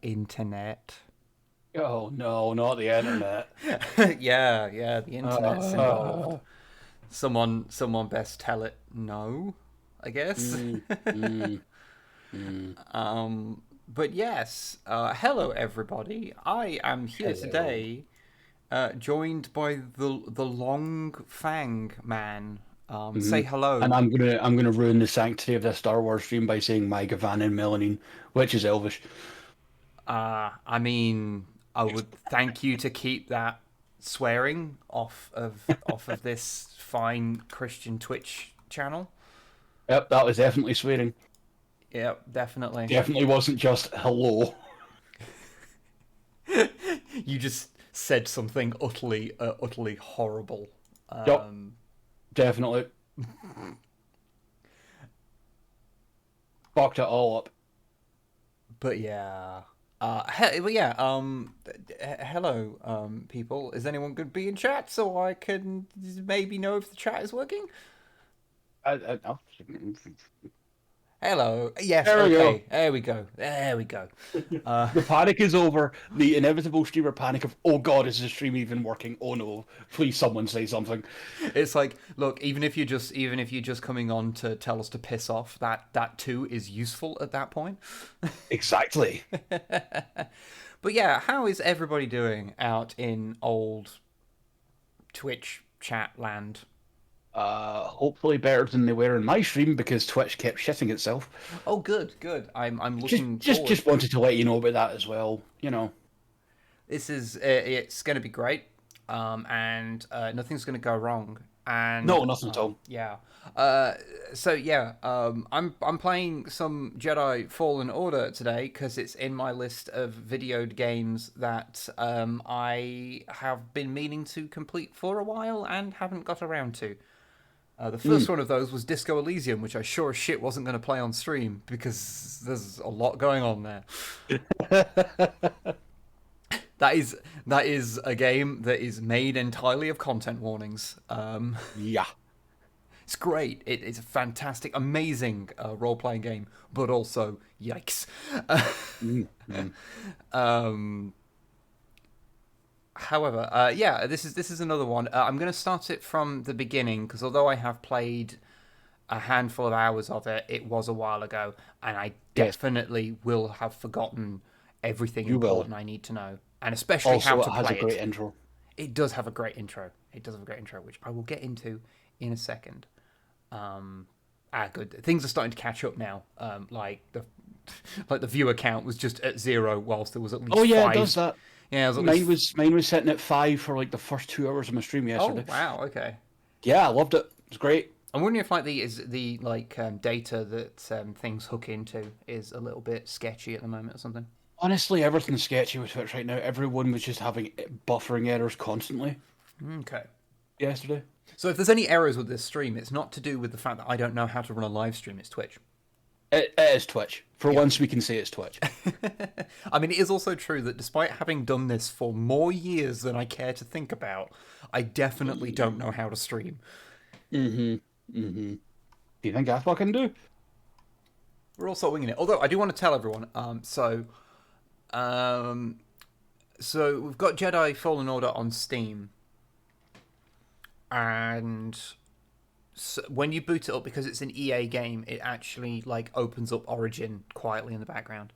internet. Oh no, not the internet. Yeah, the internet's involved. Uh, Someone best tell it no, I guess. mm, mm, mm. But yes, hello everybody. I am here Hello. today, joined by the Long Fang man. hmm Say And hello. I'm gonna ruin the sanctity of this Star Wars stream by saying my Gavan and Melanin, which is Elvish. I mean, I would thank you to keep that swearing off of this fine Christian Twitch channel. Yep, that was definitely swearing. Yep, definitely. Definitely wasn't just hello. You just said something utterly horrible. Yep, Um, definitely fucked it all up. but yeah. Hello, people. Is anyone going to be in chat so I can maybe know if the chat is working? Oh. Hello. Yes. There we go. Okay. There we go. There we go. Uh, The panic is over. The inevitable streamer panic of, oh god, is the stream even working? Oh no, please someone say something. it's like, look, even if you're just coming on to tell us to piss off, that too is useful at that point. Exactly. But yeah, how is everybody doing out in old Twitch chat land? Hopefully better than they were in my stream because Twitch kept shitting itself. Oh, good, good. I'm Just, looking just, forward. just wanted to let you know about that as well. You know. This is it's going to be great, and nothing's going to go wrong. And No, nothing at all. yeah, uh, so yeah, I'm playing some Jedi Fallen Order today because it's in my list of videoed games that I have been meaning to complete for a while and haven't got around to. The first Mm. one of those was Disco Elysium, which I sure as shit wasn't going to play on stream because there's a lot going on there. That is a game that is made entirely of content warnings. Yeah. It's great. It's a fantastic, amazing role playing game, but also yikes. Mm. Mm. um, However, yeah, this is another one. I'm going to start it from the beginning because although I have played a handful of hours of it, it was a while ago, and I Yes, definitely will have forgotten everything you will. important I need to know, and especially how Also, to it has a play great it. intro. It does have a great intro. It does have a great intro, which I will get into in a second. Good. Things are starting to catch up now. Like the viewer count was just at 0, whilst there was at Oh least yeah, it does 5. that. Yeah, there was at Mine least. was mine was sitting at 5 for like the first 2 hours of my stream Oh yesterday. wow, okay. Yeah, I loved it. It's great. I'm wondering if like the data that things hook into is a little bit sketchy at the moment or something. Honestly, everything's sketchy with Twitch right now. Everyone was just having buffering errors constantly Okay. yesterday. So if there's any errors with this stream, it's not to do with the fact that I don't know how to run a live stream. It's Twitch. It is Twitch. For Yeah. once, we can say it's Twitch. I mean, it is also true that despite having done this for more years than I care to think about, I definitely don't know how to stream. Mm-hmm. Mm-hmm. Do you think I fucking do? We're also winging it. Although I do want to tell everyone. Um, so we've got Jedi Fallen Order on Steam, and so when you boot it up, because it's an EA game, it actually like opens up Origin quietly in the background.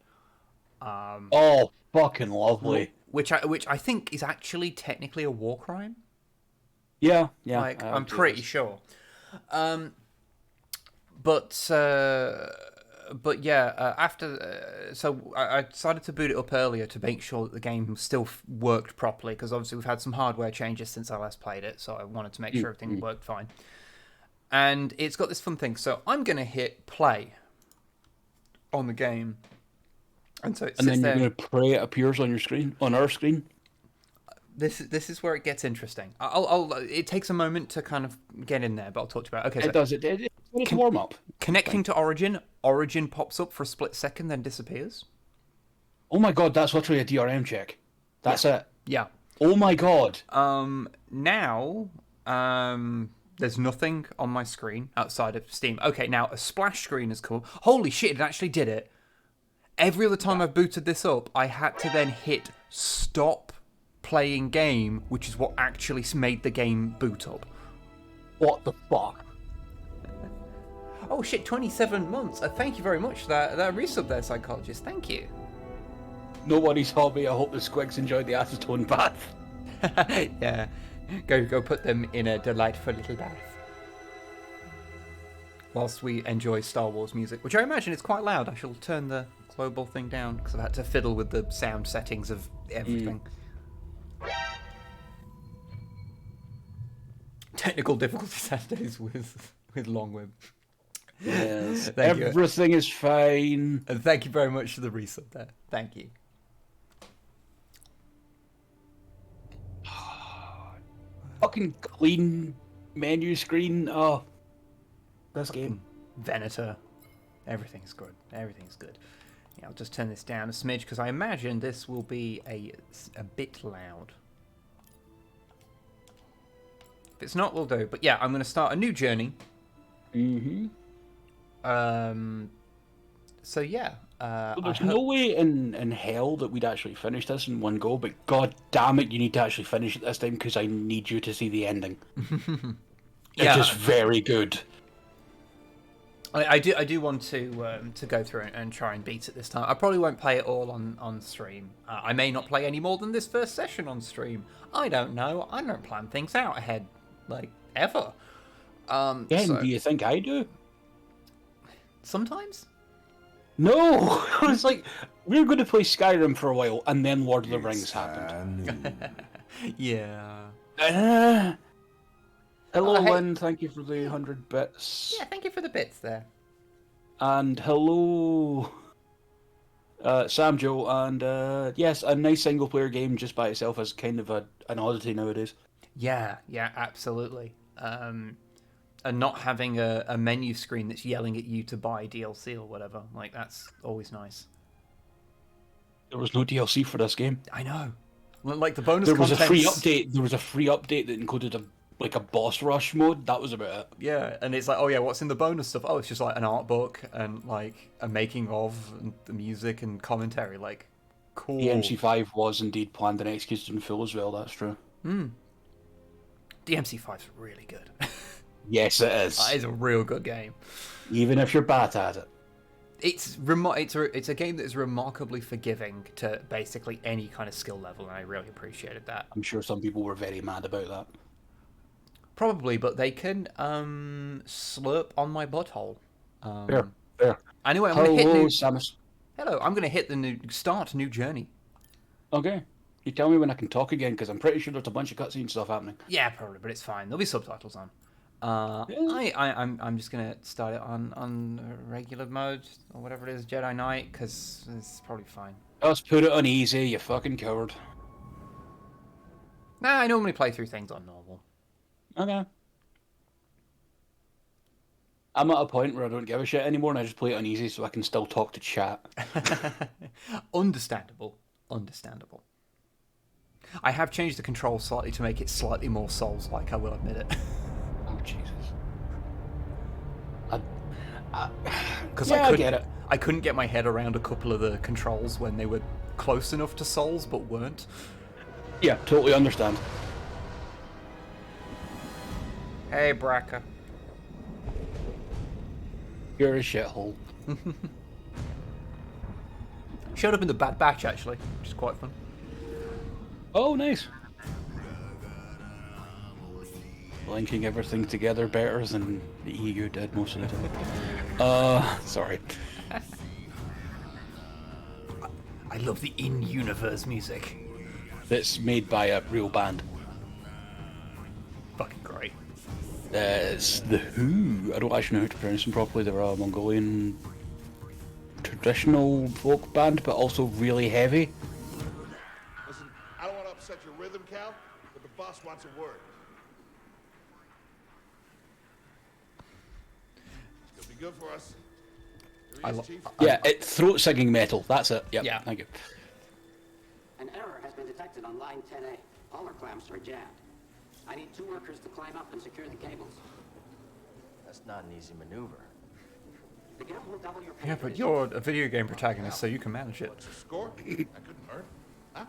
Oh, fucking lovely. Which I think is actually technically a war crime. Yeah, yeah, Like I I'm would say pretty this. sure. But yeah, so I decided to boot it up earlier to make sure that the game still worked properly because obviously we've had some hardware changes since I last played it, so I wanted to make sure everything Mm-hmm. worked fine. And it's got this fun thing, so I'm gonna hit play on the game, and so it And sits then you're there. gonna pray it appears on your screen, on our screen. This is where it gets interesting. I'll it takes a moment to kind of get in there, but I'll talk to you about it. Okay, It so does. It's a con- warm up. It's connecting fine. to Origin pops up for a split second, then disappears. Oh my god, that's literally a DRM check. Yeah, That's it. yeah. Oh my god. Now, there's nothing on my screen outside of Steam. Okay, now a splash screen has come up. Holy shit! It actually did it. Every other time I've booted this up, I had to then hit stop playing game, which is what actually made the game boot up. What the fuck? Oh shit, 27 months. Thank you very much for that resub there, Psychologist. Thank you. Nobody's hobby. I hope the squigs enjoyed the acetone bath. Yeah. Go put them in a delightful little bath. Whilst we enjoy Star Wars music, which I imagine is quite loud. I shall turn the global thing down because I've had to fiddle with the sound settings of everything. Technical difficulty Saturdays with Long Wib. Yes, everything is fine. And thank you very much for the resub there. Thank you. Fucking clean menu screen. Oh, this game. Venator. Everything's good. Everything's good. Yeah, I'll just turn this down a smidge because I imagine this will be a bit loud. If it's not, we'll do. But yeah, I'm going to start a new journey. So yeah. There's no way in hell that we'd actually finish this in one go, but god damn it, you need to actually finish it this time because I need you to see the ending. Yeah. It is very good. I do want to go through it and try and beat it this time. I probably won't play it all on stream. I may not play any more than this first session on stream. I don't know. I don't plan things out ahead, like, ever. Do you think I do? Sometimes? No! It's like, we're going to play Skyrim for a while, and then Lord of the Rings happened. Yeah. Hello, Lynn. Thank you for the 100 bits. Yeah, thank you for the bits there. And hello, Sam Joe. And yes, a nice single-player game just by itself is kind of an oddity nowadays. Yeah, absolutely. And not having a menu screen that's yelling at you to buy DLC or whatever. Like, that's always nice. There was no DLC for this game. I know. Like, the bonus There was contents... a free update. There was a free update that included a boss rush mode. That was about it. Yeah, and it's like, oh yeah, what's in the bonus stuff? Oh, it's just like an art book and like a making of and the music and commentary. Like, cool. The MC5 was indeed planned and executed in full as well. That's true. The MC5's really good. Yes, it is. That is a real good game. Even if you're bad at it. It's a game that is remarkably forgiving to basically any kind of skill level, and I really appreciated that. I'm sure some people were very mad about that. Probably, but they can slurp on my butthole. Fair. Anyway, I'm going to hit Samus. Hello, I'm going to hit the new journey. Okay. You tell me when I can talk again, because I'm pretty sure there's a bunch of cutscene stuff happening. Yeah, probably, but it's fine. There'll be subtitles on. I'm just gonna start it on regular mode or whatever it is, Jedi Knight, because it's probably fine. Just put it on easy, you fucking coward. Nah, I normally play through things on normal. Okay. I'm at a point where I don't give a shit anymore, and I just play it on easy so I can still talk to chat. Understandable. I have changed the controls slightly to make it slightly more Souls-like, I will admit it. Oh, Jesus. Because I get it. I couldn't get my head around a couple of the controls when they were close enough to Souls, but weren't. Yeah, totally understand. Hey, Braca. You're a shithole. Showed up in the Bad Batch, actually, which is quite fun. Oh, nice. Linking everything together better than the EU did most of the time. Sorry. I love the in-universe music. That's made by a real band. Fucking great. It's The Who. I don't actually know how to pronounce them properly. They're a Mongolian traditional folk band, but also really heavy. Listen, I don't want to upset your rhythm, Cal, but the boss wants a word. It's gonna be good for us. Yeah, it's throat singing metal. That's it. Yep. Yeah. Thank you. An error has been detected on line 10A. All our clamps are jammed. I need 2 workers to climb up and secure the cables. That's not an easy maneuver. The guild will double your pay Yeah, for but this you're a video game protagonist, so you can manage it. What's the score? I couldn't hurt. Huh?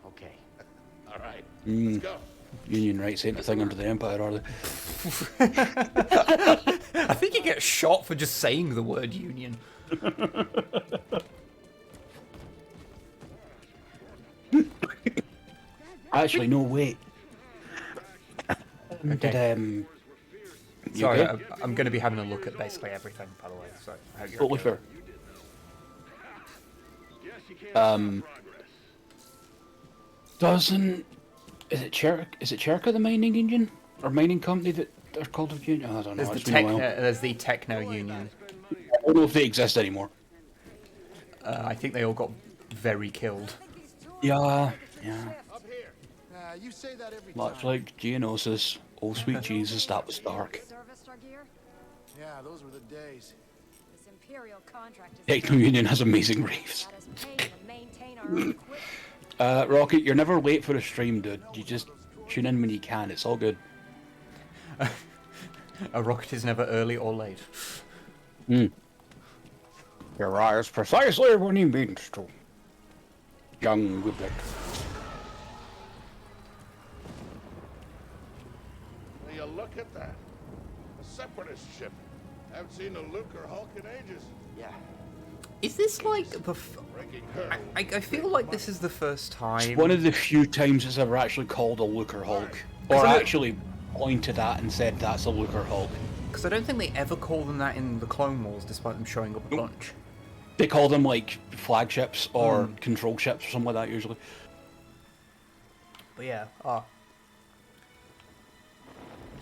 Okay. All right. Let's go. Union rights ain't a thing under the Empire, are they? I think you get shot for just saying the word union. Actually, no, wait. Okay. You Sorry, okay? I'm going to be having a look at basically everything, by the way. So I hope you're Totally okay. fair. Doesn't is it Cherka the mining union or mining company that are called a union? I don't know. There's the Techno Union. I don't know if they exist anymore. I think they all got very killed. Yeah. Up here. You say that every Much time. like Geonosis. Oh sweet Jesus, that was dark. Serviced our gear? Yeah, those were the days. This Imperial contract is Techno Union has amazing reefs. let us pay to maintain our own equipment. Rocket, you're never late for a stream, dude. You just tune in when you can. It's all good. A rocket is never early or late. Your eyes precisely when he means to. Young Wiblet. Will you look at that? A separatist ship. Haven't seen a Luke or Hulk in ages. Yeah. Is this like the... Breaking her. I feel like this is the first time... One of the few times it's ever actually called a Looker Hulk. Or actually pointed at and said that's a Looker Hulk. Because I don't think they ever call them that in the Clone Wars, despite them showing up a bunch. They call them like flagships or control ships or something like that usually. But yeah,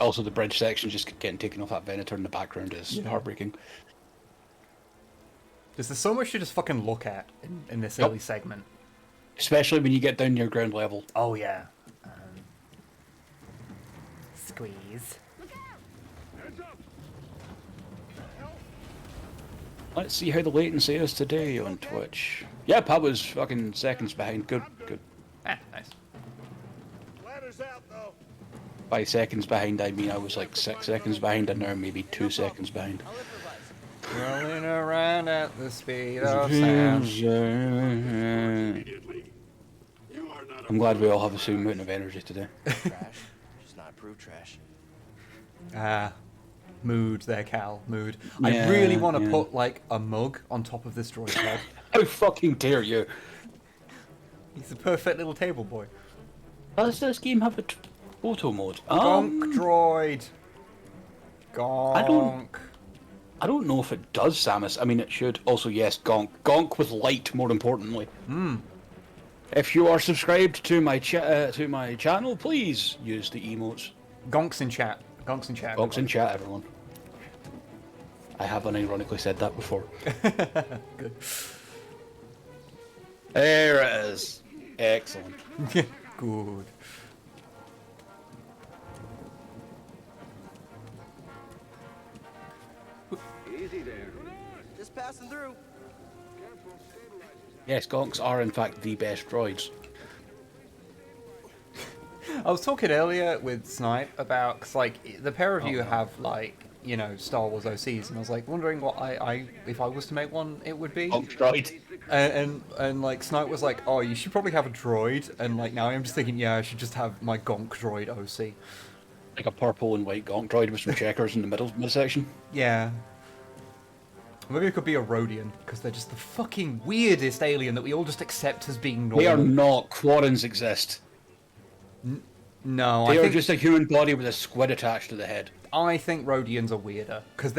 Also the bridge section just getting taken off that Venator in the background is heartbreaking. there's so much to just fucking look at in this early segment. Especially when you get down near ground level. Oh yeah. Squeeze. Let's see how the latency is today on Twitch. Yep, I was fucking seconds behind. Good, good. Ah, nice. Ladder's out, though. By seconds behind, I mean I was like 6 seconds behind, and now maybe 2 seconds behind. Rolling around at the speed of sound. I'm glad we all have the same amount of energy today. Trash. Just not approved trash. Mood there, Cal. Mood. Yeah, I really want to yeah. put like a mug on top of this droid's head. How fucking dare you? He's a perfect little table boy. Does this game have a photo mode? Gonk droid. Gonk. I don't know if it does, Samus. I mean, it should. Also, yes, Gonk. Gonk with light, more importantly. If you are subscribed to my channel, please use the emotes. Gonks in chat. Gonks in chat. Gonks in chat, everyone. I have unironically said that before. Good. There it is. Excellent. Good. Just passing through. Yes, Gonks are in fact the best droids. I was talking earlier with Snipe about, cause like the pair of you have like, you know, Star Wars OCs, and I was like wondering what if I was to make one, it would be. Gonk droid. And like Snipe was like, oh, you should probably have a droid, and like now I'm just thinking, yeah, I should just have my Gonk droid OC. Like a purple and white Gonk droid with some checkers in the midsection. Yeah. Maybe it could be a Rhodian, because they're just the fucking weirdest alien that we all just accept as being normal. They are not. Quarrens exist. No, They I are think just a human body with a squid attached to the head. I think Rhodians are weirder, because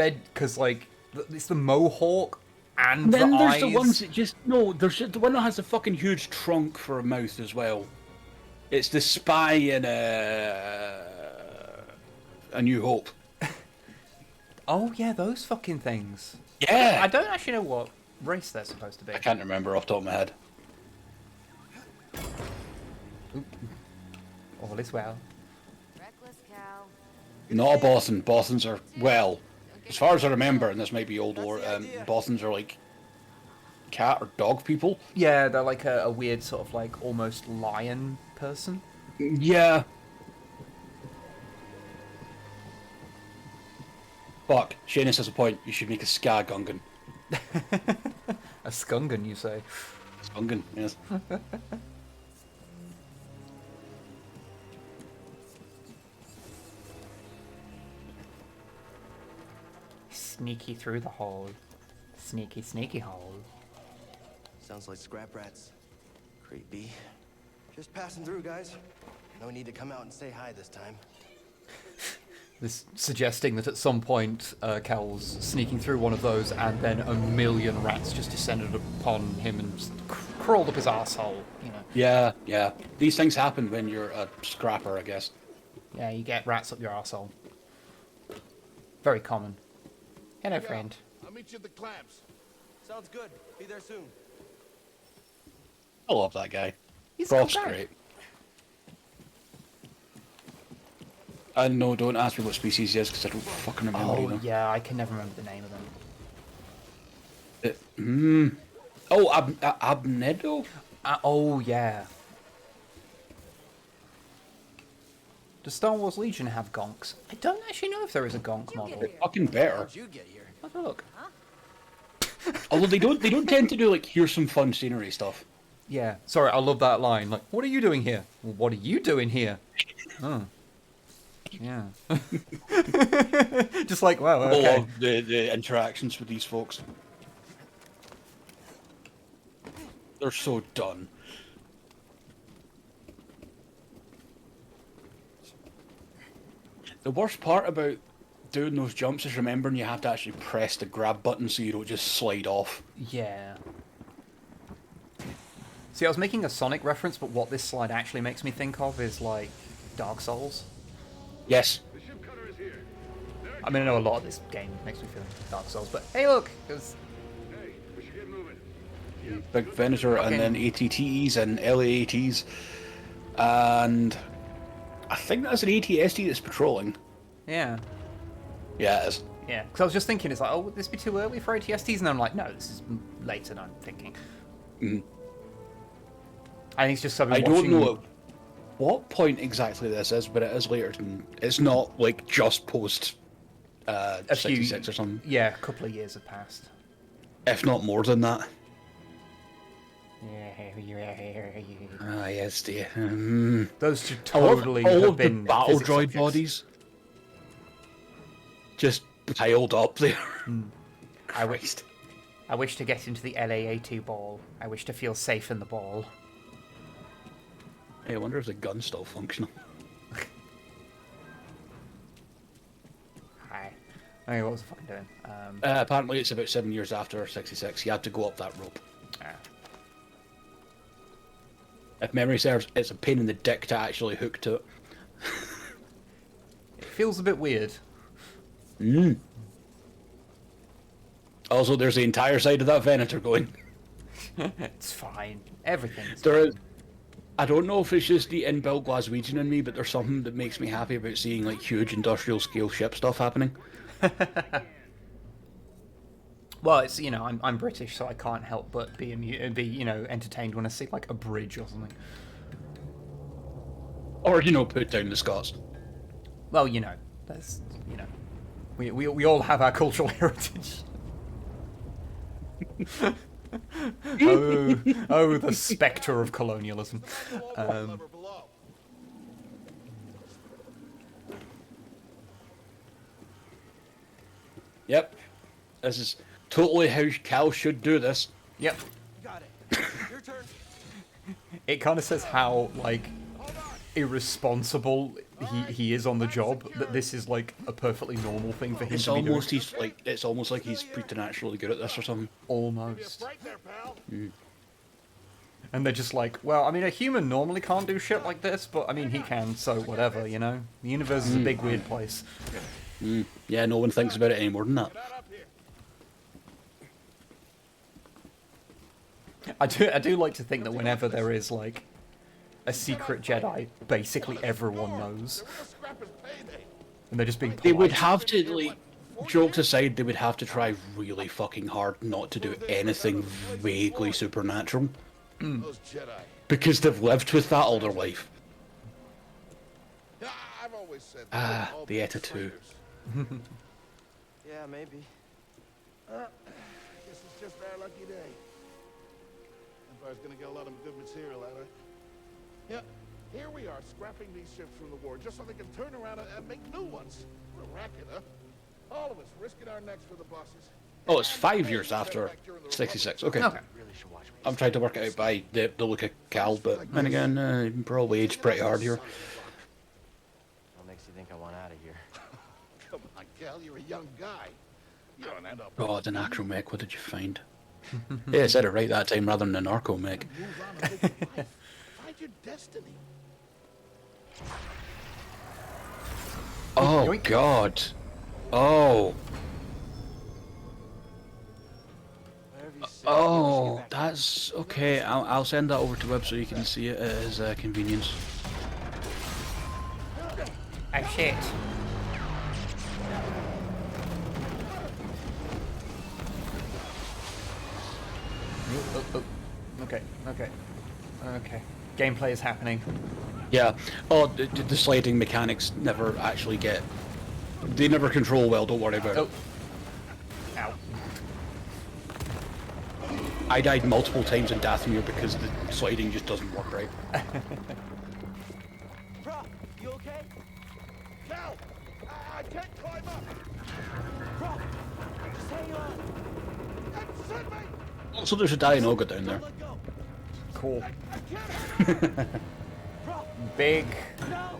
like it's the mohawk and Then the there's eyes. the ones that just no. There's the one that has a fucking huge trunk for a mouth as well. It's the spy in A New Hope. Oh yeah, those fucking things. Yeah. I don't actually know what race they're supposed to be. I can't remember off the top of my head. All is well. Reckless cow. Not a Boston. Boston's are, well, as far as I remember, and this might be old lore, Boston's are like cat or dog people. Yeah, they're like a weird sort of like almost lion person. Yeah. Fuck, Seamus has a point. You should make a ska gungan. A skungan, you say? Skungan, yes. Sneaky through the hole. Sneaky, sneaky hole. Sounds like scrap rats. Creepy. Just passing through, guys. No need to come out and say hi this time. This suggesting that at some point, Cal's sneaking through one of those, and then a million rats just descended upon him and just crawled up his arsehole, you know. Yeah. These things happen when you're a scrapper, I guess. Yeah, you get rats up your arsehole. Very common. Hello, friend. I'll meet you at the clamps. Sounds good. Be there soon. I love that guy. He's a cool Prof's guy. great. And no, don't ask me what species he is, because I don't fucking remember Oh, either. yeah, I can never remember the name of them. Oh, Abnedo? Oh, yeah. Does Star Wars Legion have gonks? I don't actually know if there is a gonk model. Fucking better. How'd you get here? Have a look. Although they don't tend to do like, here's some fun scenery stuff. Yeah, sorry, I love that line. Like, what are you doing here? Well, what are you doing here? Oh. Yeah. Just like, wow, I okay. love the interactions with these folks. They're so done. The worst part about doing those jumps is remembering you have to actually press the grab button so you don't just slide off. Yeah. See, I was making a Sonic reference, but what this slide actually makes me think of is, like, Dark Souls. Yes. I mean, I know a lot of this game makes me feel like Dark Souls, but hey, look! There's... Big Venator and then ATTs and LAATs. And I think that's an ATST that's patrolling. Yeah. Yeah, it is. Yeah, because I was just thinking, it's like, oh, would this be too early for ATSTs? And I'm like, no, this is later than I'm thinking. I think it's just something I don't know at what point exactly this is, but it is later. It's not like just post 66 or something. Yeah, a couple of years have passed. If not more than that. Yeah. Ah, yes, dear. Those should All totally of have the been battle physics droid subjects. bodies just piled up there. I wish to get into the LAAT ball. I wish to feel safe in the ball. Hey, I wonder if the gun's still functional. Hi. Okay, what was I fucking doing? Apparently it's about 7 years after 66. You had to go up that rope. If memory serves, it's a pain in the dick to actually hook to it. It feels a bit weird. Also, there's the entire side of that Venator going. It's fine. Everything's There is. I don't know if it's just the inbuilt Glaswegian in me, but there's something that makes me happy about seeing like huge industrial scale ship stuff happening. Well, it's, you know, I'm British, so I can't help but be you know, entertained when I see like a bridge or something. Or, you know, put down the Scots. Well, you know, that's, you know, we all have our cultural heritage. oh, the spectre of colonialism. Lever below. Yep. This is totally how Cal should do this. Yep. Got it. Your turn. It kind of says how, like, irresponsible he is on the job, that this is, like, a perfectly normal thing for him It's to be doing. almost it's almost like he's preternaturally good at this or something. Almost. Right there, pal. And they're just like, well, I mean, a human normally can't do shit like this, but, I mean, he can, so whatever, you know? The universe is a big, weird place. Yeah, no one thinks about it any more than that. Not up here. I do like to think that whenever there is, like, a secret Jedi, basically everyone knows. The real scrap is payday. And they're just being polite. They would have to, like, jokes aside, they would have to try really fucking hard not to do anything vaguely supernatural. Those Jedi. Because they've lived with that all their life. I've always said Ah, they've all the been Eta 2. traitors. Yeah, Yeah, maybe. Guess it's just our lucky day. Empire's gonna get a lot of good material out of it. Yeah, here we are, scrapping these ships from the war, just so they can turn around and make new ones. What a racket, huh? All of us risking our necks for the bosses. Oh, it's 5 years after 66. Okay. I'm trying to work it out by the look of Cal, but then again, probably aged pretty hard here. What makes you think I want out of here? Come on, Cal, you're a young guy. You don't end up... Oh, the Acromech, what did you find? Yeah, I said it right that time rather than an Narcomech. Move on and live your life. Find your destiny. Oh, God. Oh. Oh, that's okay. I'll send that over to Wib so you can see it at his convenience. Oh shit. Okay. Gameplay is happening. Yeah. Oh, the sliding mechanics never actually get... They never control well, don't worry about it. Ow. I died multiple times in Dathomir because the sliding just doesn't work right. Bro, you okay? Cal! I can't climb up! Bro, just hang on. Send me! Also, there's a Dianoga down there. Let go. Cool. I can't... Bro, Big. no!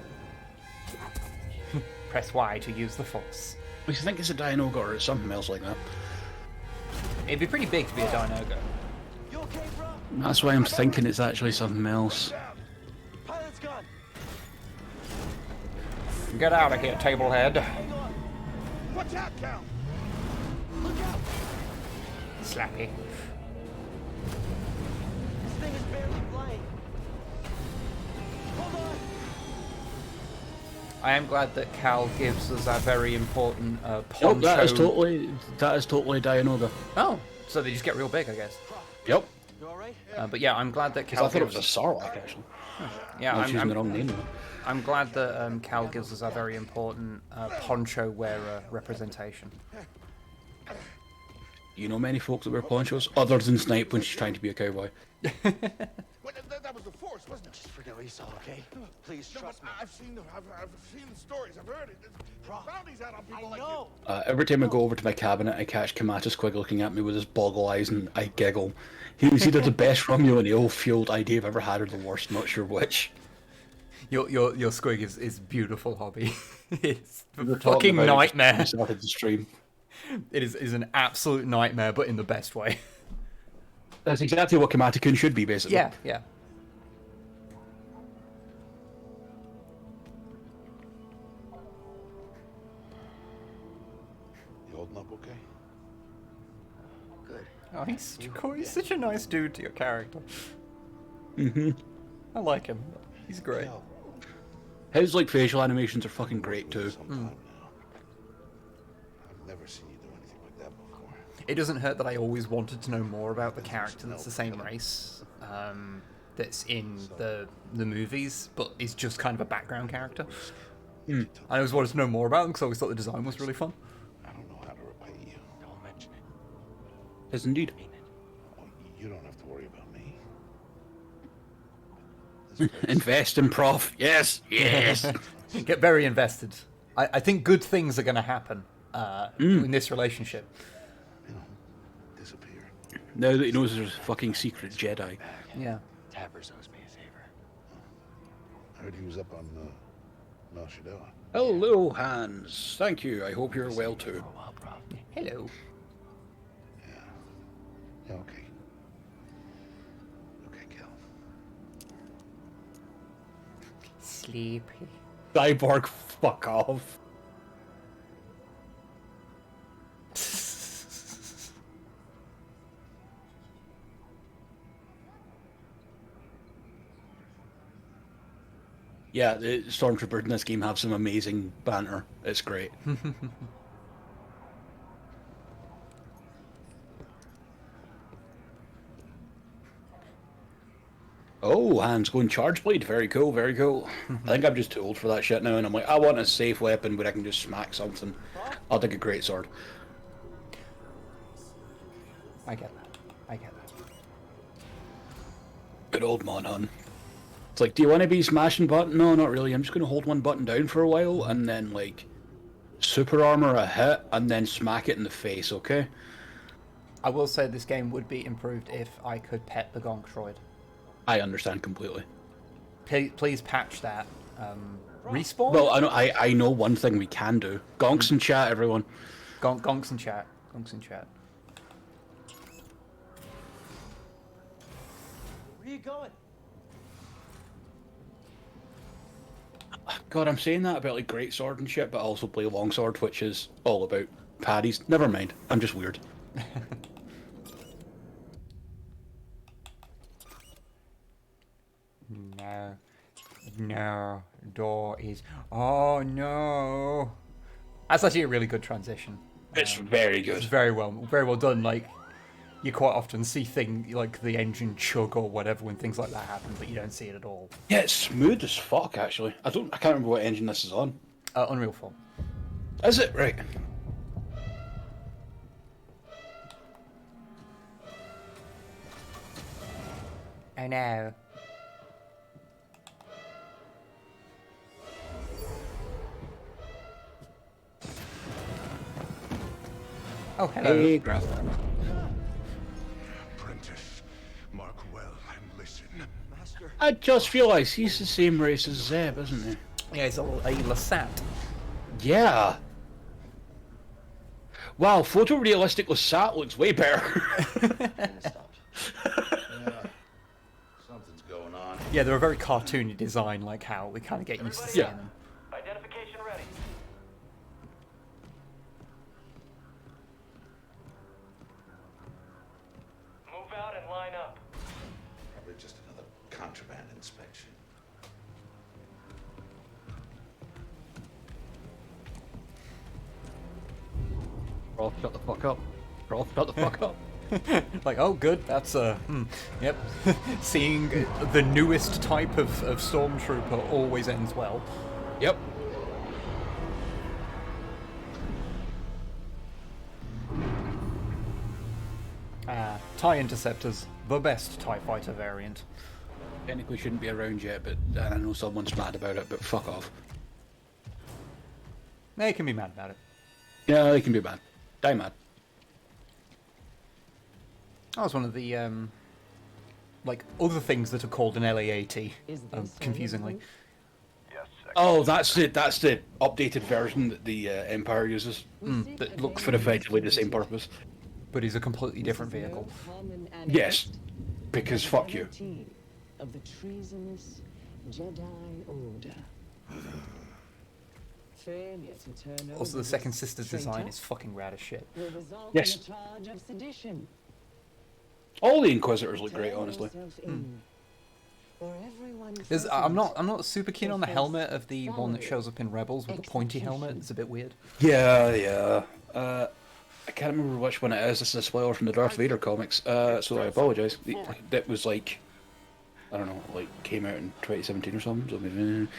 Press Y to use the force. We think it's a Dianoga or it's something else like that. It'd be pretty big to be a Dinogo. You okay, bro? That's why I'm thinking it's actually something else. Pilot's gone. Get out of here, tablehead. Hang on. Watch out, Cal! Look out. Slappy. This thing is barely flying. Hold on. I am glad that Cal gives us a very important poncho. Oh, that is totally Dianoga. Oh, so they just get real big, I guess. Yep. You alright? But yeah, I'm glad that I Cal thought it was gives... a Sarlacc, actually. Yeah, I'm using the wrong name. I'm glad that Cal gives us a very important poncho wearer representation. You know many folks that wear ponchos, other than Snipe when she's trying to be a cowboy. Well, that was the force, wasn't it? Just forget what you saw, okay? Please No, trust but me. I've seen the stories. I've heard it. There's bounties out on people I like know. Every time I go over to my cabinet, I catch Kamata Squig looking at me with his boggle eyes, and I giggle. He was either the best Romulan ale-fueled idea I've ever had, or the worst, not sure which. Your squig is beautiful, Hobby. It's a We were talking fucking about it just nightmare. before we started the stream. It is an absolute nightmare, but in the best way. That's exactly what Kamata-kun should be, basically. Yeah. You holding up okay? Good. Oh, he's such a nice dude to your character. Mm-hmm. I like him. He's great. Cal, His facial animations are fucking great too. sometime now. I've never seen you do anything like that before. It doesn't hurt that I always wanted to know more about the character that's the same race that's in the movies, but is just kind of a background character. I always wanted to know more about them because I always thought the design was really fun. I don't know how to repay you. Don't mention it. Yes, indeed. Oh, you don't have to worry about me. Invest in prof. Yes, yes. Get very invested. I think good things are going to happen in this relationship. You know, disappear. Now that he knows there's a fucking secret Jedi. Yeah. Tappers owes me a favor. I heard he was up on Mount Shidoa. Hello, Hans. Thank you. I hope you're well too. For a while, bro. Hello. Yeah, okay. Okay, Cal. Sleepy. Cyborg, fuck off. Yeah, the stormtroopers in this game have some amazing banter. It's great. Oh, Hans going charge blade. Very cool, very cool. I think I'm just too old for that shit now, and I'm like, I want a safe weapon where I can just smack something. I'll take a great sword. I get that. I get that. Good old Monhun. It's like, do you want to be smashing button? No, not really. I'm just going to hold one button down for a while and then, like, super armor a hit and then smack it in the face, okay? I will say this game would be improved if I could pet the Gonk droid. I understand completely. Please patch that. Respawn? Well, I know one thing we can do. Gonks in chat, everyone. Gonks in chat. Gonks in chat. Where are you going? God, I'm saying that about like great sword and shit, but I also play longsword, which is all about paddies. Never mind. I'm just weird. No. No. Door is... Oh, no. That's actually a really good transition. It's very good. It's very well done. Like, you quite often see things like the engine chug or whatever when things like that happen, but you don't see it at all. Yeah, it's smooth as fuck, actually. I can't remember what engine this is on. Unreal 4. Is it? Right. I know. Oh, hello. Hey, Graf. Apprentice, mark well and listen. Master. I just realised he's the same race as Zeb, isn't he? Yeah, it's a Lasat. Yeah. Wow, photorealistic Lasat looks way better. Yeah. Something's going on. Yeah, they're a very cartoony design, like how we kind of get used to seeing them. Identification ready. Move out and line up. Probably just another contraband inspection. Rolf, shut the fuck up. Rolf, shut the fuck up. Like, oh, good, that's yep. Seeing the newest type of stormtrooper always ends well. Yep. TIE Interceptors, the best TIE Fighter variant. Technically shouldn't be around yet, but I know someone's mad about it, but fuck off. They can be mad about it. Yeah, they can be mad. Die mad. That was one of the, like, other things that are called an LAAT, confusingly. Oh, that's it. That's the updated version that the Empire uses. That looks For effectively the same purpose. but is a completely different vehicle. Yes. Because fuck you. Of the treasonous Jedi Order. Failure to turn over Also, the Second this Sister's traitor design is fucking rad as shit. will result Yes. in a charge of sedition. All the Inquisitors look great, Turn honestly. yourself in, for everyone I'm present not super keen on the helmet of the one that shows up in Rebels with the pointy helmet. execution. It's a bit weird. Yeah. I can't remember which one it is. This is a spoiler from the Darth Vader comics, so I apologise. That was like, I don't know, like came out in 2017 or something. So maybe,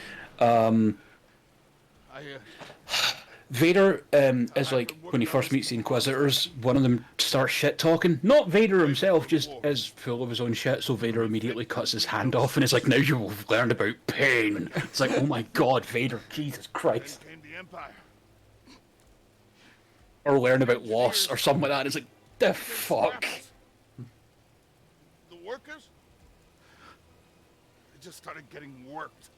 Vader is like when he first meets the Inquisitors, one of them starts shit talking. Not Vader himself, just is full of his own shit. So Vader immediately cuts his hand off and is like, "Now you will have learned about pain." It's like, oh my god, Vader, Jesus Christ, Came the Empire. or learn about loss or something like that. It's like, the fuck. The workers? They just started getting worked.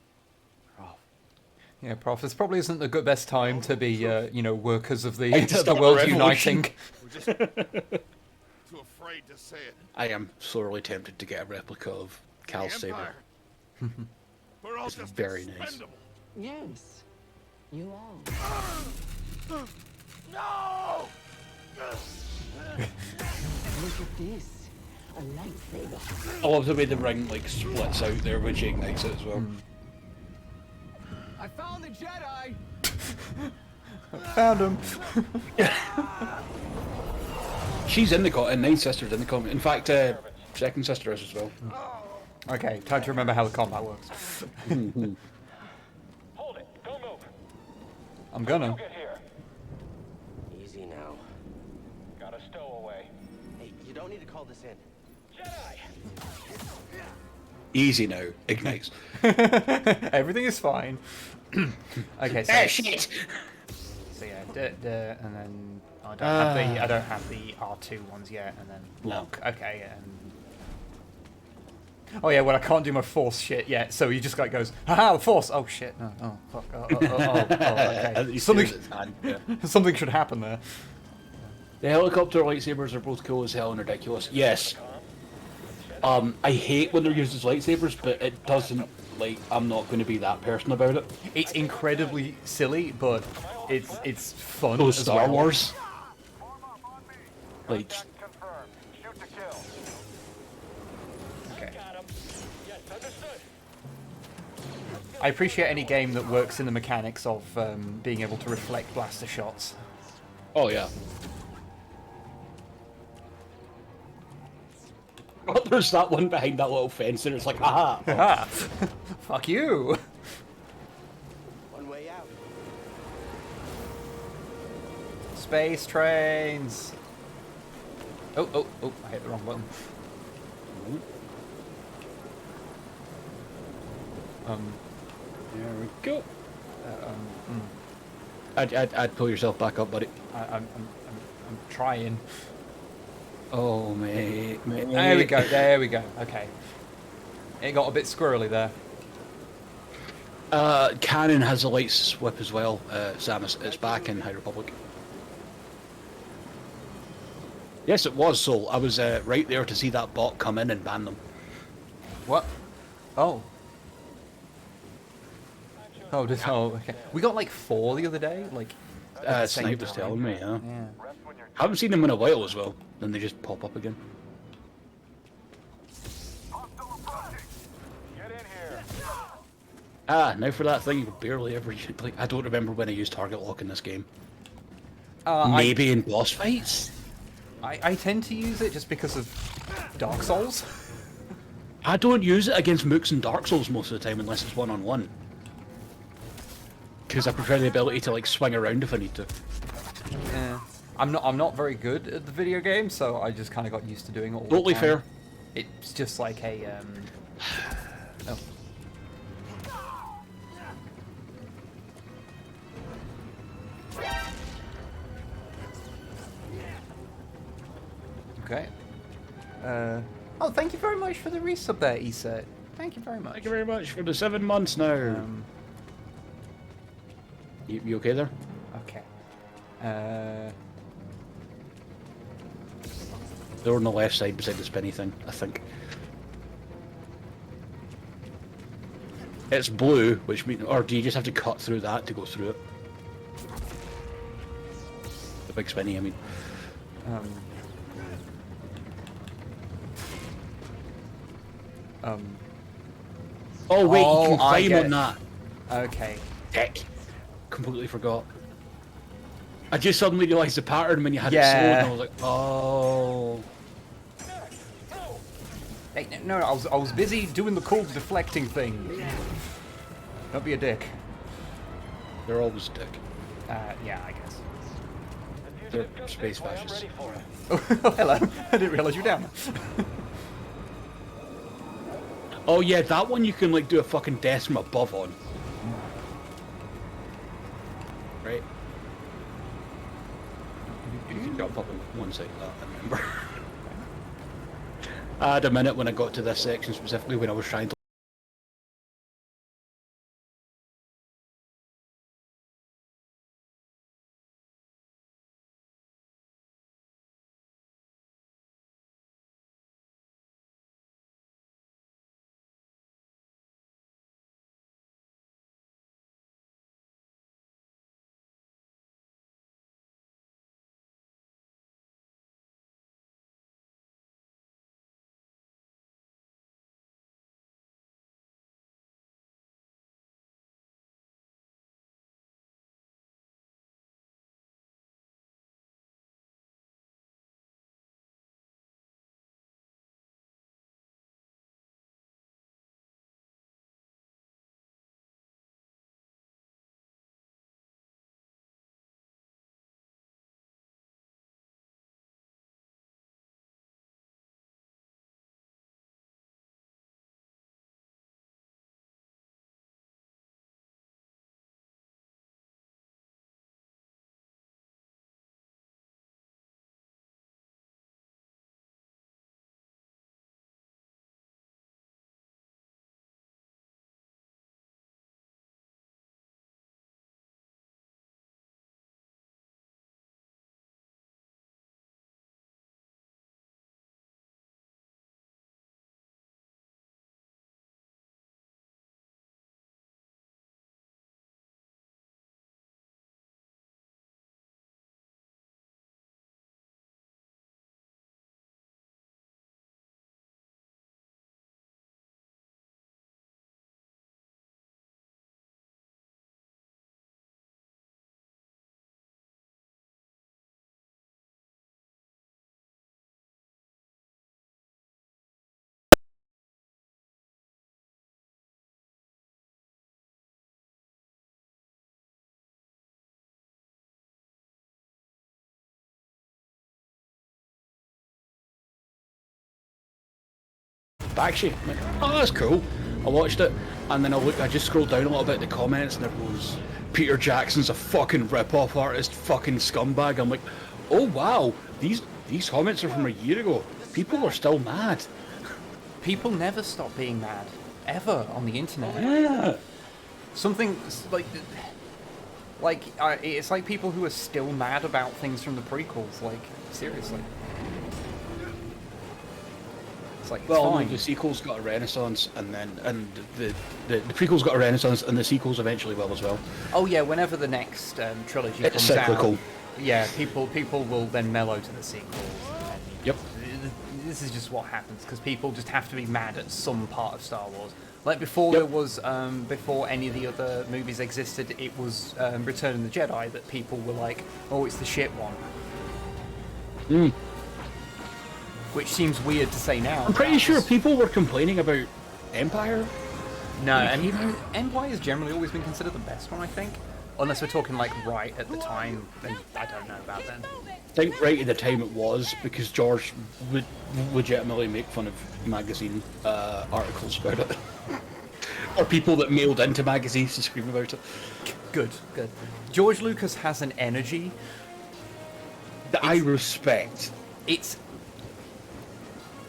Yeah, Prof, this probably isn't the best time to be, workers of the, Like to the start a world revolution. uniting. We're just too afraid to say it. I am sorely tempted to get a replica of Cal's The saber. Empire. We're all It's just very nice. expendable. Yes, you are. No! Look at this. A lightsaber. I love the way the ring like splits out there when she ignites it as well. I found the Jedi! Found him. She's in the Ninth Sister's in the comic. In fact, Second Sister is as well. Okay, time to remember how the combat works. Hold it. Don't move. I'm gonna. Get here. Easy now. Got a stowaway. Hey, you don't don't need to call this in. Jedi! Easy now. Ignites. Everything is fine. Okay, so Shit! so yeah, and then I don't have the R2 ones yet, and then lock. Okay, and oh yeah, well I can't do my force shit yet, so he just like goes, haha, the force. Oh shit, no, oh fuck, okay. Something should happen there. The helicopter lightsabers are both cool as hell and ridiculous. Yes. I hate when they're used as lightsabers, but it doesn't, like, I'm not going to be that person about it. It's incredibly silly, but it's fun Those as Star well. Wars. Like, Confirmed. Shoot to kill. Okay. Got him. Yes, understood. I appreciate any game that works in the mechanics of being able to reflect blaster shots. oh yeah. Oh, there's that one behind that little fence, and it's like, haha. Ah, fuck you. One way out. Space trains. Oh, I hit the wrong button. There we go. I'd pull yourself back up, buddy. I'm trying. Oh, mate. There we go. Okay. It got a bit squirrely there. Cannon has a light whip as well, Samus. It's back in High Republic. Yes, it was, Sol. I was right there to see that bot come in and ban them. What? Oh. Oh, okay. We got like 4 the other day, like. at the same Snipe was time. telling me, yeah. Yeah. Haven't seen them in a while as well. Then they just pop up again. Get in here. Now for that thing you barely ever use. Like, I don't remember when I used target lock in this game. Maybe in boss fights? I tend to use it just because of Dark Souls. I don't use it against mooks and Dark Souls most of the time unless it's one-on-one. Because I prefer the ability to like swing around if I need to. Yeah. I'm not very good at the video game, so I just kind of got used to doing it all Totally the time. fair. It's just like a oh. Okay. Oh, thank you very much for the resub there, Issa. Thank you very much. Thank you very much for the 7 months now. You okay there? Okay. They're on the left side beside the spinny thing, I think. It's blue, which means, or do you just have to cut through that to go through it? The big spinny, I mean. Oh wait, Oh, you can I climb get on it. that. Okay. Dick. Completely forgot. I just suddenly realised the pattern when you had it Yeah. slowed, and I was like, oh. Hey, no, I was busy doing the cool deflecting thing. Don't be a dick. They're always dick. Yeah, I guess. They're space fascists. Ready for it. Oh, hello. I didn't realise you were down. Oh yeah, that one you can like do a fucking death from above on. Right? You can jump up on one side of that, I remember. I had a minute when I got to this section specifically when I was trying to Bakshi. I'm like, oh, that's cool. I watched it, and then I just scrolled down a little bit in the comments, and there was Peter Jackson's a fucking rip-off artist, fucking scumbag. I'm like, oh wow, these comments are from a year ago. People are still mad. People never stop being mad, ever, on the internet. Yeah. Something it's like people who are still mad about things from the prequels. Like, seriously. It's like, it's Well, fine. no, the sequels got a renaissance, and the prequels got a renaissance, and the sequels eventually will as well. Oh yeah, whenever the next trilogy It's comes cyclical. out, yeah, people will then mellow to the sequels. Yep. This is just what happens because people just have to be mad at some part of Star Wars. Like before Yep. there was, before any of the other movies existed, it was Return of the Jedi that people were like, oh, it's the shit one. Mm. Which seems weird to say now. I'm pretty sure people were complaining about Empire. No, and Empire's generally always been considered the best one, I think. Unless we're talking like right at the time, then I don't know about then. I think right at the time it was, because George would legitimately make fun of magazine articles about it. Or people that mailed into magazines to scream about it. Good. George Lucas has an energy That I respect. it's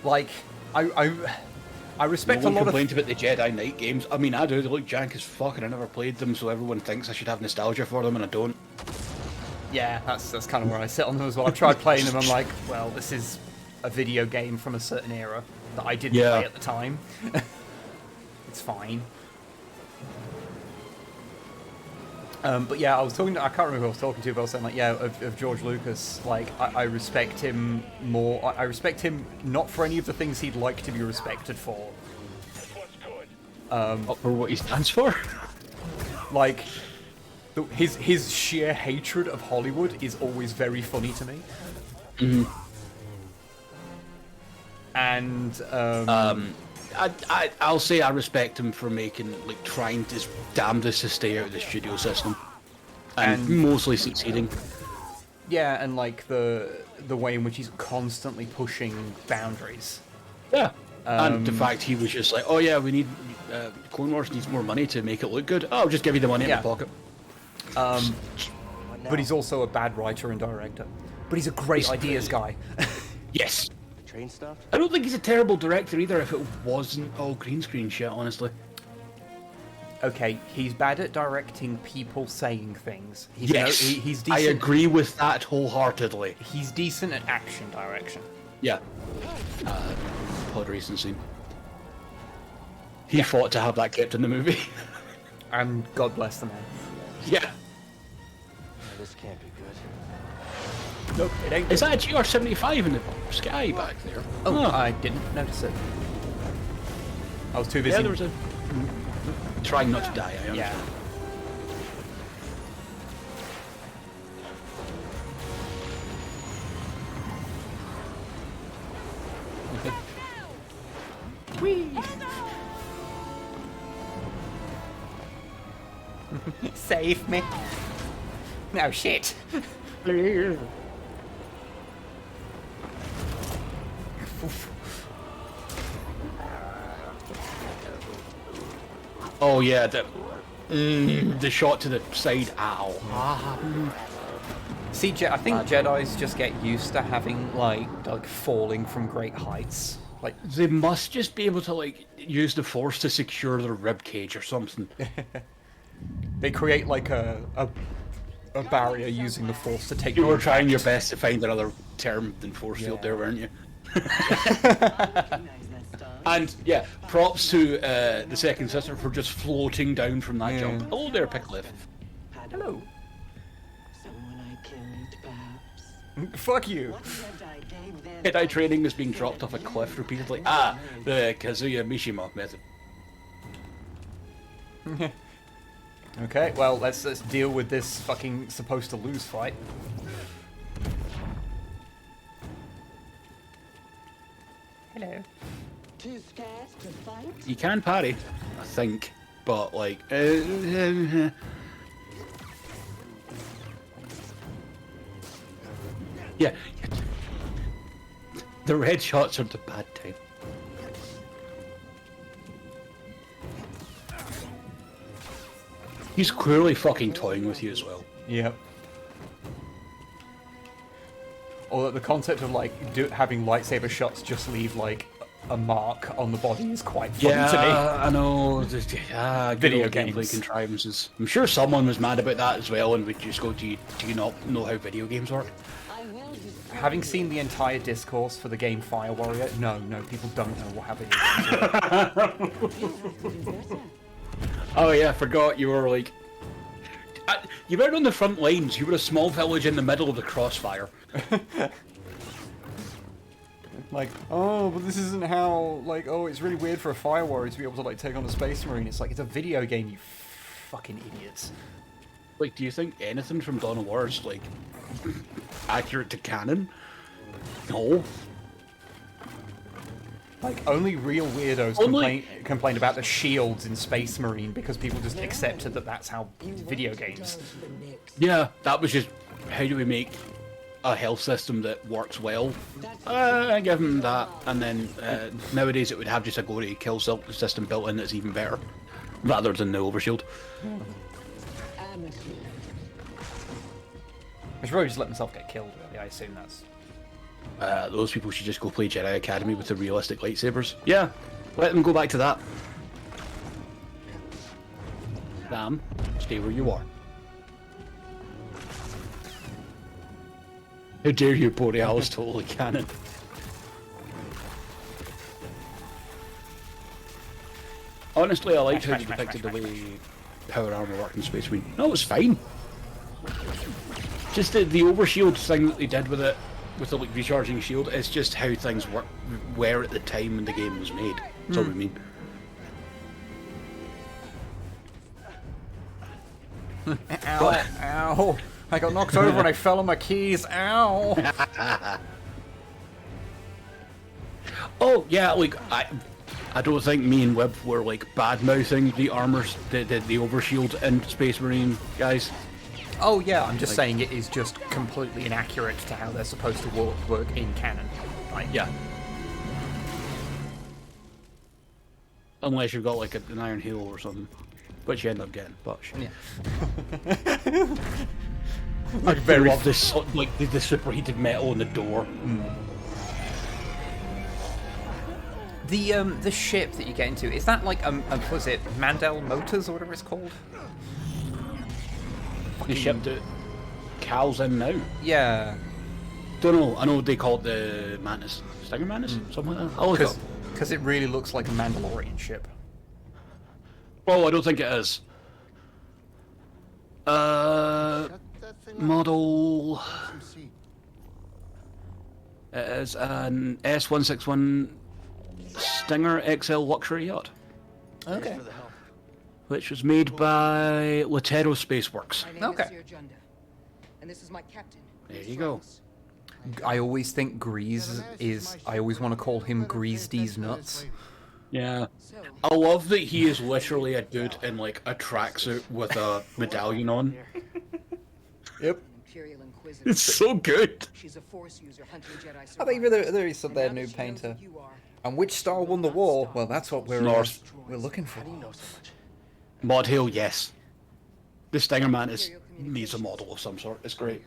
like I respect No a one lot complained about the Jedi Knight games. I mean, I do. They look jank as fuck, and I never played them, so everyone thinks I should have nostalgia for them, and I don't. yeah, that's kind of where I sit on them as well. I've tried playing them. I'm like, well, this is a video game from a certain era that I didn't Yeah. play at the time. It's fine. But yeah, I can't remember who I was talking to, but I was saying like, yeah, of George Lucas, like, I respect him more. I respect him not for any of the things he'd like to be respected for. This one's good. For what he stands for. Like, his sheer hatred of Hollywood is always very funny to me. Mm-hmm. And I'll say I respect him for trying his damnedest to stay out of the studio system, and mostly succeeding. yeah, and like the way in which he's constantly pushing boundaries. Yeah. And the fact he was just like, oh yeah, we need Clone Wars needs more money to make it look good. Oh, I'll just give you the money in Yeah. my pocket. But he's also a bad writer and director. But he's a great ideas guy. Yes. Train stuff? I don't think he's a terrible director either if it wasn't all green screen shit, honestly. Okay, he's bad at directing people saying things. He's Yes, he's decent. I agree with that wholeheartedly. He's decent at action direction. Yeah. Pod racing scene. He fought to have that kept in the movie. And God bless the man. Yeah. This can't be good. Nope, it ain't. Is that a GR75 in the sky back there? Oh, Huh. I didn't notice it. I was too busy. Yeah, there was a... Trying not to die, I understand. Yeah. Whee! Save me. No shit. Oh yeah, the shot to the side. Ow. See, I think Jedis just get used to having like falling from great heights. Like They must just be able to use the force to secure their rib cage or something. they create like a barrier using the force to take. You the were trying your impact. best to find another term than force field there, weren't you? And yeah, props to the second sister for just floating down from that jump. Hello there, Pickliff. Hello. Someone I killed, perhaps. Fuck you. What Jedi gave them? Jedi training is being dropped off a cliff repeatedly. Ah, the Kazuya Mishima method. Okay, well let's deal with this fucking supposed to lose fight. Hello. Too scared to fight? You can parry, I think, but yeah. The red shots are the bad time. He's clearly fucking toying with you as well. Yep. Or the concept of like having lightsaber shots just leave like a mark on the body is quite funny to me. I know. Video gameplay games. contrivances. I'm sure someone was mad about that as well, and would just go, do you not know how video games work? Having seen the entire discourse for the game Fire Warrior, no, people don't know how video games work. Oh yeah, I forgot you were like... you weren't on the front lines, you were a small village in the middle of the crossfire. Like, oh, but this isn't how, like, oh, it's really weird for a Fire Warrior to be able to, like, take on a Space Marine. It's like, it's a video game, you fucking idiots. Like, do you think anything from Dawn of War is, like, accurate to canon? No. Like, only real weirdos complain about the shields in Space Marine because people just accepted that that's how video games. Yeah, that was just, how do we make a health system that works well? I give them that, and then nowadays it would have just a glory kill system built in that's even better, rather than the overshield. I should probably just let myself get killed, really. I assume that's... Those people should just go play Jedi Academy with the realistic lightsabers. Yeah, let them go back to that. Damn, stay where you are. How dare you, Borealis, totally canon. Honestly, I liked how you depicted the way power armor worked in Space Marine. No, it was fine. Just the overshield thing that they did with it, with the like recharging shield, is just how things were at the time when the game was made. That's all we mean. Ow, ow. I got knocked over and I fell on my keys. Ow. Oh, yeah, like, I don't think me and Wib were, like, bad-mouthing the armors, the overshield in Space Marine, guys. Oh, yeah, I'm just saying it is just completely inaccurate to how they're supposed to work in canon. Like, yeah. Unless you've got, like, an iron halo or something. Which you end up getting, but... Yeah. I very love this, like, the superheated metal in the door. The ship that you get into, is that like was it Mandel Motors or whatever it's called? The ship that Cal's in now? Yeah. Don't know, I know they call it the Mantis. Stinger Mantis? Something like that? I'll look up. Because it really looks like a Mandalorian ship. Oh, I don't think it is. Model... It is an S161 Stinger XL luxury yacht. Okay. Which was made by Latero Spaceworks. Okay. And this is my captain. There you go. I always think Grease is... I always want to call him Grease D's Nuts. Yeah. I love that he is literally a dude in like a tracksuit with a medallion on. Yep. It's so good. She's a Force user hunting Jedi. I think there is some there new painter. And which star won the war? Well, that's what we're looking for. Mod Hill, yes. The Stinger Mantis needs a model of some sort. It's great.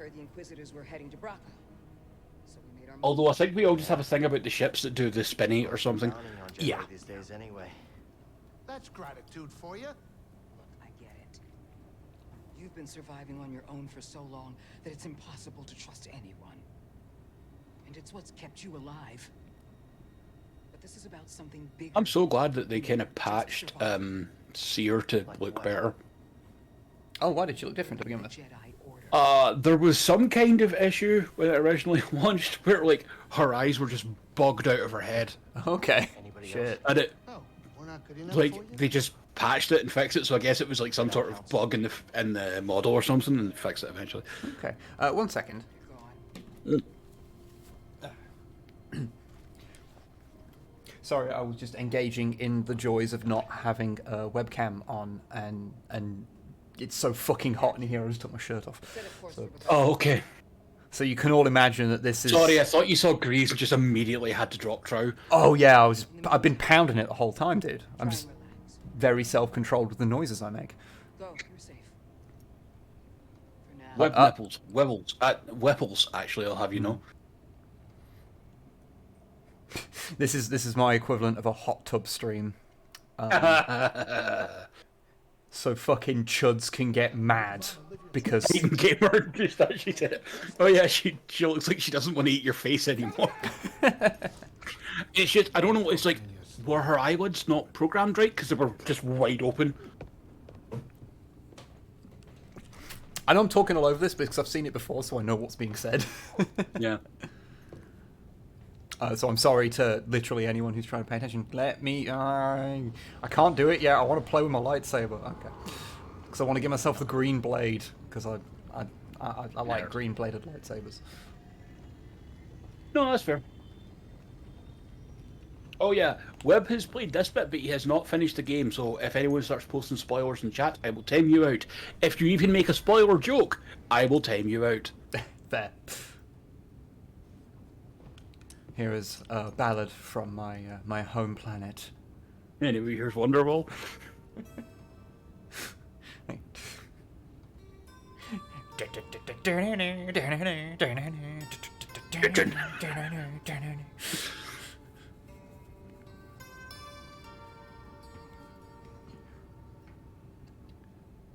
Although I think we all just have a thing about the ships that do the spinny or something. Yeah. These days anyway. That's gratitude for you. I get it. You've been surviving on your own for so long that it's impossible to trust anyone. And it's what's kept you alive. But this is about something bigger. I'm so glad that they kind of patched Seer to look better. Oh, why did she look different to begin with? There was some kind of issue when it originally launched where like her eyes were just bugged out of her head. Okay. Shit. And it, We're not good enough like, for you? they just patched it and fixed it, so I guess it was like some sort of bug in the model or something, and fixed it eventually. Okay. 1 second. Sorry, I was just engaging in the joys of not having a webcam on, and it's so fucking hot in here. I just took my shirt off. So, Oh, okay. so you can all imagine that this is. Sorry, I thought you saw Grease and just immediately had to drop trow. Oh yeah, I've been pounding it the whole time, dude. I'm just very self-controlled with the noises I make. Go, you're safe. Web nipples. Wibbles. Whipples, actually, I'll have you know. This is my equivalent of a hot tub stream. So fucking chuds can get mad because Even Gamer just actually said it. Oh yeah, she looks like she doesn't want to eat your face anymore. It's just, I don't know, it's like, were her eyelids not programmed right? Because they were just wide open. I know I'm talking all over this because I've seen it before, so I know what's being said. Yeah. So I'm sorry to literally anyone who's trying to pay attention. Let me... I can't do it yet. I want to play with my lightsaber. Okay. Because I want to give myself the green blade. Because I like green bladed lightsabers. No, that's fair. Oh yeah, Webb has played this bit, but he has not finished the game, so if anyone starts posting spoilers in chat, I will time you out. If you even make a spoiler joke, I will time you out. There. Here is a ballad from my home planet. Anyway, here's Wonderwall.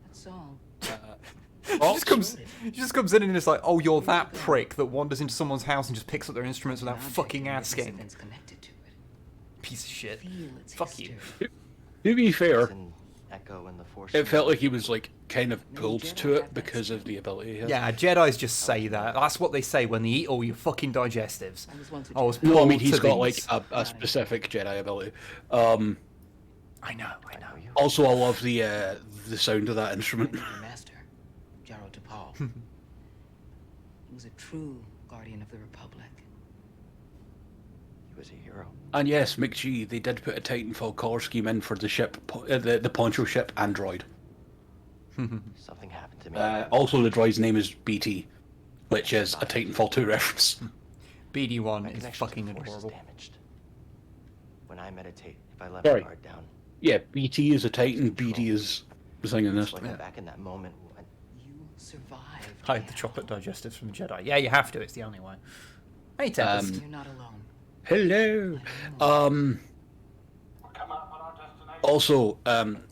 That's all. She just comes in and it's like, oh, you're that prick that wanders into someone's house and just picks up their instruments without fucking asking. Connected to it. Piece of shit. Feel its Fuck you. history. To be fair, An echo in the force. it felt like he was like kind of pulled to it because of the ability he has. Yeah, Jedis just say that. That's what they say when they eat all your fucking digestives. I was once a I was Jedi. No, I mean pulled he's to got like these. a specific Jedi ability. I know. Also, I love the sound of that instrument. Your master, Jaro Tapal. He was a true guardian of the Republic. He was a hero. And yes, McGee, they did put a Titanfall color scheme in for the ship, the Poncho ship android. Something happened to me. Also, the droid's name is BT, which is a Titanfall 2 reference. BD1 My is connection to fucking the force is adorable. damaged. When I meditate, if I left Sorry. the guard down, Yeah, BT is a Titan, BD is the thing in this. it's like I'm back in that moment when You survived. Hide the chocolate digestives from Jedi. Yeah, you have to. It's the only way. Hey, Tempest. You're not alone. Hello. Also,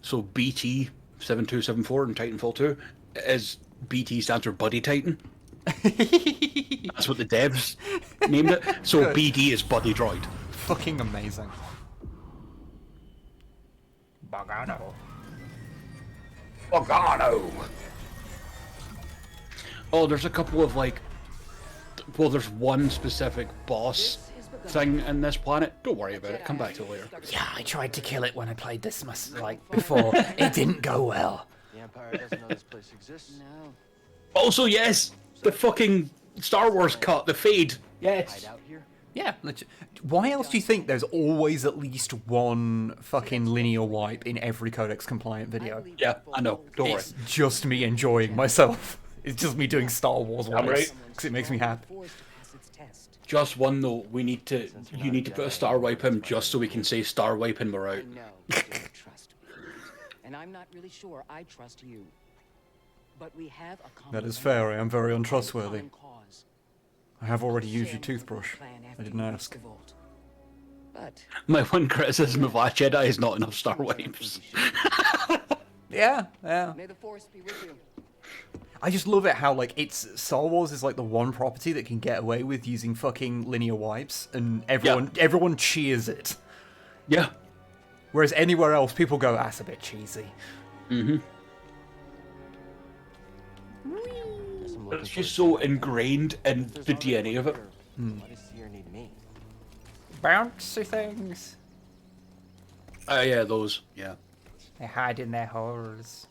so BT 7274 in Titanfall 2 is BT stands for Buddy Titan. That's what the devs named it. So Good. BD is Buddy Droid. Fucking amazing. Bogano. Bogano. Oh, there's a couple of like, well, there's one specific boss thing in this planet. Don't worry about it. Come back to it later. Yeah, I tried to kill it when I played this before. It didn't go well. the Empire doesn't know this place exists. No. Also, yes, the fucking Star Wars cut, the fade. Yes. Hide out here. Yeah, why else do you think there's always at least one fucking linear wipe in every codex compliant video? Yeah, I know. Don't worry. It's just me enjoying myself. It's just me doing Star Wars I'm wipes right. because it makes me happy. Forced to pass its test. Just one though. You need to put a star wipe him just so we can say star wipe and we're out. I know you don't trust me. And I'm not really sure I trust you. But we have a common That is enemy, fair. I am very a untrustworthy. common cause. I have already used Share your toothbrush. plan I after didn't you reach ask. the vault. But My one criticism of Last Jedi is not enough star I don't wipes. think you should. Yeah. May the force be with you. I just love it how, like, it's Star Wars is, like, the one property that can get away with using fucking linear wipes, and everyone cheers it. Yeah. Whereas anywhere else, people go, that's a bit cheesy. Mm-hmm. Guess I'm looking It's for just a so secret. ingrained in If there's the already DNA of it. one here, Why does Seer need me? Bouncy things. Yeah, those. Yeah. They hide in their holes.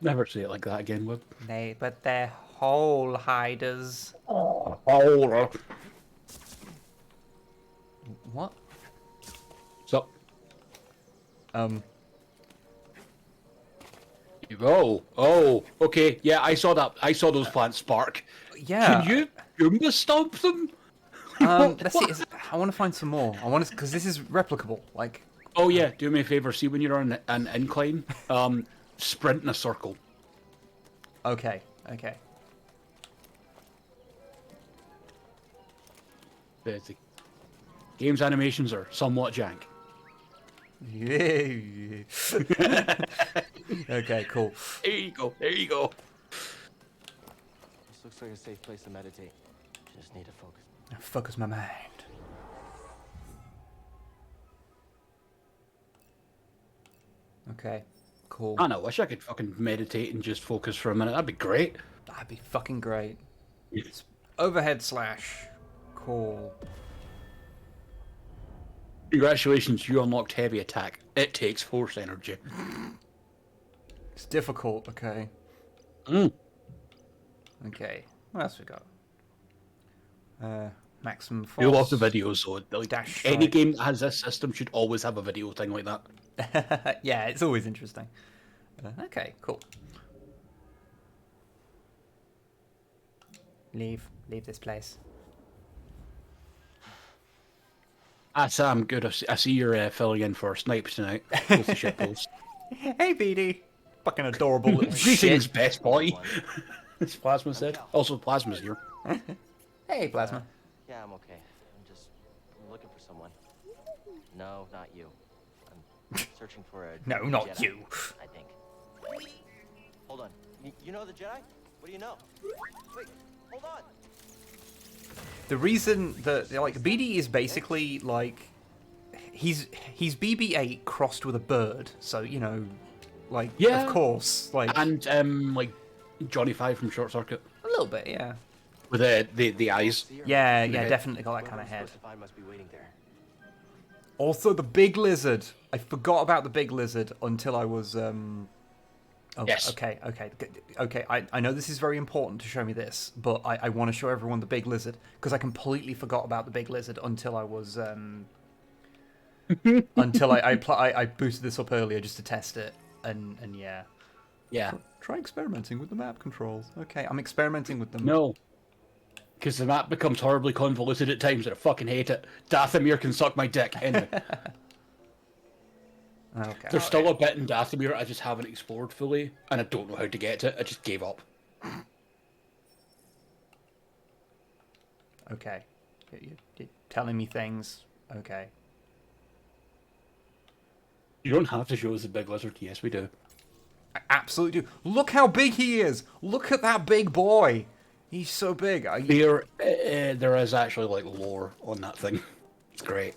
Never say it like that again, Wib. But they're hole hiders. Oh. What? So. Um. Oh, okay. Yeah, I saw that. I saw those plants spark. Yeah. Can you stomp them? Let's see. I want to find some more. I want to, because this is replicable. Like. Oh yeah, do me a favor. See when you're on an incline, sprint in a circle. Okay, okay. The game's animations are somewhat jank. Yeah. Okay, cool. There you go. There you go. This looks like a safe place to meditate. Just need to focus. Focus my mind. Okay, cool. I know. Wish I could fucking meditate and just focus for a minute. That'd be great. That'd be fucking great. Overhead slash. Cool. Congratulations, you unlocked heavy attack. It takes force energy. It's difficult, okay. Mm. Okay, what else we got? Maximum force. You love the videos, so like, Dash any strike. game that has this system should always have a video thing like that. Yeah, it's always interesting. Okay, cool. Leave this place. Ah, Sam, good. I see you're filling in for Snipe tonight. Both the shit posts. Hey, BD. Fucking adorable little Greetings, shit. best boy. As Plasma said. Also, Plasma's here. Hey, Plasma. Yeah, I'm okay. I'm looking for someone. No, not you. I'm searching for a No, not Jedi, you. I think. Hold on. You know the Jedi? What do you know? Wait, hold on. The reason that like BD is basically like he's BB-8 crossed with a bird, so you know, like Yeah. of course, like And like Johnny Five from Short Circuit a little bit, yeah. with the eyes. Yeah, Yeah. definitely got that kind of Whoever I'm head. supposed to find must be waiting there. Also, the big lizard. I forgot about the big lizard until I was Oh, Yes. Okay. I know this is very important to show me this, but I want to show everyone the big lizard because I completely forgot about the big lizard until I was until I boosted this up earlier just to test it, and yeah. Yeah. Try experimenting with the map controls. Okay, I'm experimenting with them. No. Because the map becomes horribly convoluted at times and I fucking hate it. Dathomir can suck my dick. Anyway. Okay. There's still a bit in Dathomir I just haven't explored fully, and I don't know how to get to it. I just gave up. Okay. You're telling me things. Okay. You don't have to show us the big lizard. Yes, we do. I absolutely do. Look how big he is. Look at that big boy. He's so big. There is actually like lore on that thing. It's great.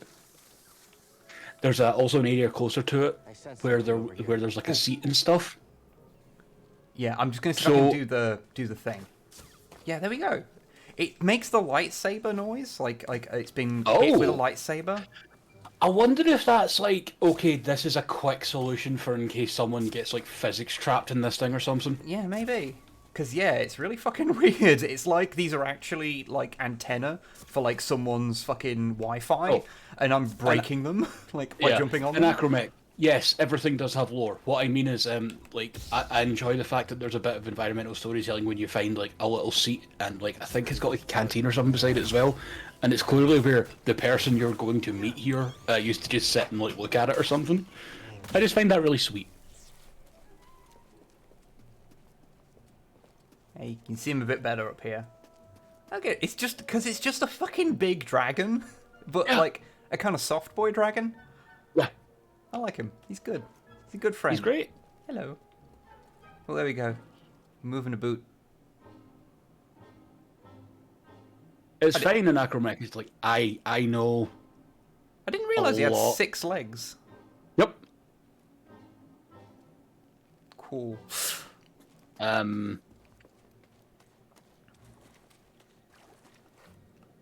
There's also an area closer to it where there's like a seat and stuff. Yeah, I'm just gonna see if I can do the thing. Yeah, there we go. It makes the lightsaber noise, like it's been hit with a lightsaber. I wonder if that's like, okay, this is a quick solution for in case someone gets like physics trapped in this thing or something. Yeah, maybe. Because, yeah, it's really fucking weird. It's like these are actually, like, antenna for, like, someone's fucking Wi-Fi, and I'm breaking them, like, by jumping on them. And Acromech, yes, everything does have lore. What I mean is, like, I enjoy the fact that there's a bit of environmental storytelling when you find, like, a little seat, and, like, I think it's got, like, a canteen or something beside it as well, and it's clearly where the person you're going to meet here used to just sit and, like, look at it or something. I just find that really sweet. Hey, you can see him a bit better up here. Okay, it's just because it's just a fucking big dragon, but like a kind of soft boy dragon. Yeah, I like him. He's good. He's a good friend. he's great. Hello. Well, there we go. Moving a boot. It's fine in Acromech. It's like I know. I didn't realize he had lot. 6 legs. Yep. Cool.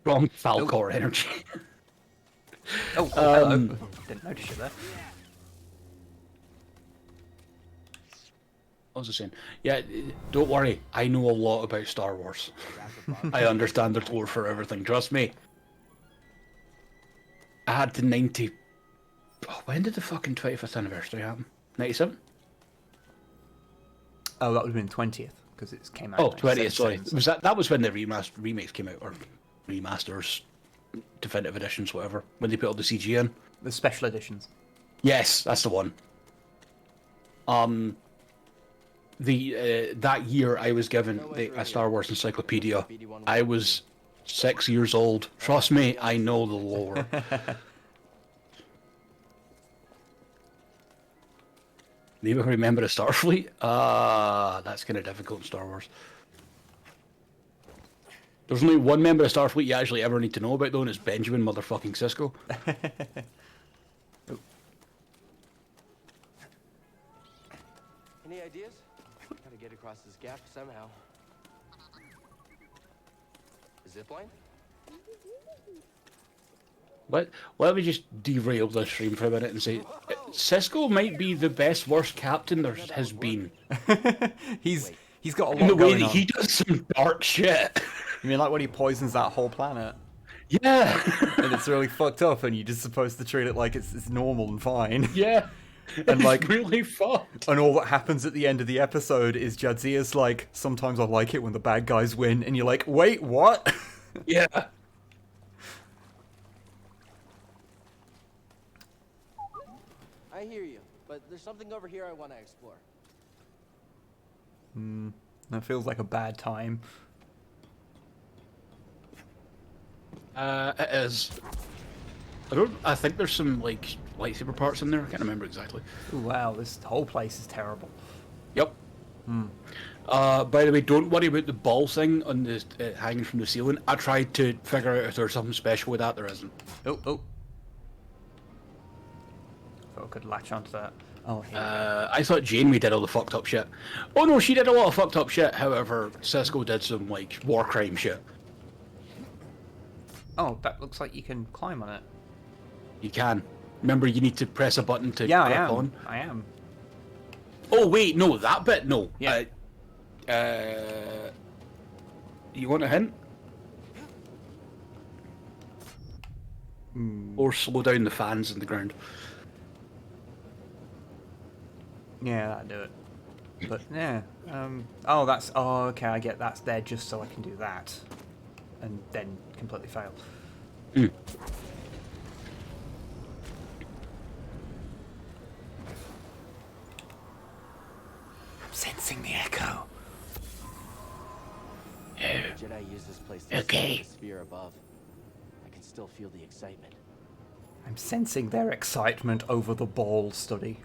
Wrong Falcor energy. Oh, hello. Didn't notice you there. What was I saying? Yeah, don't worry. I know a lot about Star Wars. I understand there's lore for everything. Trust me. I had the 90... Oh, when did the fucking 25th anniversary happen? 97? Oh, that would have been 20th, because it came out. Oh, in 20th, sorry. 97. Was that was when the remakes came out, or remasters, definitive editions, whatever, when they put all the CG in. The special editions. Yes, that's the one. that year I was given a Star Wars encyclopedia. I was 6 years old. Trust me, I know the lore. Anyone remember a Starfleet? That's kind of difficult in Star Wars. There's only one member of Starfleet you actually ever need to know about, though, and it's Benjamin motherfucking Sisko. Any ideas? Gotta get across this gap somehow. Zipline? Let me just derail this stream for a minute and say, Sisko might be the best worst captain there has been. He's got a lot in the way going that on. he does some dark shit. You mean like when he poisons that whole planet? Yeah. And it's really fucked up, and you're just supposed to treat it like it's normal and fine. Yeah. And like really fucked. And all that happens at the end of the episode is Jadzia's like, sometimes I like it when the bad guys win, and you're like, wait, what? Yeah. I hear you, but there's something over here I want to explore. That feels like a bad time. It is. I think there's some like lightsaber parts in there. I can't remember exactly. Ooh, wow, this whole place is terrible. Yep. By the way, don't worry about the ball thing on the hanging from the ceiling. I tried to figure out if there's something special with that. There isn't. Oh. Thought I could latch onto that. Oh, here. I thought Janeway did all the fucked up shit. Oh no, she did a lot of fucked up shit. However, Sisko did some like war crime shit. Oh, that looks like you can climb on it. You can. Remember, you need to press a button to Yeah, click on. I am. Oh wait, no, that bit, no. Yeah. You want a hint? Or slow down the fans in the ground. Yeah, that'd do it. But yeah. Oh, that's. Oh, okay. I get that's there just so I can do that, and then completely fail. Mm. I'm sensing the echo. Jedi use this place to see the sphere above. I can still feel the excitement. I'm sensing their excitement over the ball study.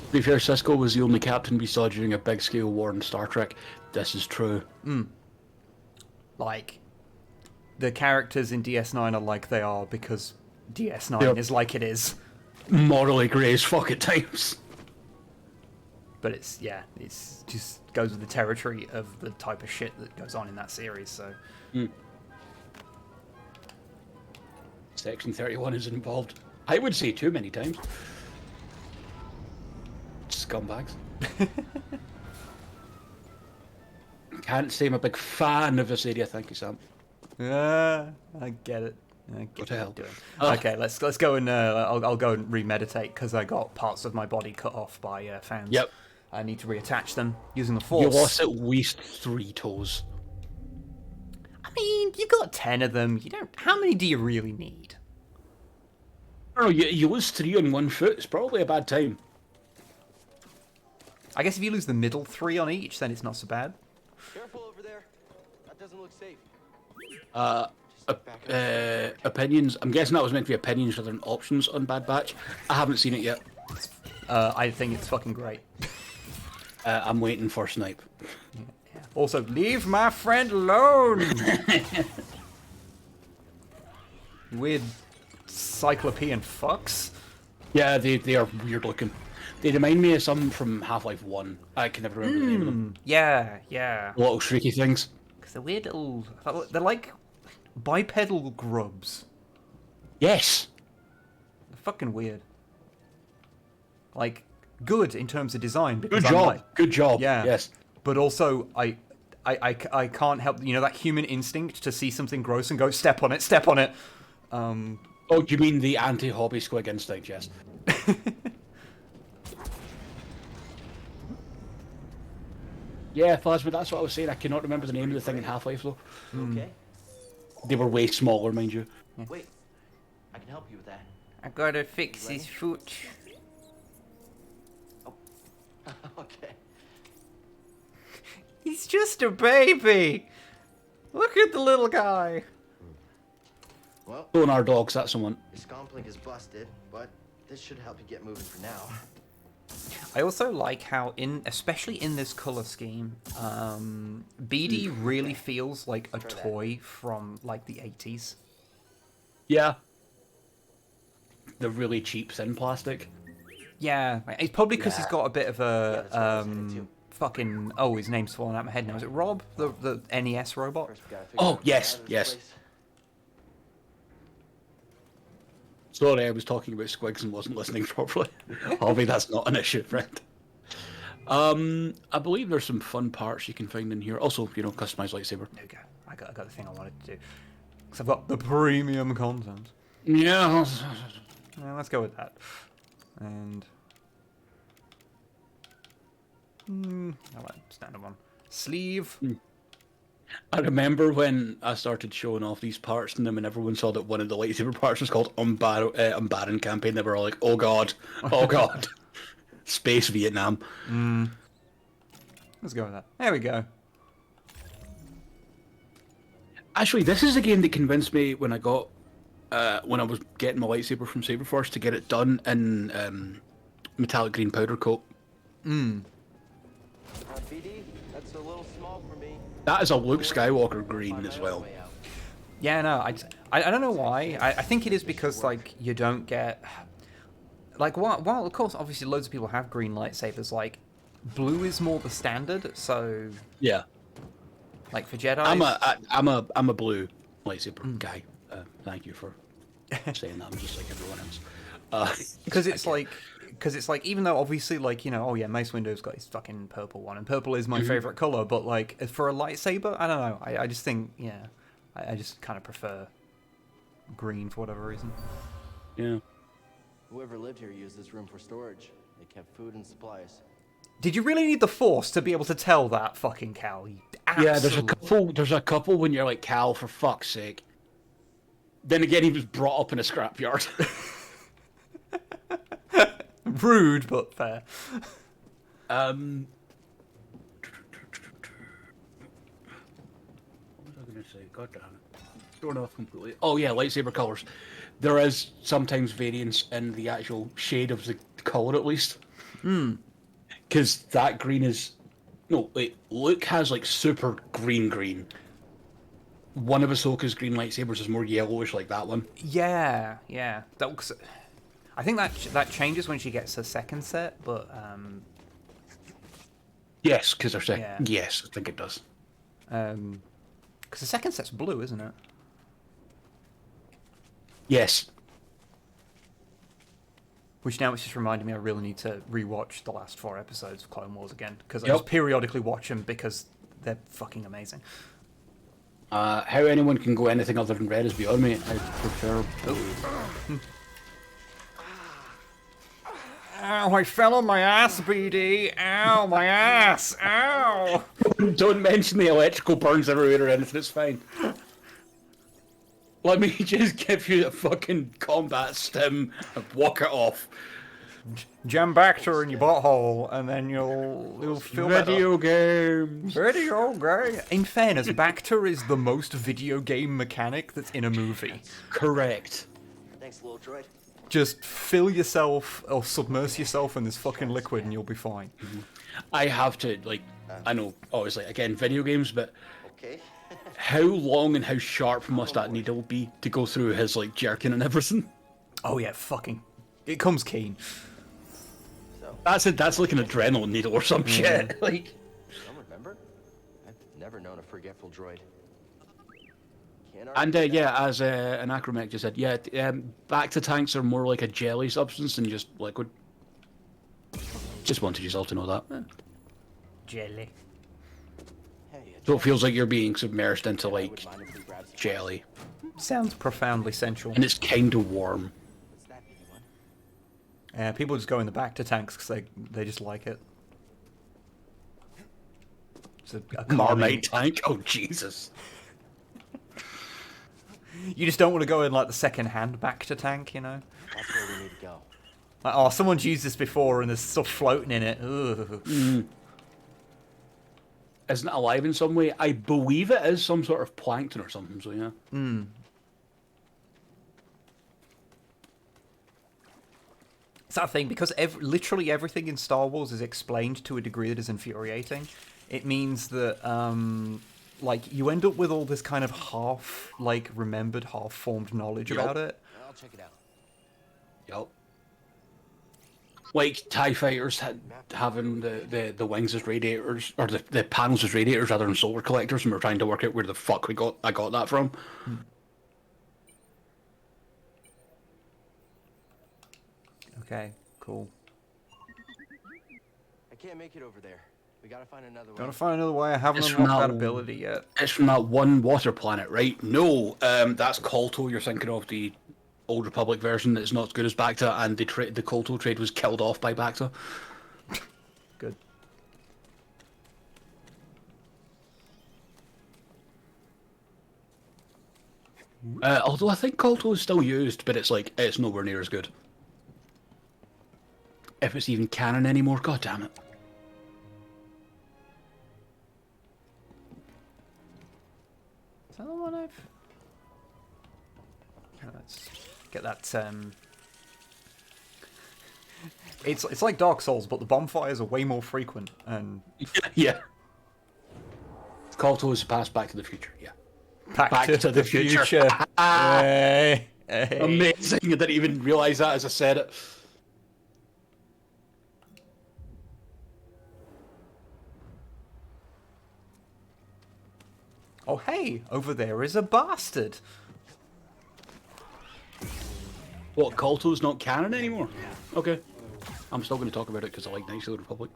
To be fair, Sisko was the only captain we saw during a big-scale war in Star Trek. This is true. Like, the characters in DS9 are like they are because DS9 Yep. is like it is. Morally grey as fuck at times. But it's just goes with the territory of the type of shit that goes on in that series, so... Section 31 is involved. I would say too many times. Scumbags. Can't say I'm a big fan of this area, thank you, Sam. I get it. I get What the hell? you're doing. Okay, let's go and I'll go and remeditate because I got parts of my body cut off by fans. Yep. I need to reattach them using the Force. You lost at least 3 toes. I mean, you got 10 of them. You don't. How many do you really need? Oh, you lose 3 on 1 foot. It's probably a bad time. I guess if you lose the middle 3 on each, then it's not so bad. Careful over there. That doesn't look safe. Opinions. I'm guessing that was meant to be opinions rather than options on Bad Batch. I haven't seen it yet. I think it's fucking great. I'm waiting for Snipe. Yeah. Also, leave my friend alone! Weird cyclopean fucks. Yeah, they are weird looking. They remind me of some from Half-Life 1. I can never remember the name of them. Yeah. Little shrieky things. Because they're weird little... They're like bipedal grubs. Yes! They're fucking weird. Like, good in terms of design. Because Good I'm job. like- Good job. Yeah. Yes. But also, I can't help... You know that human instinct to see something gross and go, step on it, step on it. Oh, do you mean the anti-hobby squig instinct? Yes. Yeah, Plasma, that's what I was saying. I cannot remember the name of the thing in Half-Life, though. Okay. They were way smaller, mind you. Wait. I can help you with that. I gotta fix his foot. Okay. He's just a baby. Look at the little guy. Well, Don't our dogs, that's someone. your scomp is busted, but this should help you get moving for now. I also like how, especially in this color scheme, BD really feels like a toy from like the 80s. Yeah. The really cheap thin plastic. Yeah, it's probably because he's got a bit of that's what I a was thinking too. fucking his name's falling out of my head now. Is it Rob, the NES robot? First, we gotta figure Oh, out where yes, out of this yes. place. Sorry, I was talking about squigs and wasn't listening properly. Hobby, that's not an issue, friend. I believe there's some fun parts you can find in here. Also, you know, customized lightsaber. There we go. I got the thing I wanted to do. Because I've got the premium content. Yeah. Yeah, let's go with that. And I like standard one. Sleeve. I remember when I started showing off these parts in them, and everyone saw that one of the lightsaber parts was called Umbaran Campaign. They were all like, "Oh god, oh god, Space Vietnam." Let's go with that. There we go. Actually, this is a game that convinced me when I got when I was getting my lightsaber from Saberforce to get it done in metallic green powder coat. BD, that's a little small for me. That is a Luke Skywalker green as well. Yeah, no, I don't know why. I think it is because like you don't get like while of course obviously loads of people have green lightsabers. Like blue is more the standard. So Yeah, like for Jedi, I'm a blue lightsaber guy. Thank you for saying that. I'm just like everyone else. because it's like even though obviously like, you know, oh yeah, Mace Windu's got his fucking purple one, and purple is my favorite color, but like for a lightsaber, I don't know. I just think I just kind of prefer green for whatever reason. Yeah. Whoever lived here used this room for storage. They kept food and supplies. Did you really need the Force to be able to tell that, fucking Cal? Yeah, there's a couple when you're like, Cal, for fuck's sake. Then again, he was brought up in a scrapyard. Rude, but fair. What was I going to say? God damn it. Thrown off completely. Oh yeah, lightsaber colors. There is sometimes variance in the actual shade of the color, at least. Because that green is... No, wait. Luke has like super green. One of Ahsoka's green lightsabers is more yellowish, like that one. Yeah. That looks... I think that changes when she gets her second set, but Yes, because they're saying... Yeah. Yes, I think it does. because the second set's blue, isn't it? Yes. Which now it's just reminding me I really need to rewatch the last 4 episodes of Clone Wars again, because I just periodically watch them because they're fucking amazing. How anyone can go anything other than red is beyond me. I prefer blue. Ow, I fell on my ass, BD. Ow, my ass. Ow. Don't mention the electrical burns everywhere or anything, it's fine. Let me just give you a fucking combat stim and walk it off. Jam Bacter in your butthole, and then you'll feel Video better. games. Video game. In fairness, Bacter is the most video game mechanic that's in a movie. Correct. Thanks, little droid. Just fill yourself or submerse yourself in this fucking liquid and you'll be fine. I have to, like, I know, obviously, again, video games, but Okay. how long and how sharp must that needle be to go through his, like, jerkin and everything? Oh yeah, fucking. It comes keen. So, That's like an adrenaline needle or some shit. Like, don't remember? I've never known a forgetful droid. Can't and argue with yeah, as an acromech just said, yeah, back to tanks are more like a jelly substance than just liquid. Just wanted you all to know that. Jelly. that. Hey, So it feels like you're being submerged into like mind if we grab some- jelly, Sounds profoundly sensual. and it's kind of warm. What's that, anyone? People just go in the back to tanks because they just like it. It's a calming- Marmite tank. Oh Jesus. You just don't want to go in like the second hand back to tank, you know? That's where we need to go. Like, oh, someone's used this before and there's stuff floating in it. Ugh. Isn't it alive in some way? I believe it is some sort of plankton or something, so yeah. It's that thing, because literally everything in Star Wars is explained to a degree that is infuriating. It means that, like, you end up with all this kind of half, like, remembered, half-formed knowledge about it. I'll check it out. Yup. Like TIE fighters having the wings as radiators, or the panels as radiators rather than solar collectors, and we're trying to work out where the fuck I got that from. Okay, cool. I can't make it over there. We gotta find another way. Gotta find another way. I haven't It's unlocked from that that- ability yet. It's from that one water planet, right? No, that's Kolto. You're thinking of the Old Republic version that's not as good as Bacta, and the Kolto trade was killed off by Bacta. Good. Although I think Kolto is still used, but it's like, it's nowhere near as good. If it's even canon anymore, god damn it. Is that the one I've... Let's get that, It's like Dark Souls, but the bonfires are way more frequent, and... Yeah. Kolto is passed Back to the Future, yeah. Back to the future. Hey, hey. Amazing, I didn't even realise that as I said it. Oh, hey, over there is a bastard. What, Kolto's not canon anymore? Okay. I'm still going to talk about it because I like Knights of the Old Republic.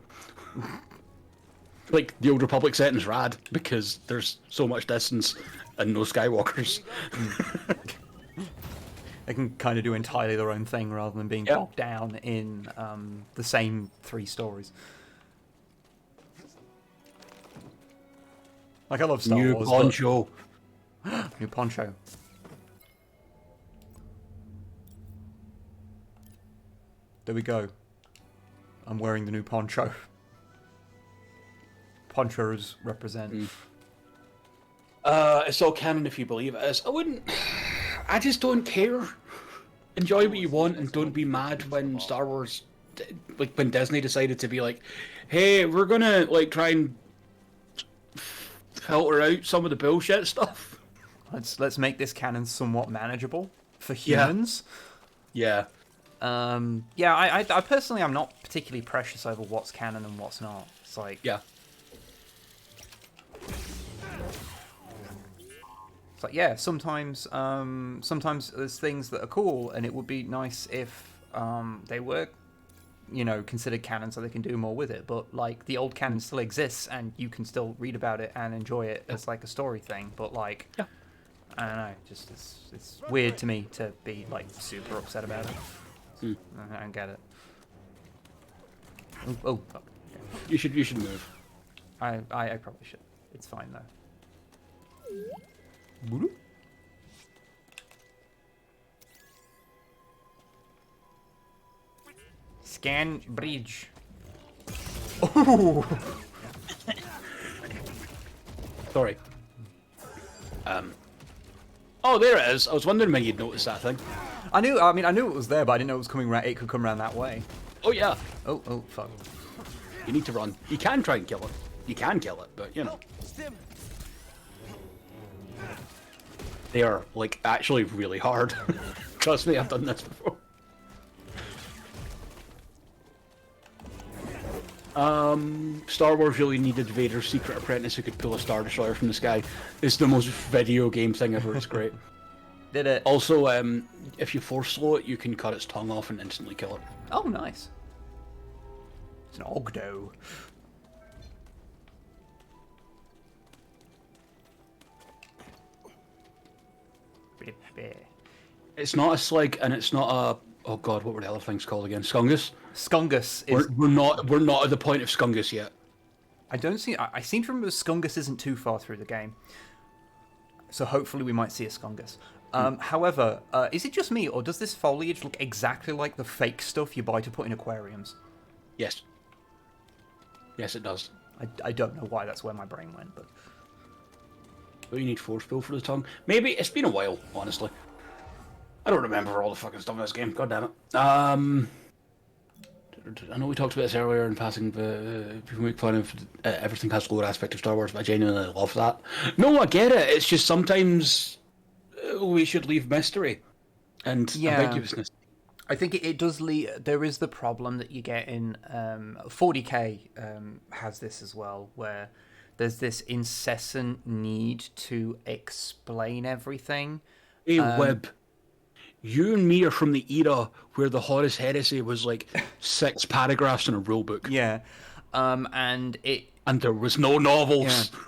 Like, the Old Republic setting's rad because there's so much distance and no Skywalkers. They can kind of do entirely their own thing rather than being bogged down in the same 3 stories. Like, I love Star New Wars. poncho. New poncho. There we go. I'm wearing the new poncho. Ponchos represent. It's all canon if you believe it is. I just don't care. Enjoy what you want and don't be mad when Star Wars, like when Disney decided to be like, hey, we're gonna like try and filter out some of the bullshit stuff. Let's make this canon somewhat manageable for humans. Yeah. Yeah, I personally am not particularly precious over what's canon and what's not. It's like, yeah. It's like, yeah, sometimes there's things that are cool, and it would be nice if they were, you know, considered canon so they can do more with it. But like, the old canon still exists, and you can still read about it and enjoy it as like a story thing. But like, yeah. I don't know, just it's weird to me to be like super upset about it. I don't get it. Oh, fuck. You should move. I probably should. It's fine though. Scan bridge. Oh. Sorry. Oh, there it is. I was wondering when you'd noticed that thing. I knew it was there, but I didn't know it was coming around. It could come around that way. Oh yeah. Oh, fuck. You need to run. You can try and kill it. You can kill it, but you know. They are like actually really hard. Trust me, I've done this before. Star Wars really needed Vader's secret apprentice who could pull a Star Destroyer from the sky. It's the most video game thing ever. It's great. Did it? Also, if you force slow it, you can cut its tongue off and instantly kill it. Oh, nice. It's an Ogdo. It's not a Slig, and it's not a... Oh god, what were the other things called again? Skungus? Skungus is... We're not at the point of Skungus yet. I seem to remember Skungus isn't too far through the game. So hopefully we might see a Skungus. However, is it just me, or does this foliage look exactly like the fake stuff you buy to put in aquariums? Yes. Yes, it does. I don't know why that's where my brain went, but... Oh, you need force pull for the tongue. Maybe. It's been a while, honestly. I don't remember all the fucking stuff in this game. God damn it. I know we talked about this earlier in passing. People make fun of everything has lore aspect of Star Wars, but I genuinely love that. No, I get it. It's just sometimes we should leave mystery and ambiguousness. I think it does lead. There is the problem that you get in 40K has this as well, where there's this incessant need to explain everything. Hey, Wib, you and me are from the era where the Horus Heresy was like 6 paragraphs in a rulebook. Yeah, and there was no novels. Yeah.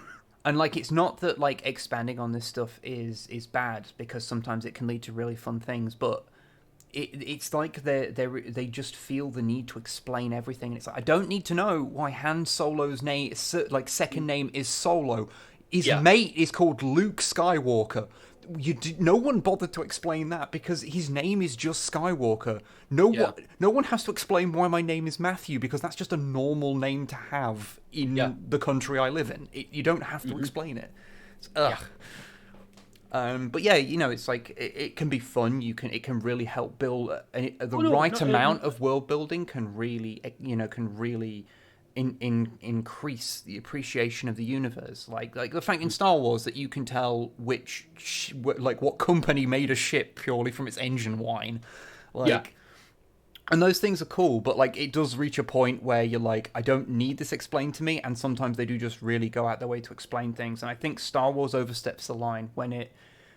And like, it's not that like expanding on this stuff is bad, because sometimes it can lead to really fun things, but it's like they just feel the need to explain everything. And it's like, I don't need to know why Han Solo's name, like second name, is Solo. His mate is called Luke Skywalker. No one bothered to explain that because his name is just Skywalker. No one has to explain why my name is Matthew, because that's just a normal name to have in the country I live in. You don't have to explain it. But yeah, you know, it's like it can be fun. It can really help build the amount of world building can really increase the appreciation of the universe. Like the fact in Star Wars that you can tell what company made a ship purely from its engine whine, and those things are cool. But like, it does reach a point where you're like, I don't need this explained to me, and sometimes they do just really go out their way to explain things. And I think Star Wars oversteps the line when it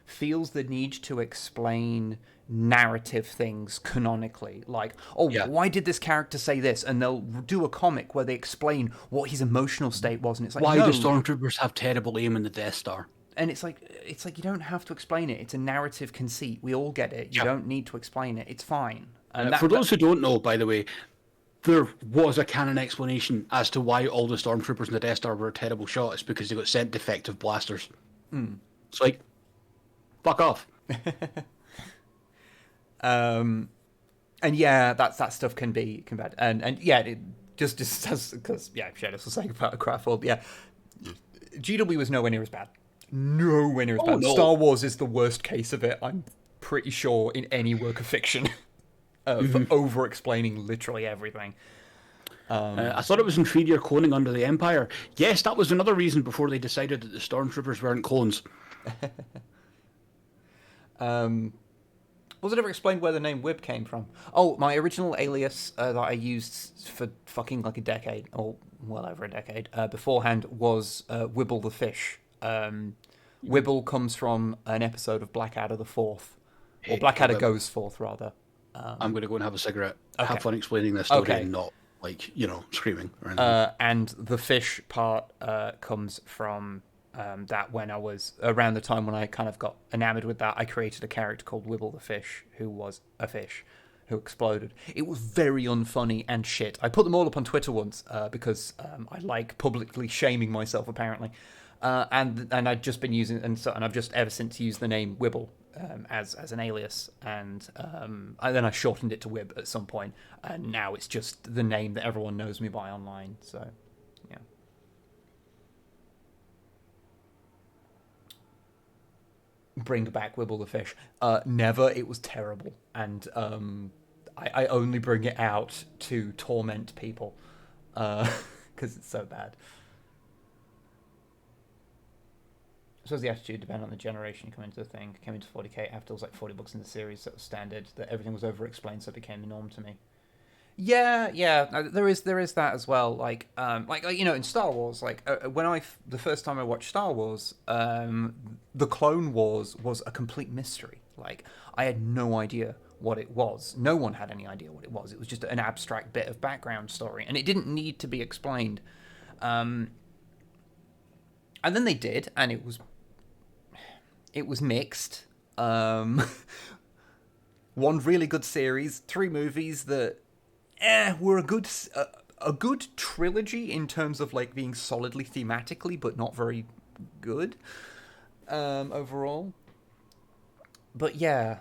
feels the need to explain narrative things canonically, like, why did this character say this, and they'll do a comic where they explain what his emotional state was, and it's like, why do stormtroopers have terrible aim in the Death Star? And it's like you don't have to explain it. It's a narrative conceit. We all get it. You don't need to explain it. It's fine. And for those who don't know, by the way, there was a canon explanation as to why all the stormtroopers in the Death Star were a terrible shot. It's because they got sent defective blasters. It's like, fuck off. And yeah, that stuff can be bad. And yeah, it just because Shadows was saying about Craftworld. Yeah, GW was nowhere near as bad. Nowhere near as bad. No. Star Wars is the worst case of it, I'm pretty sure, in any work of fiction. For over-explaining literally everything. I thought it was inferior cloning under the Empire. Yes, that was another reason before they decided that the stormtroopers weren't clones. Was it ever explained where the name Wib came from? Oh, my original alias that I used for fucking like a decade, or well over a decade, beforehand was Wibble the Fish. Wibble comes from an episode of Blackadder the Fourth. Or Blackadder Goes Forth, rather. I'm going to go and have a cigarette. Okay. Have fun explaining this story and not, like, screaming or anything. And the fish part comes from that when I was, around the time when I kind of got enamored with that, I created a character called Wibble the Fish, who was a fish who exploded. It was very unfunny and shit. I put them all up on Twitter once because I like publicly shaming myself, apparently. And I'd just been using, and I've just ever since used the name Wibble as an alias, and then I shortened it to Wib at some point, and now it's just the name that everyone knows me by online. So, yeah. Bring back Wibble the Fish. Never. It was terrible, and I only bring it out to torment people because it's so bad. So the attitude depended on the generation you come into the thing. Came into 40k after it was like 40 books in the series, so it was standard that everything was over-explained, so it became the norm to me. Yeah, there is that as well. Like in Star Wars, the first time I watched Star Wars, the Clone Wars was a complete mystery. Like, I had no idea what it was. No one had any idea what it was. It was just an abstract bit of background story, and it didn't need to be explained. And then they did, and it was mixed. One really good series, 3 movies that were a good trilogy in terms of like being solidly thematically, but not very good overall. but yeah,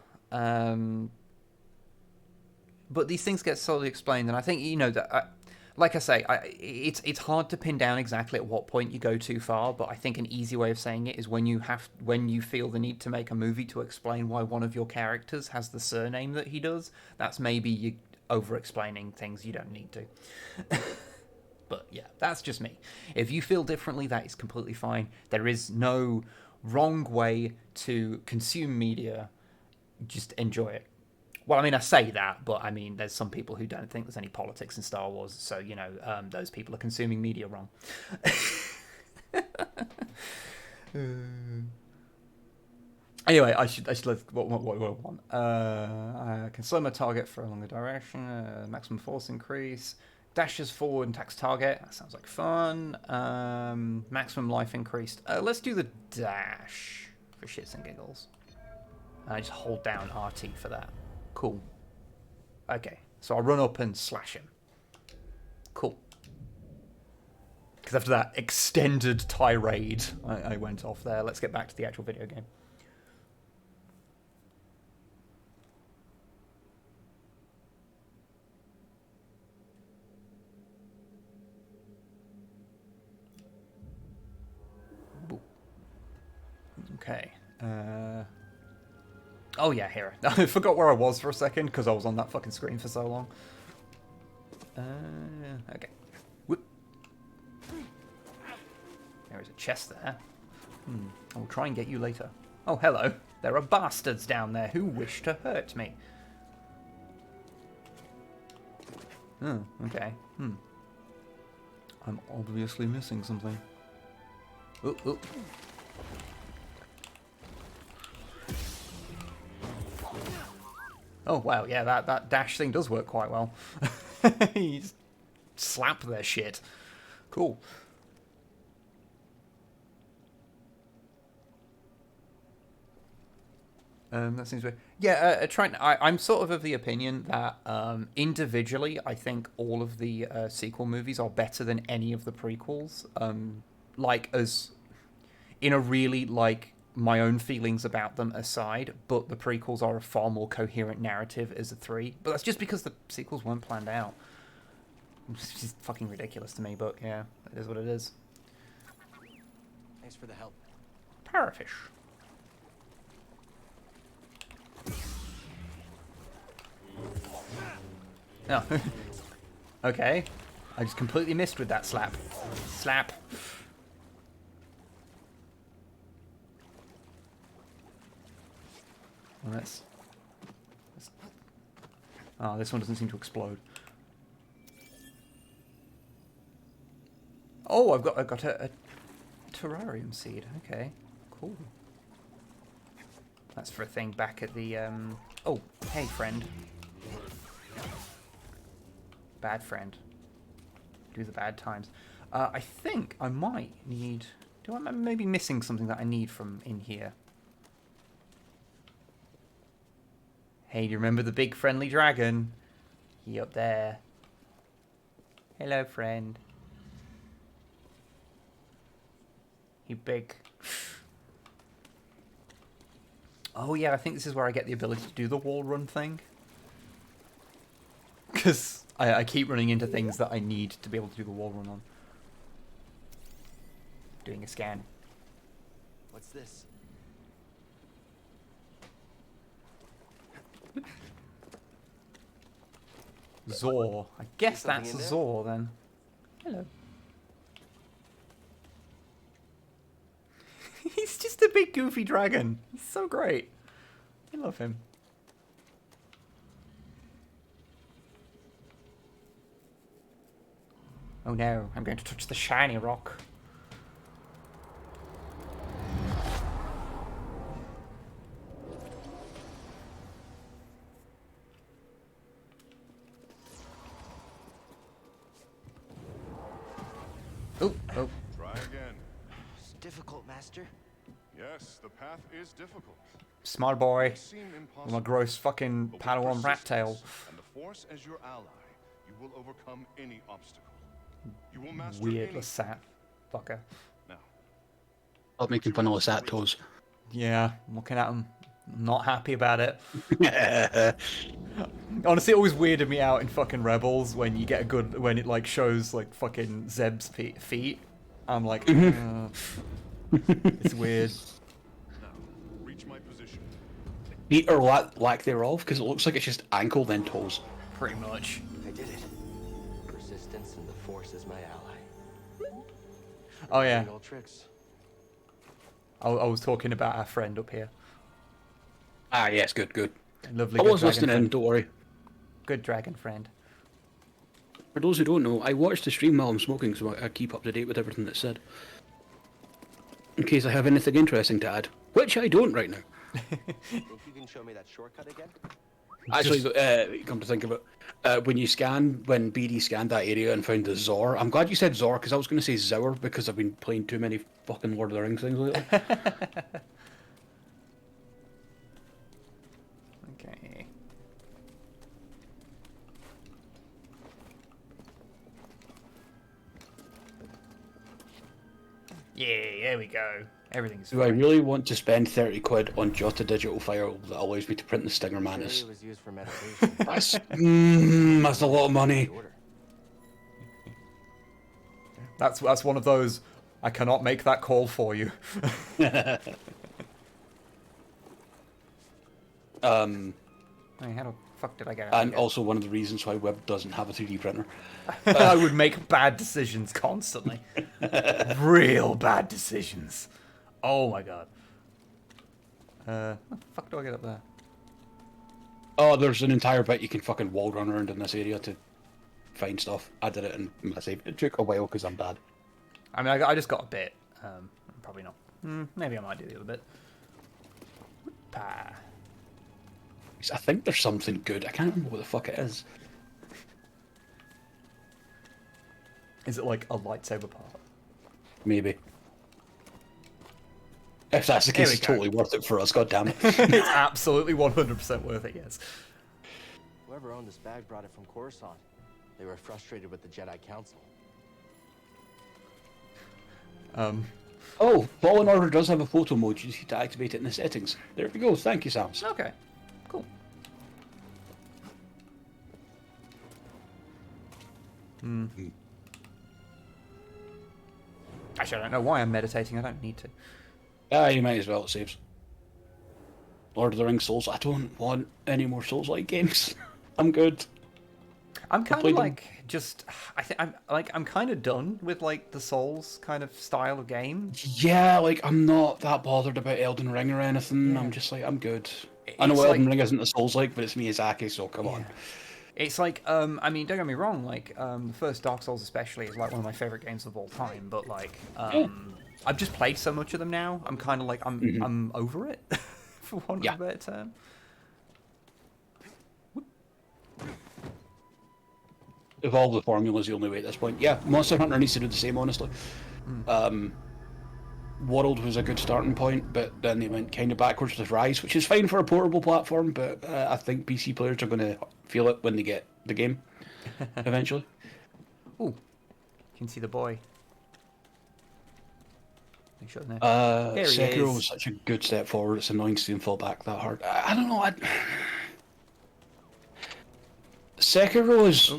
but these things get slowly explained, and I think that. Like I say, it's hard to pin down exactly at what point you go too far, but I think an easy way of saying it is when you feel the need to make a movie to explain why one of your characters has the surname that he does. That's maybe you over-explaining things you don't need to. But yeah, that's just me. If you feel differently, that is completely fine. There is no wrong way to consume media. Just enjoy it. Well, I mean, I say that, but I mean, there's some people who don't think there's any politics in Star Wars, so, those people are consuming media wrong. Anyway, I should what do I want? I can slow my target for a longer duration, maximum force increase, dashes forward and attacks target. That sounds like fun. Maximum life increased. Let's do the dash for shits and giggles. I just hold down RT for that. Cool. Okay, so I'll run up and slash him. Cool. Because after that extended tirade, I went off there. Let's get back to the actual video game. Okay. Oh yeah, here. I forgot where I was for a second because I was on that fucking screen for so long. Okay. Whoop. There is a chest there. I will try and get you later. Oh, hello. There are bastards down there who wish to hurt me. Oh, okay. I'm obviously missing something. Oh. Oh, wow, yeah, that dash thing does work quite well. You just slap their shit. Cool. That seems weird. Yeah, I'm sort of the opinion that individually, I think all of the sequel movies are better than any of the prequels. As in a really, my own feelings about them aside, but the prequels are a far more coherent narrative as a 3. But that's just because the sequels weren't planned out. It's just fucking ridiculous to me, but yeah, it is what it is. Thanks for the help. Parafish. Oh. Okay. I just completely missed with that slap. Slap. Well, oh, this one doesn't seem to explode. Oh, I've got a terrarium seed. Okay, cool. That's for a thing back at the Oh, hey friend. Bad friend. Do the bad times. I think I might need. I'm maybe missing something that I need from in here. Hey, do you remember the big friendly dragon? He up there. Hello, friend. He big. Oh yeah, I think this is where I get the ability to do the wall run thing. Because I keep running into things that I need to be able to do the wall run on. Doing a scan. What's this? Zor. I guess that's Zor then. Hello. He's just a big goofy dragon. He's so great. I love him. Oh no, I'm going to touch the shiny rock. Oh. Try again. It's difficult, Master. Yes, the path is difficult. Smart boy. It seemed impossible. My gross fucking But with Padawan rat tail. persistence and the Force as your ally, you will overcome any obstacle. You will master Weird any... Lasat fucker. Now, Stop making fun of Lasat toes. Yeah, I'm looking at him. Not happy about it. Honestly, it always weirded me out in fucking Rebels when you get a good, when it like shows like fucking Zeb's feet. I'm like, it's weird. Now, reach my position. Feet or lack thereof, because it looks like it's just ankle then toes. Pretty much. I did it. Persistence and the Force is my ally. Oh yeah. Old tricks. I was talking about our friend up here. Ah, yes, good, good. Lovely. I good was dragon listening in, friend. don't worry. Good dragon friend. For those who don't know, I watch the stream while I'm smoking, so I keep up to date with everything that's said. In case I have anything interesting to add, which I don't right now. Think you can show me that shortcut again? Actually, come to think of it, when BD scanned that area and found the Zor, I'm glad you said Zor, because I was going to say Zower, because I've been playing too many fucking Lord of the Rings things lately. Okay. Yeah, there we go. Everything's Do I fine. really want to spend 30 quid on just a digital file that allows me to print the Stinger Mantis? It was used for meditation. That's a lot of money. That's one of those. I cannot make that call for you. Hey, how the fuck did I get out And of here? also one of the reasons why Wib doesn't have a 3D printer. I would make bad decisions constantly. Real bad decisions. Oh my god. How the fuck do I get up there? Oh, there's an entire bit you can fucking wall run around in this area to find stuff. I did it in my save. It took a while because I'm bad. I mean, I just got a bit. Probably not. Maybe I might do the other bit. Pah. I think there's something good. I can't remember what the fuck it is. Is it like a lightsaber part? Maybe. If that's the Here case, we it's go. totally worth it for us, goddammit. It's absolutely 100% worth it, yes. Whoever owned this bag brought it from Coruscant. They were frustrated with the Jedi Council. Oh, Fallen Order does have a photo mode. You just need to activate it in the settings. There we go. Thank you, Sams. Okay. Cool. Actually, I don't know why I'm meditating. I don't need to. Ah, you might as well. It saves. Lord of the Rings Souls. I don't want any more Souls-like games. I'm good. I'm kind played of them. like just. I'm kind of done with like the Souls kind of style of game. Yeah, like I'm not that bothered about Elden Ring or anything. Yeah. I'm just like I'm good. I know It's Elden like- Ring isn't a Souls-like, but it's Miyazaki, so come on. It's like, I mean, don't get me wrong, like, the first Dark Souls especially is like one of my favorite games of all time, but like, I've just played so much of them now, I'm kind of like, I'm over it, for want of a better term. Evolve the formula's the only way at this point. Yeah, Monster Hunter needs to do the same, honestly. World was a good starting point, but then they went kind of backwards with Rise, which is fine for a portable platform, but I think PC players are going to feel it when they get the game, eventually. Ooh, you can see the boy. Make sure there. There he Sekiro is. was such a good step forward. It's annoying to see him fall back that hard. I don't know. Sekiro is...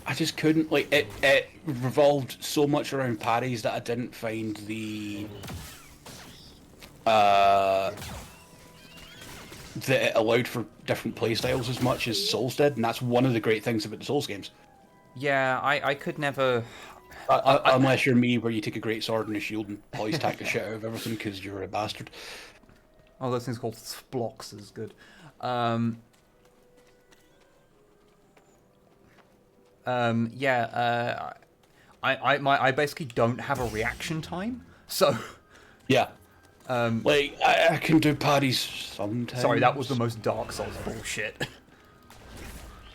I just couldn't, like, it revolved so much around parries that I didn't find the... that it allowed for different playstyles as much as Souls did, and that's one of the great things about the Souls games. Yeah, I could never... Unless you're me, where you take a great sword and a shield and always tack the shit out of everything because you're a bastard. Oh, those things called blocks is good. I basically don't have a reaction time, so... Yeah. Like, I can do parries sometimes. Sorry, that was the most Dark Souls bullshit.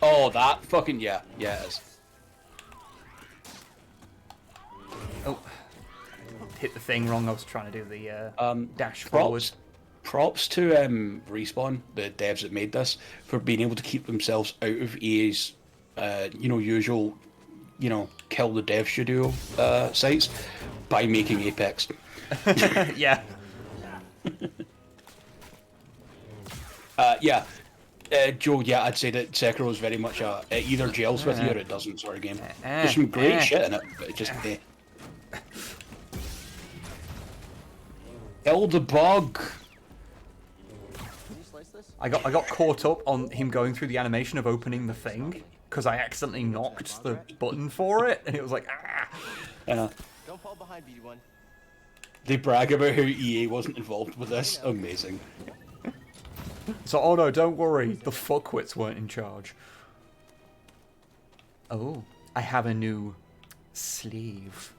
Oh, that fucking... Yeah, it is. Oh. Hit the thing wrong, I was trying to do the dash forward. Props to Respawn, the devs that made this, for being able to keep themselves out of EA's, usual, kill the dev studio sites by making Apex. Yeah. Yeah. Joe, yeah, I'd say that Sekiro is very much a it either gels with you or it doesn't sort of game. There's some great shit in it, but it just Kill the bug. Can you slice this? I got caught up on him going through the animation of opening the thing because I accidentally knocked the button for it, and it was like, ah. Don't fall behind, BD1. They brag about how EA wasn't involved with this. Amazing. So, oh no, don't worry, the fuckwits weren't in charge. Oh, I have a new sleeve.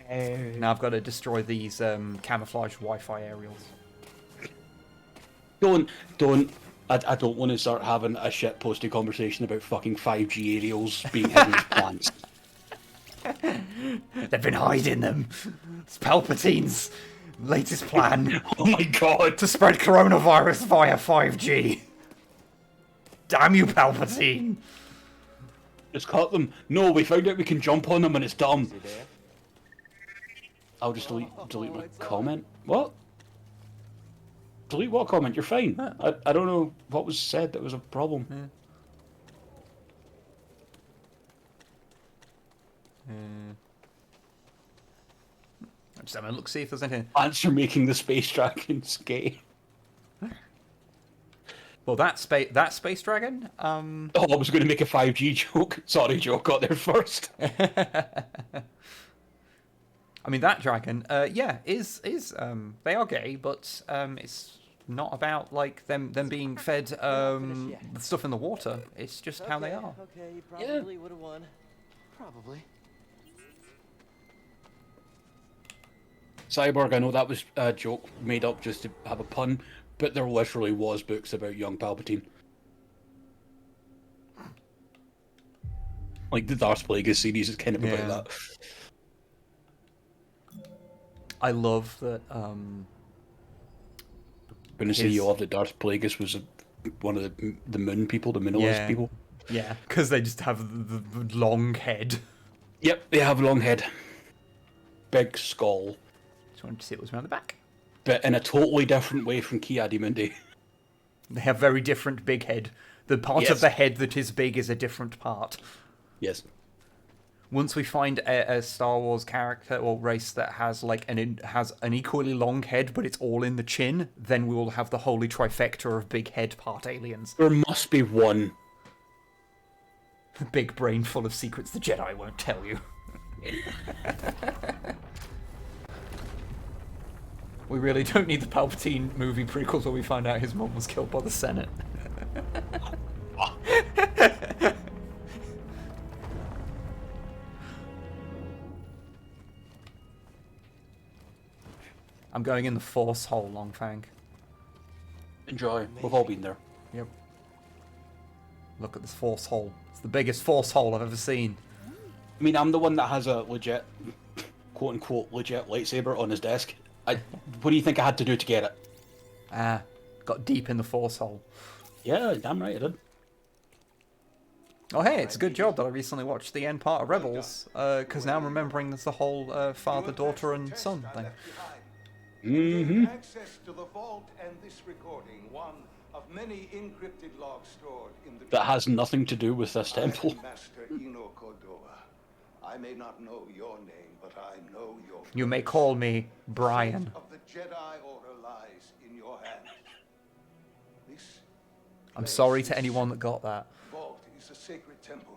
Now I've got to destroy these camouflage Wi-Fi aerials. Don't. I don't want to start having a shit posted conversation about fucking 5G aerials being hidden in plants. They've been hiding them. It's Palpatine's latest plan. Oh my god. To spread coronavirus via 5G. Damn you, Palpatine. Just cut them. No, we found out we can jump on them and it's dumb. I'll just delete my comment. What? Delete what comment? You're fine. I don't know what was said that was a problem. I'm just having a look, see if there's anything. Answer making the space dragons gay. Well, that space dragon. Oh, I was going to make a 5G joke. Sorry, Joe, got there first. I mean, that dragon, yeah, is they are gay, but it's not about like them being fed the stuff in the water. It's just how they are. Okay, you probably would have won. Probably. Cyborg, I know that was a joke made up just to have a pun, but there literally was books about young Palpatine. Like the Darth Plagueis series is kind of about that. I love that. When I say you love that Darth Plagueis was one of the moon people, the moonalist people. Yeah, because they just have the long head. Yep, they have a long head. Big skull. Just wanted to see what was around the back. But in a totally different way from Ki-Adi-Mundi. They have very different big head. The part of the head that is big is a different part. Yes. Once we find a Star Wars character or race that has like has an equally long head, but it's all in the chin, then we will have the holy trifecta of big head part aliens. There must be one. A big brain full of secrets the Jedi won't tell you. We really don't need the Palpatine movie prequels where we find out his mom was killed by the Senate. I'm going in the Force hole, Longfang. Enjoy. We've all been there. Yep. Look at this Force hole. It's the biggest Force hole I've ever seen. I mean, I'm the one that has a legit, quote-unquote, legit lightsaber on his desk. What do you think I had to do to get it? Got deep in the Force hole. Yeah, damn right I did. Oh hey, it's a good job that I recently watched the end part of Rebels, because now I'm remembering there's the whole father, daughter, and son thing. Mm-hmm. Access to the vault and this recording, one of many encrypted logs stored in the That has nothing to do with this temple. Master Eno Cordova. I may not know your name, but I know your You may call me Brian. of the Jedi Order lies in your hands. This I'm sorry to anyone that got that. vault is a sacred temple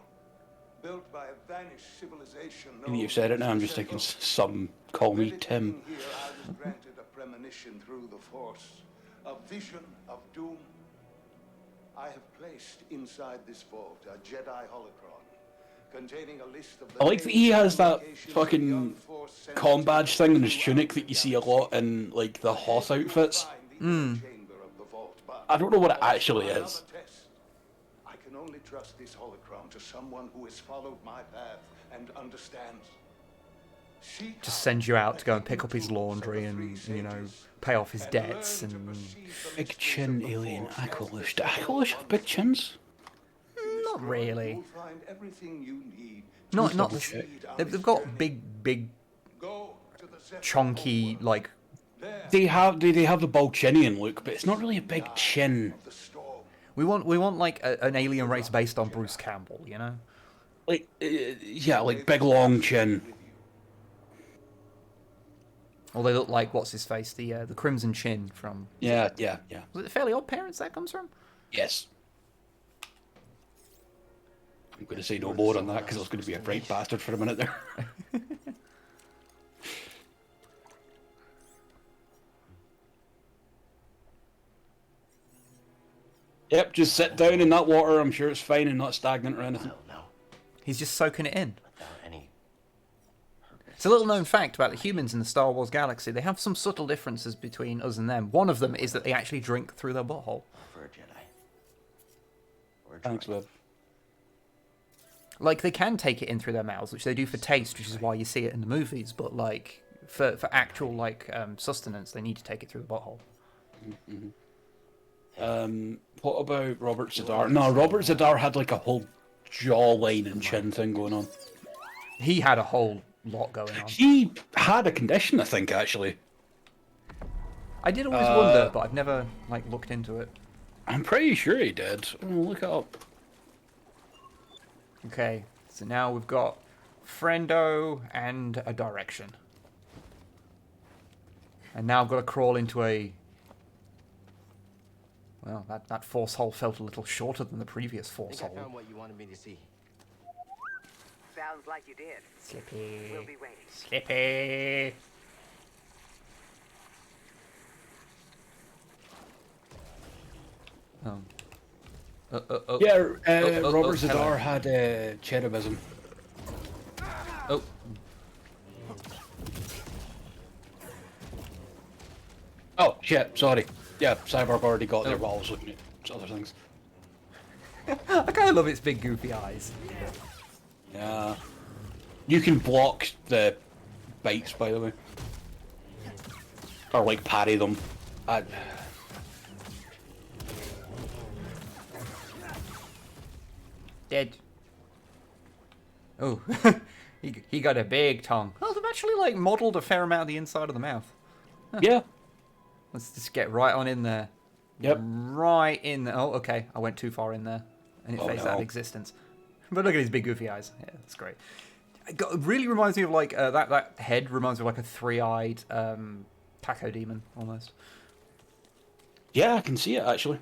built by a vanished civilization. And you've said it now, I'm just thinking some call me Tim. Here I was granted a premonition through the Force, a vision of doom. I have placed inside this vault a Jedi holocron containing a list of the I like that he has that fucking comm badge thing in his tunic that you see a lot in like the Hoth outfits. I don't know what it actually is. I can only trust this holocron to someone who has followed my path and understands. Just sends you out to go and pick up his laundry and, you know, pay off his debts and... Big chin alien Aqualush. Do Aqualush have big chins? Not really. Find everything you need. Not they've got big, chunky, like, They have the Balchinian look, but it's not really a big chin. We want like an alien race based on Bruce Campbell, you know? Like yeah, like big long chin. Or they look like what's his face, the Crimson Chin from. Yeah. Was it the Fairly Odd Parents that comes from? Yes. I'm going to say no more on that because I was going to be a bright bastard for a minute there. Yep, just sit down in that water. I'm sure it's fine and not stagnant or anything. No. He's just soaking it in. Without any It's a little known fact about the humans in the Star Wars galaxy. They have some subtle differences between us and them. One of them is that they actually drink through their butthole. for a Jedi. Or a Thanks, droid. Wib. Like, they can take it in through their mouths, which they do for taste, which is why you see it in the movies. But, like, for actual, like, sustenance, they need to take it through the butthole. What about Robert Zadar? No, Robert Zadar had like a whole jawline and chin thing going on. He had a whole lot going on. He had a condition, I think, actually. I did always wonder, but I've never, like, looked into it. I'm pretty sure he did. I'll look it up. Okay, so now we've got friendo and a direction. And now I've got to crawl into a... Well, that force hole felt a little shorter than the previous I force think I hole. found what you wanted me to see. Sounds like you did. Slippy. We'll be waiting. Slippy. Oh. Yeah, oh, Robert hello. Zadar had cherubism. Oh. Oh, shit, sorry. Yeah, Cyborg already got there while I was looking at other things. I kind of love its big goofy eyes. Yeah. You can block the bites, by the way. Or, like, parry them. Dead. Oh, he got a big tongue. Oh, they've actually, like, modelled a fair amount of the inside of the mouth. Huh. Yeah. Let's just get right on in there. Yep. Right in there. Oh, okay. I went too far in there. And it phased out of existence. But look at his big goofy eyes. Yeah, that's great. It really reminds me of, like, that head reminds me of, like, a three-eyed taco demon, almost. Yeah, I can see it, actually.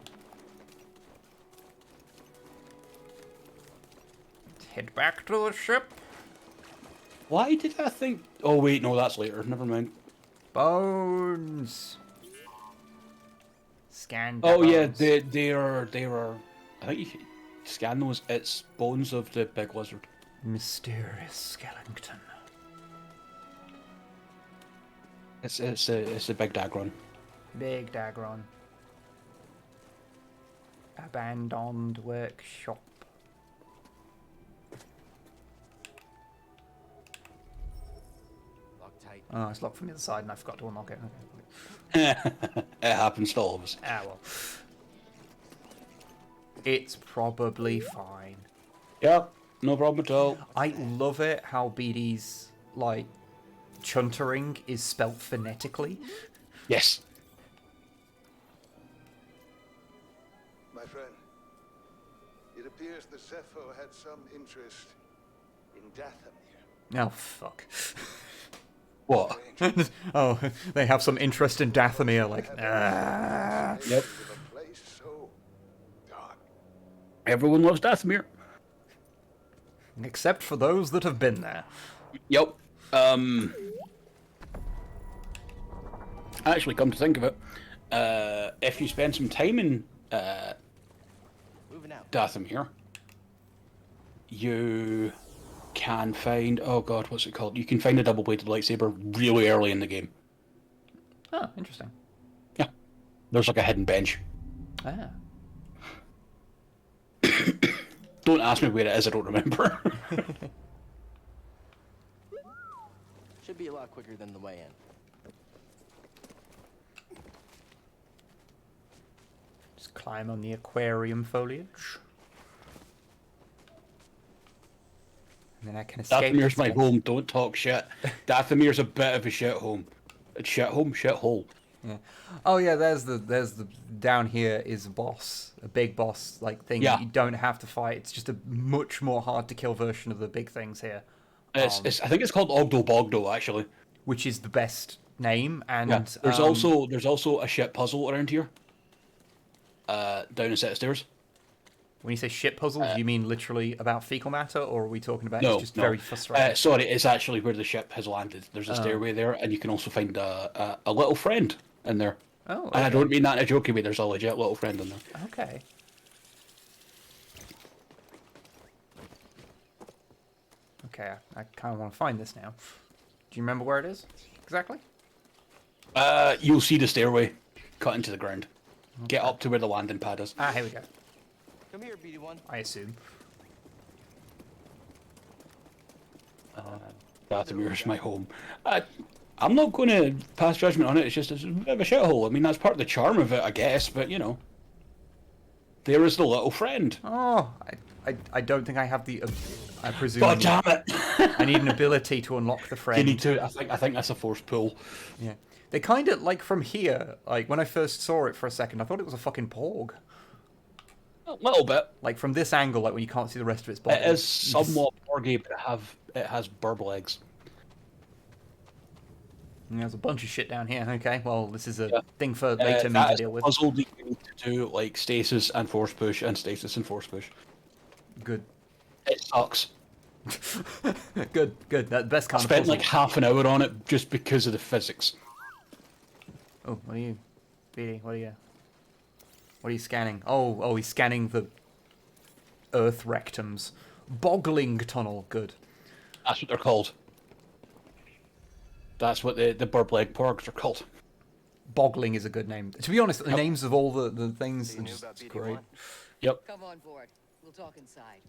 Let's head back to the ship. Why did I think... Oh, wait, no, that's later. Never mind. Bones. Scan. Oh, yeah, bones. they are... I think you can scan those. It's bones of the big lizard. Mysterious skeleton. It's a big Dagron. Big Dagron. Abandoned workshop. Lock tight. Oh, it's locked from the other side and I forgot to unlock it. It happens to all of us. Ah, well. It's probably fine. Yep, no problem at all. I love it how BD's, like, chuntering is spelt phonetically. Yes. My friend, it appears the Zepho had some interest in Dathomir. Oh, fuck. What? Oh, they have some interest in Dathomir, like, ah. Yep. A place so dark. Everyone loves Dathomir. Except for those that have been there. Yep. Actually, come to think of it, if you spend some time in Moving out. Dathomir, you can find... Oh god, what's it called? You can find a double-bladed lightsaber really early in the game. Oh, interesting. Yeah. There's like a hidden bench. Ah. Don't ask me where it is, I don't remember. Should be a lot quicker than the way in. Just climb on the aquarium foliage. And then I can escape. Dathomir's my home, don't talk shit. Dathomir's a bit of a shit home. It's shithole. Yeah. Oh yeah, there's the down here is a boss, a big boss like thing that you don't have to fight. It's just a much more hard to kill version of the big things here. I think it's called Ogdo Bogdo actually, which is the best name. And there's also a shit puzzle around here. Down a set of stairs. When you say shit puzzle, do you mean literally about fecal matter, or are we talking about no, it's just very frustrating? Sorry, it's actually where the ship has landed. There's a stairway there, and you can also find a little friend in there. Oh, okay. And I don't mean that in a jokey way. There's a legit little friend in there. Okay. Okay, I kind of want to find this now. Do you remember where it is exactly? You'll see the stairway cut into the ground. Okay. Get up to where the landing pad is. Ah, here we go. Come here, BD1. I assume. Dathamir's my home. I'm not going to pass judgment on it. It's just a bit of a shithole. I mean, that's part of the charm of it, I guess. But you know, there is the little friend. Oh, I don't think I have the. I presume. God damn it! I need an ability to unlock the friend. You need to. I think that's a force pull. Yeah. They kind of like from here. Like when I first saw it for a second, I thought it was a fucking porg. A little bit. Like from this angle, like when you can't see the rest of its body. It is somewhat porgy, but it has burb legs. And there's a bunch of shit down here. Okay, well, this is a thing for later me to deal with. Puzzle that you need to do like stasis and force push and stasis and force push. Good. It sucks. Good. That's the best kind of puzzle. I spent like half an hour on it just because of the physics. Oh, what are you, BD? What are you scanning? Oh, he's scanning the Earth rectums. Boggling tunnel. Good. That's what they're called. That's what the burb leg porgs are called. Boggling is a good name. To be honest, the names of all the things are just great. Yep. Come on board. We'll talk inside.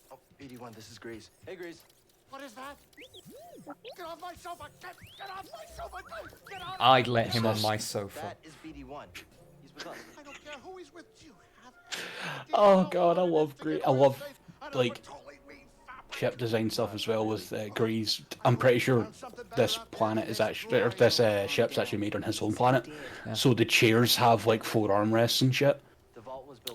Oh, BD1, this is Grease. Hey, Grease. What is that? Get off my sofa! Get off my sofa! Get out! I'd let him on my sofa. That is BD1. He's with us. I don't care who he's with. You have. Oh god, I love like ship design stuff as well with Grease. I'm pretty sure this planet is actually, or this ship's actually made on his own planet. Yeah. So the chairs have like 4 armrests and shit.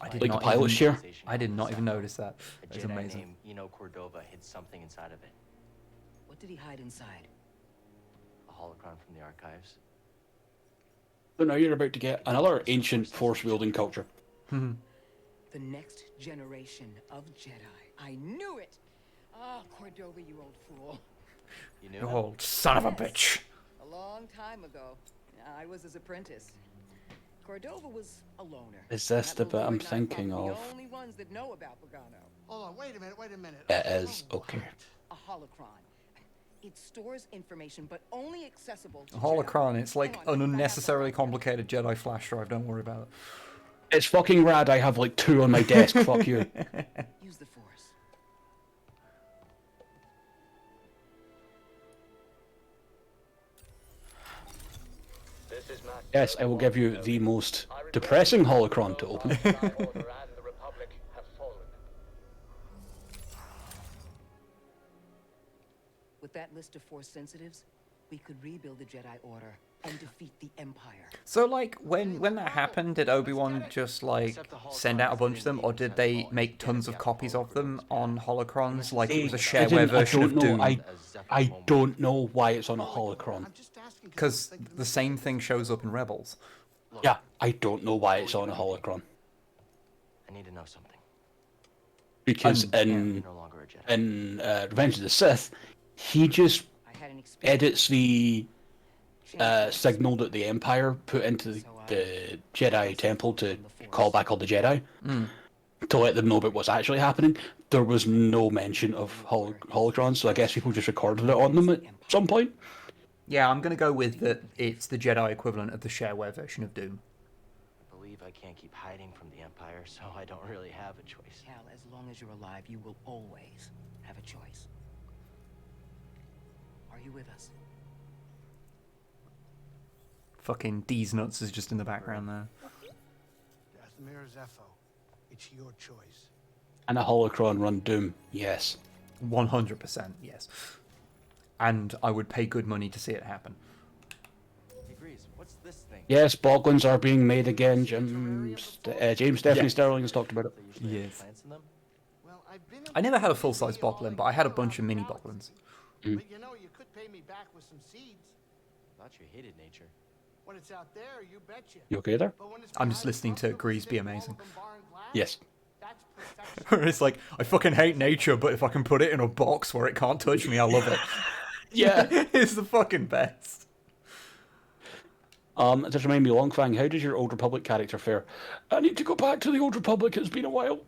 Like the pilot's chair. I did not even notice that. It's amazing. Cordova hid something inside of it. What did he hide inside? A holocron from the archives. So now you're about to get another ancient force-wielding culture. The next generation of Jedi. I knew it! Ah, Cordova, you old fool. You knew You old son of a bitch. A long time ago. I was his apprentice. Cordova was a loner. Is this the bit I'm thinking of? The only ones that know about Pagano. Hold on, wait a minute. It is, okay. A holocron. It stores information, but only accessible to A holocron, Jedi. it's like an unnecessarily complicated Jedi flash drive, don't worry about it. It's fucking rad, I have like 2 on my desk, fuck you. Use the Force. Yes, I will give you the most depressing holocron to open. With that list of Force sensitives, we could rebuild the Jedi Order and defeat the Empire. So, like, when that happened, did Obi-Wan just, like, send out a bunch of them, or did they make tons of copies of them on holocrons, like it was a shareware version of Doom? I don't know why it's on a holocron. Because the same thing shows up in Rebels. Yeah, I don't know why it's on a holocron. I need to know something. Because in Revenge of the Sith, he just edits the signal that the Empire put into the Jedi Temple to call back all the Jedi, to let them know about what's actually happening. There was no mention of holocrons, so I guess people just recorded it on them at some point. Yeah, I'm going to go with that it's the Jedi equivalent of the shareware version of Doom. I believe I can't keep hiding from the Empire, so I don't really have a choice. Cal, as long as you're alive, you will always have a choice. Are you with us? Fucking D's nuts is just in the background there. Dathomir Zepho, it's your choice. And a holocron run Doom, yes. 100%, yes. and I would pay good money to see it happen. Hey, Grease, what's this thing? Yes, boglins are being made again. James Stephanie Sterling has talked about it. Yes. Well, I've been in I never had a the full-size city all boglin, in but I had a all bunch of around mini the boglins. galaxy. But you know, you could pay me back with some seeds. Thought you hated nature. When it's out there, you betcha. You okay there? But when it's I'm just behind listening to comfortably Grease be hidden wall amazing. of embarring glass, Yes. that's protection. It's like, I fucking hate nature, but if I can put it in a box where it can't touch me, I love it. Yeah. It's the fucking best. It just remind me, Longfang, how did your Old Republic character fare? I need to go back to the Old Republic, it's been a while.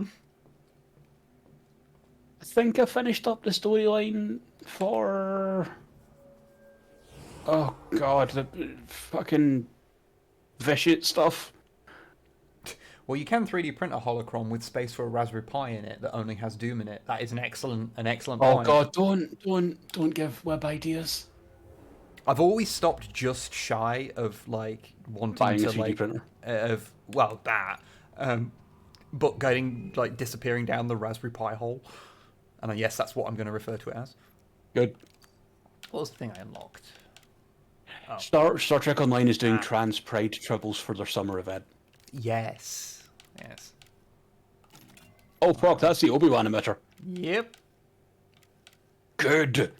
I think I finished up the storyline for... Oh god, the fucking vicious stuff. Well, you can 3D print a holocron with space for a Raspberry Pi in it that only has Doom in it. That is an excellent Oh point. god, don't give Wib ideas. I've always stopped just shy of like wanting Buying to a 3D printer. But going like disappearing down the Raspberry Pi hole, and yes, that's what I'm going to refer to it as. Good. What was the thing I unlocked? Oh. Star Trek Online is doing Trans Pride tribbles for their summer event. Yes. Yes. Oh fuck, that's the Obi-Wan emitter. Yep. Good.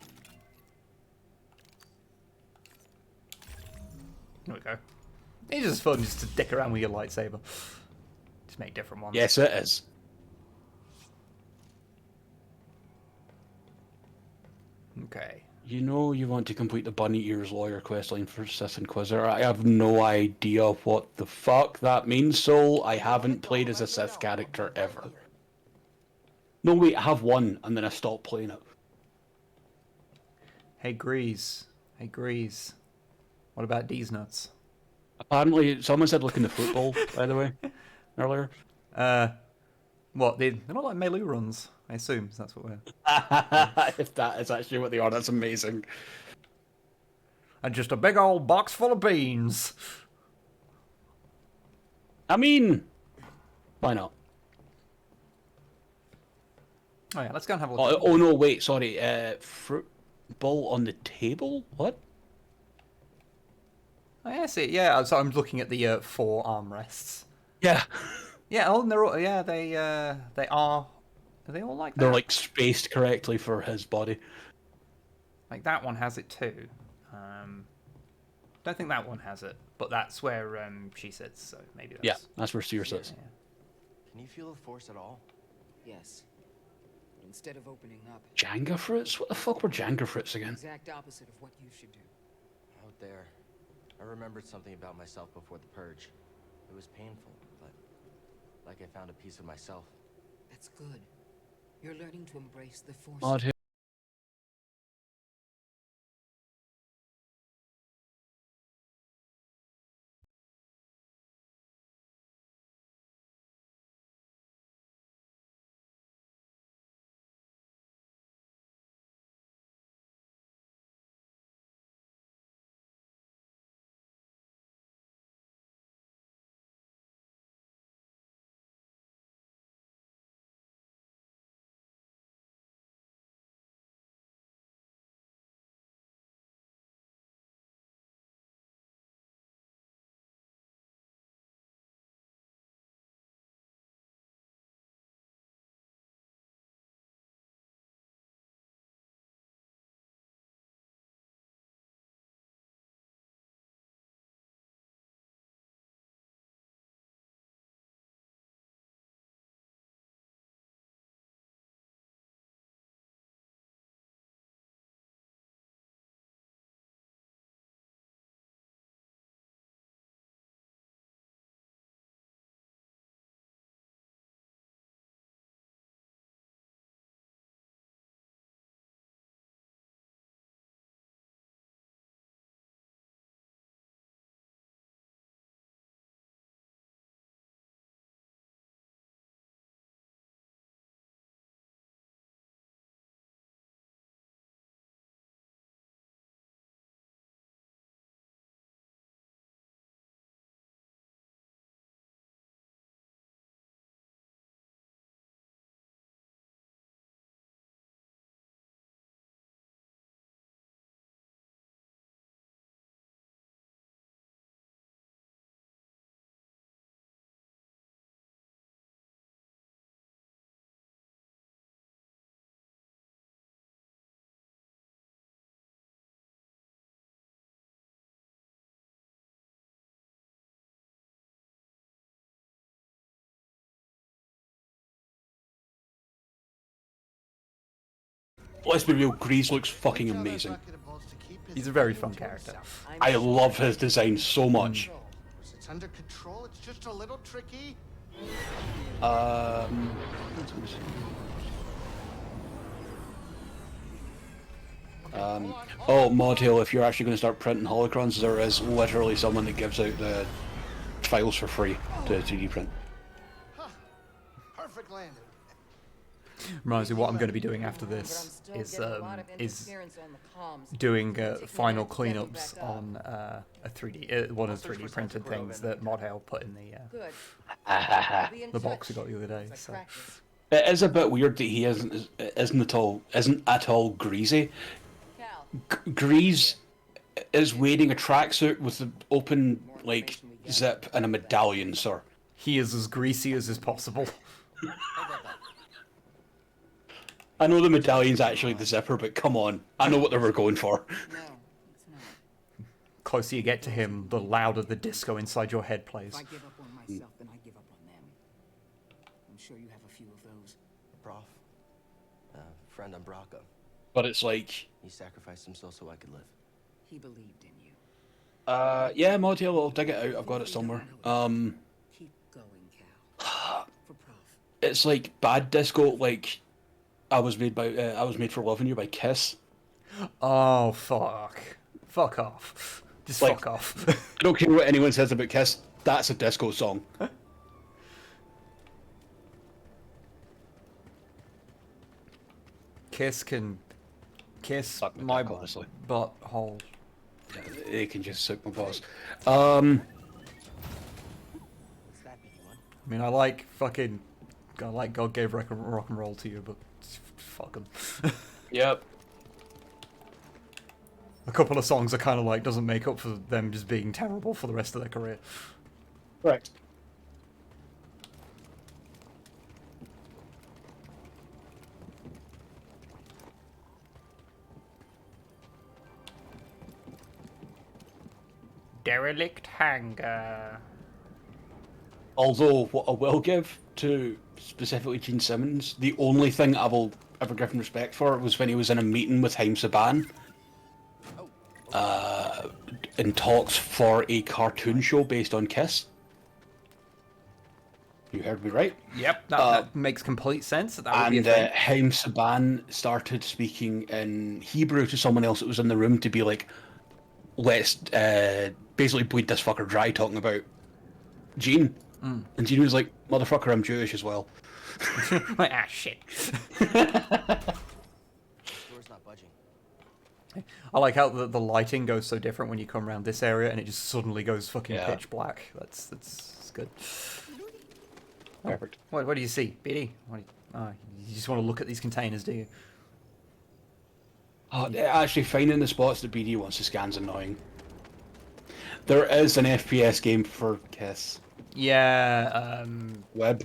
There we go. It's just fun just to dick around with your lightsaber. Just make different ones. Yes, it is. Okay. You know you want to complete the Bunny Ears lawyer questline for Sith Inquisitor. I have no idea what the fuck that means, Soul. I haven't played as a Sith character ever. No, wait, I have one, and then I stopped playing it. Hey, Grease. Hey, Grease. What about these nuts? Apparently, someone said look in the football, by the way, earlier. What? They're not like Melee runs, I assume. That's what we're... If that is actually what they are, that's amazing. And just a big old box full of beans. I mean, why not? Oh yeah, let's go and have a look. Oh no, wait, sorry. Fruit bowl on the table? What? Oh, yeah, I see. Yeah, so I'm looking at the 4 armrests. Yeah. Yeah, oh, and they're all, yeah, they are. Are they all like that? They're like spaced correctly for his body. Like that one has it too. Don't think that one has it, but that's where she sits. So maybe that's. Yeah, that's where Seer sits. Yeah. Can you feel the Force at all? Yes. Instead of opening up, Jenga fruits? What the fuck were Jenga fruits again? exact opposite of what you should do. Out there, I remembered something about myself before the purge. It was painful, but like I found a piece of myself. That's good. You're learning to embrace the Force. Odd let's be real, Grease looks fucking amazing. He's a very fun character. I love his design so much. It's under control. It's just a little tricky. Oh, Modhill, if you're actually going to start printing holocrons, there is literally someone that gives out the files for free to 3D print. Perfect landing. Reminds me, what I'm going to be doing after this is doing final cleanups on a 3D, one of the 3D printed things that Modhill put in the box we got the other day. So. It is a bit weird that he isn't at all greasy. Grease is wearing a tracksuit with the open like zip and a medallion, sir. He is as greasy as is possible. I know the medallion's actually the zipper, but come on, I know what they were going for. No, it's not. Closer you get to him, the louder the disco inside your head plays. If I give up on myself, then I give up on them. I'm sure you have a few of those. Prof. Friend on Braca. But it's like... He sacrificed himself so I could live. He believed in you. Yeah, Modhill, I'll dig it out, I've got it somewhere. Keep going, Cal. For Prof. It's like bad disco, like... I was made for loving you by Kiss. Oh, fuck. Fuck off. Just like, fuck off. I don't care what anyone says about Kiss, that's a disco song. Kiss can kiss Suck my dick, honestly. butthole. Yeah, they can just suck my balls. What's that, BD1? I mean, I like God gave rock and roll to you, but fuck them. Yep. A couple of songs are kind of like doesn't make up for them just being terrible for the rest of their career. Right. Derelict hangar. Although, what I will give to specifically Gene Simmons, the only thing I will ever give him respect for was when he was in a meeting with Haim Saban in talks for a cartoon show based on Kiss. You heard me right. Yep, that makes complete sense. That would be a thing. Haim Saban started speaking in Hebrew to someone else that was in the room to be like, let's basically bleed this fucker dry talking about Gene. And Gene was like, motherfucker, I'm Jewish as well. Ah, shit. Door's not budging. I like how the lighting goes so different when you come around this area and it just suddenly goes fucking pitch black. That's good. Perfect. What do you see, BD? You just want to look at these containers, do you? Actually, finding the spots that BD wants to scan's annoying. There is an FPS game for Kiss. Yeah, Wib.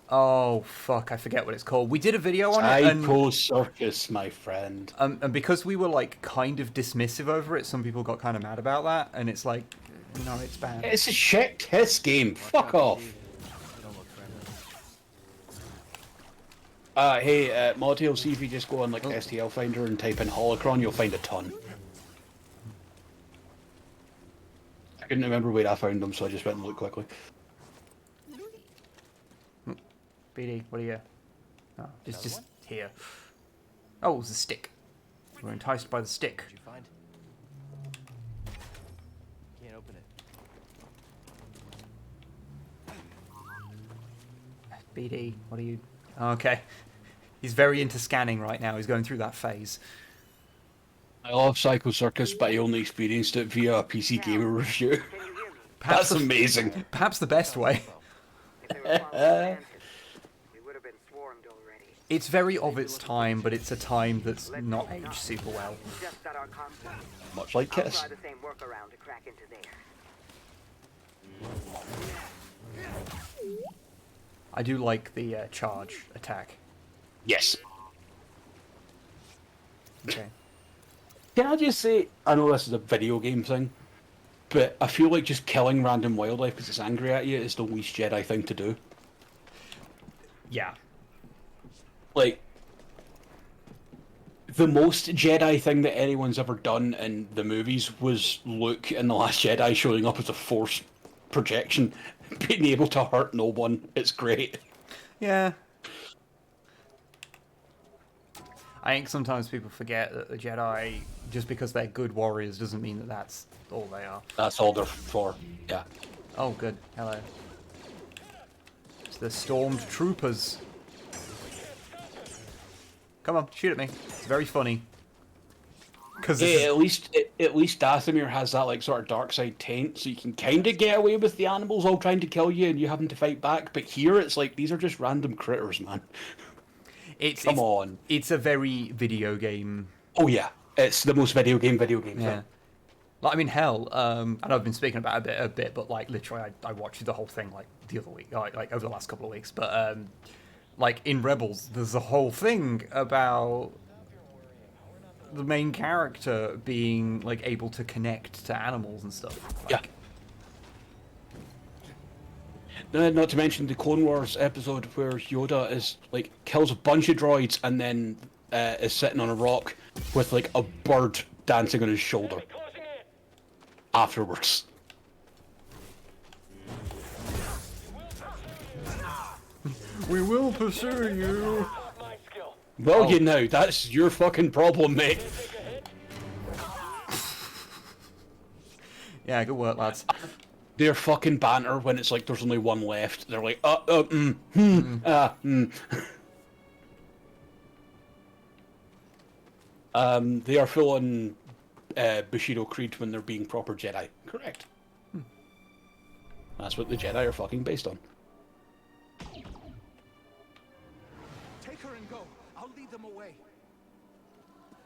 Oh, fuck, I forget what it's called. We did a video on it, Psycho Circus, my friend. And because we were, like, kind of dismissive over it, some people got kind of mad about that, and it's like, no, it's bad. It's a shit Kiss game, fuck off. Hey, Modhill, see if you just go on, like, STL Finder and type in Holocron, you'll find a ton. I couldn't remember where I found them, so I just went and looked quickly. BD, what are you? Oh, just here. Oh, it was a stick. We're enticed by the stick. What'd you find? Can't open it. BD, what are you... Okay. He's very into scanning right now. He's going through that phase. I love Psycho Circus, but I only experienced it via a PC Gamer review. That's amazing. Perhaps the best way. It's very of its time, but it's a time that's not aged super well. Much like Kiss. I do like the charge attack. Yes. Okay. Can I just say, I know this is a video game thing, but I feel like just killing random wildlife because it's angry at you is the least Jedi thing to do. Yeah. Like, the most Jedi thing that anyone's ever done in the movies was Luke in The Last Jedi showing up as a Force projection, being able to hurt no one. It's great. Yeah. I think sometimes people forget that the Jedi, just because they're good warriors, doesn't mean that that's all they are. That's all they're for, yeah. Oh, good. Hello. It's the stormed troopers. Come on, shoot at me. It's very funny. Cause yeah, at least Dathomir has that like sort of dark side taint, so you can kind of get away with the animals all trying to kill you and you having to fight back. But here, it's like these are just random critters, man. Come on. It's a very video game. Oh yeah, it's the most video game Yeah. thing. Like, I mean, hell, and I've been speaking about it a bit, but like literally, I watched the whole thing like the other week, like over the last couple of weeks. But like in Rebels, there's a whole thing about the main character being like able to connect to animals and stuff. Like, yeah. Not to mention the Clone Wars episode where Yoda is like kills a bunch of droids and then is sitting on a rock with like a bird dancing on his shoulder afterwards. We will pursue you. Well, you know, that's your fucking problem, mate. Yeah, good work, lads. Their fucking banter when it's like there's only one left. They're like, They are full on Bushido Creed when they're being proper Jedi. Correct. That's what the Jedi are fucking based on. Take her and go. I'll lead them away.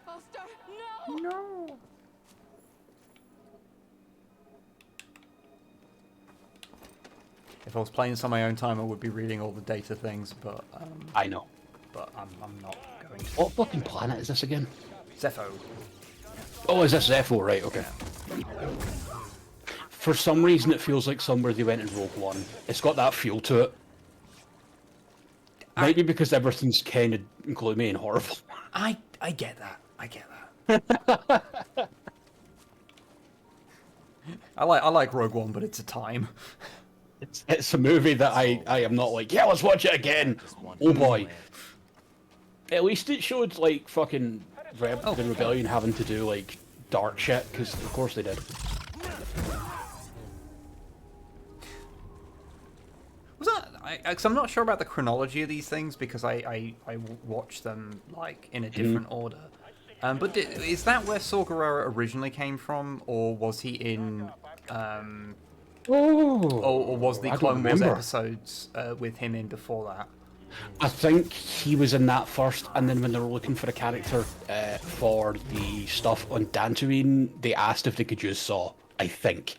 Foster, no! No. If I was playing this on my own time, I would be reading all the data things, but I know. But I'm not going to. What fucking planet is this again? Zepho. Oh, is this Zepho? Right, okay. For some reason, it feels like somewhere they went in Rogue One. It's got that feel to it. Maybe because everything's kind of gloomy and horrible. I get that. I get that. I like Rogue One, but it's a time. It's a movie that I am not like, yeah, let's watch it again. Oh boy. At least it showed like fucking the Rebellion having to do like dark shit, because of course they did. Was that? Because I'm not sure about the chronology of these things because I watched them like in a different order. But is that where Saw Gerrera originally came from, or was he in? Or was the Clone Wars episodes with him in before that? I think he was in that first, and then when they were looking for a character for the stuff on Dantooine, they asked if they could use Saw, I think.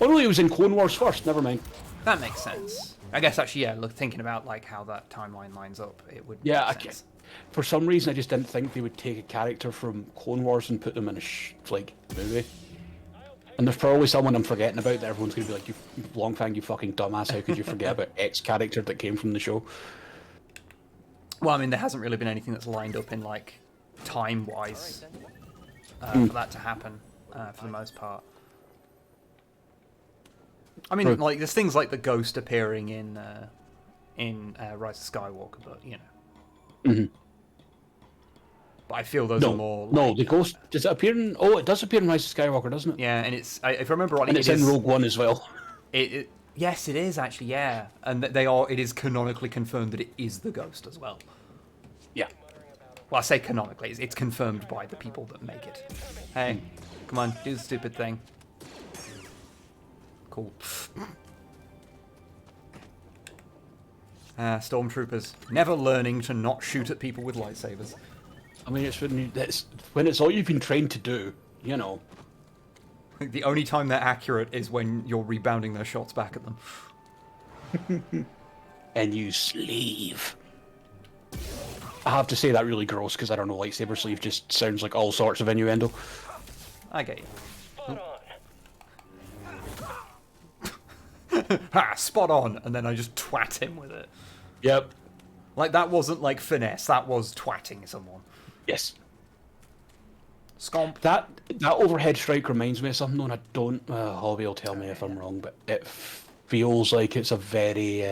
Oh no, he was in Clone Wars first, never mind. That makes sense. I guess actually, yeah, look, thinking about like how that timeline lines up, it would make sense. For some reason, I just didn't think they would take a character from Clone Wars and put them in a movie. And there's probably someone I'm forgetting about that everyone's going to be like, you Longfang, you fucking dumbass, how could you forget about X character that came from the show? Well, I mean, there hasn't really been anything that's lined up in, like, time-wise for that to happen, for the most part. I mean, like, there's things like the Ghost appearing in Rise of Skywalker, but, you know. Mm-hmm. But I feel those are more. Like, no, the Ghost does it appear in? Oh, it does appear in Rise of Skywalker, doesn't it? Yeah, and it's if I remember rightly, and it's in Rogue One as well. Yes, it is actually. Yeah, and it is canonically confirmed that it is the Ghost as well. Yeah. Well, I say canonically. It's confirmed by the people that make it. Hey, come on, do the stupid thing. Cool. Stormtroopers never learning to not shoot at people with lightsabers. I mean, it's when it's all you've been trained to do, you know. The only time they're accurate is when you're rebounding their shots back at them. And you sleeve. I have to say that really gross because I don't know, lightsaber sleeve just sounds like all sorts of innuendo. I get you. Ha! Spot on! And then I just twat him with it. Yep. Like, that wasn't like finesse, that was twatting someone. Yes. Scomp. That overhead strike reminds me of something, and I don't. Hobby will tell me if I'm wrong, but it feels like it's a very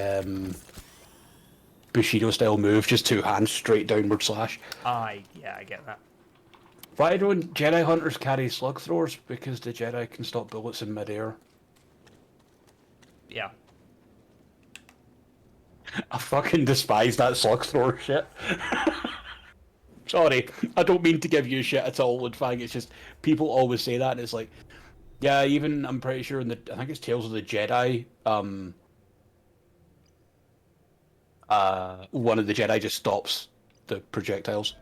Bushido style move, just two hands straight downward slash. I get that. Why don't Jedi hunters carry slug throwers? Because the Jedi can stop bullets in midair. Yeah. I fucking despise that slug thrower shit. Sorry, I don't mean to give you shit at all, Longfang. It's just people always say that, and it's like, yeah, even I'm pretty sure in I think it's Tales of the Jedi. One of the Jedi just stops the projectiles.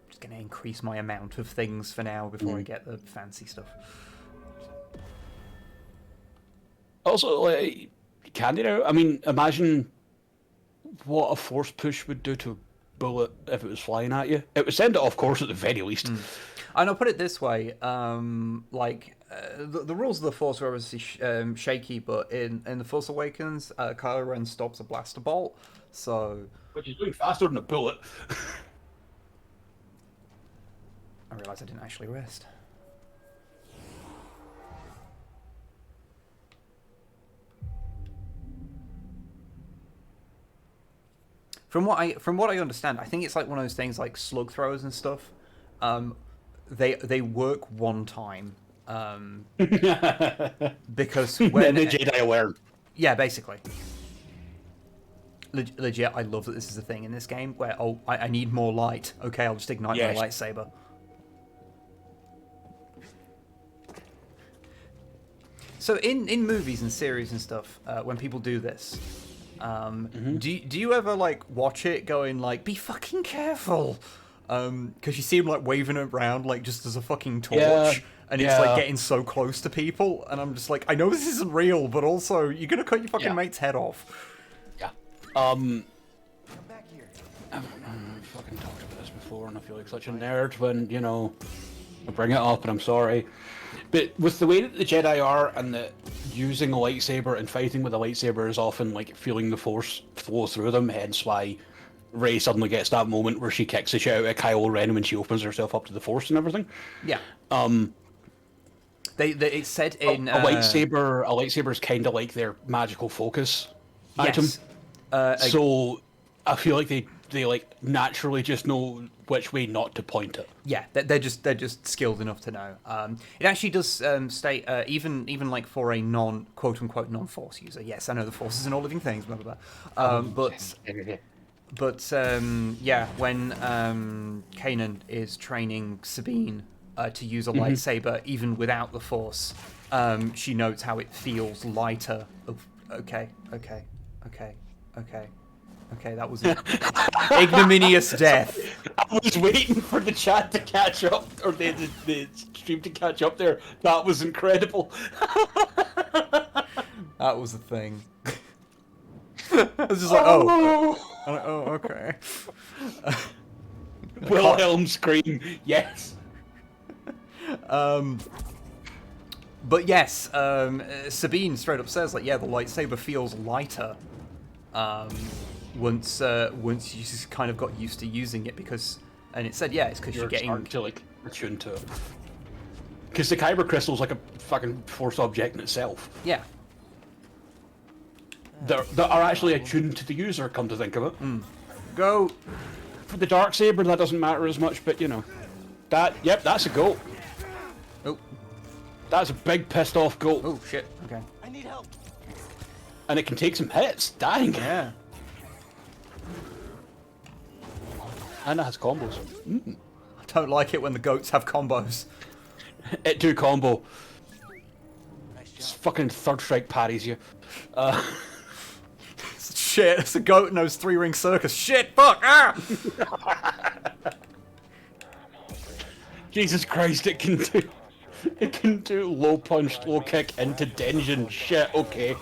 Just gonna increase my amount of things for now before I get the fancy stuff. Also, like, can you know? I mean, imagine what a force push would do to a bullet if it was flying at you. It would send it off course at the very least. And I'll put it this way: the rules of the Force are obviously shaky, but in the Force Awakens, Kylo Ren stops a blaster bolt, so which is going faster than a bullet. I realised I didn't actually rest. From what I understand, I think it's like one of those things like slug throwers and stuff. They work one time. Because when the Jedi learn. Yeah, basically. Legit, I love that this is a thing in this game where I need more light. Okay, I'll just ignite my lightsaber. So in movies and series and stuff, when people do this, do you ever like watch it going like, be fucking careful, because you see him like waving it around like just as a fucking torch, and it's like getting so close to people, and I'm just like, I know this isn't real, but also you're gonna cut your fucking mate's head off. Yeah. Come back here. I've fucking talked about this before, and I feel like such a nerd when I bring it up, and I'm sorry. But with the way that the Jedi are, and that using a lightsaber and fighting with a lightsaber is often like feeling the Force flow through them, hence why Rey suddenly gets that moment where she kicks the shit out of Kylo Ren when she opens herself up to the Force and everything. Yeah. It's said in a lightsaber is kind of like their magical focus item. So I feel like they like naturally just know which way not to point it. Yeah, they're just skilled enough to know. It actually does state even like for a quote unquote non-Force user. Yes, I know the Force isn't all living things, blah blah blah. But when Kanan is training Sabine to use a lightsaber, even without the Force, she notes how it feels lighter. Okay, that was an ignominious death. I was waiting for the chat to catch up, or the stream to catch up there. That was incredible. That was the thing. I was just like, okay. Wilhelm scream, yes. But yes, Sabine straight up says like, yeah, the lightsaber feels lighter. Once you just kind of got used to using it, and it said, it's because you're getting to like attune to it. Because the kyber crystal is like a fucking Force object in itself. Yeah. That are actually attuned to the user. Come to think of it. Go. For the Darksaber, that doesn't matter as much, but that's a goat. Oh. That's a big pissed off goat. Oh shit. Okay. I need help. And it can take some hits. Dang. Yeah. And it has combos. I don't like it when the goats have combos. It do combo. It's fucking third strike parries you. Shit, it's a goat knows 3-ring circus. Shit, fuck! Ah! Jesus Christ, it can do low punch, low kick into Denjin. Shit, okay.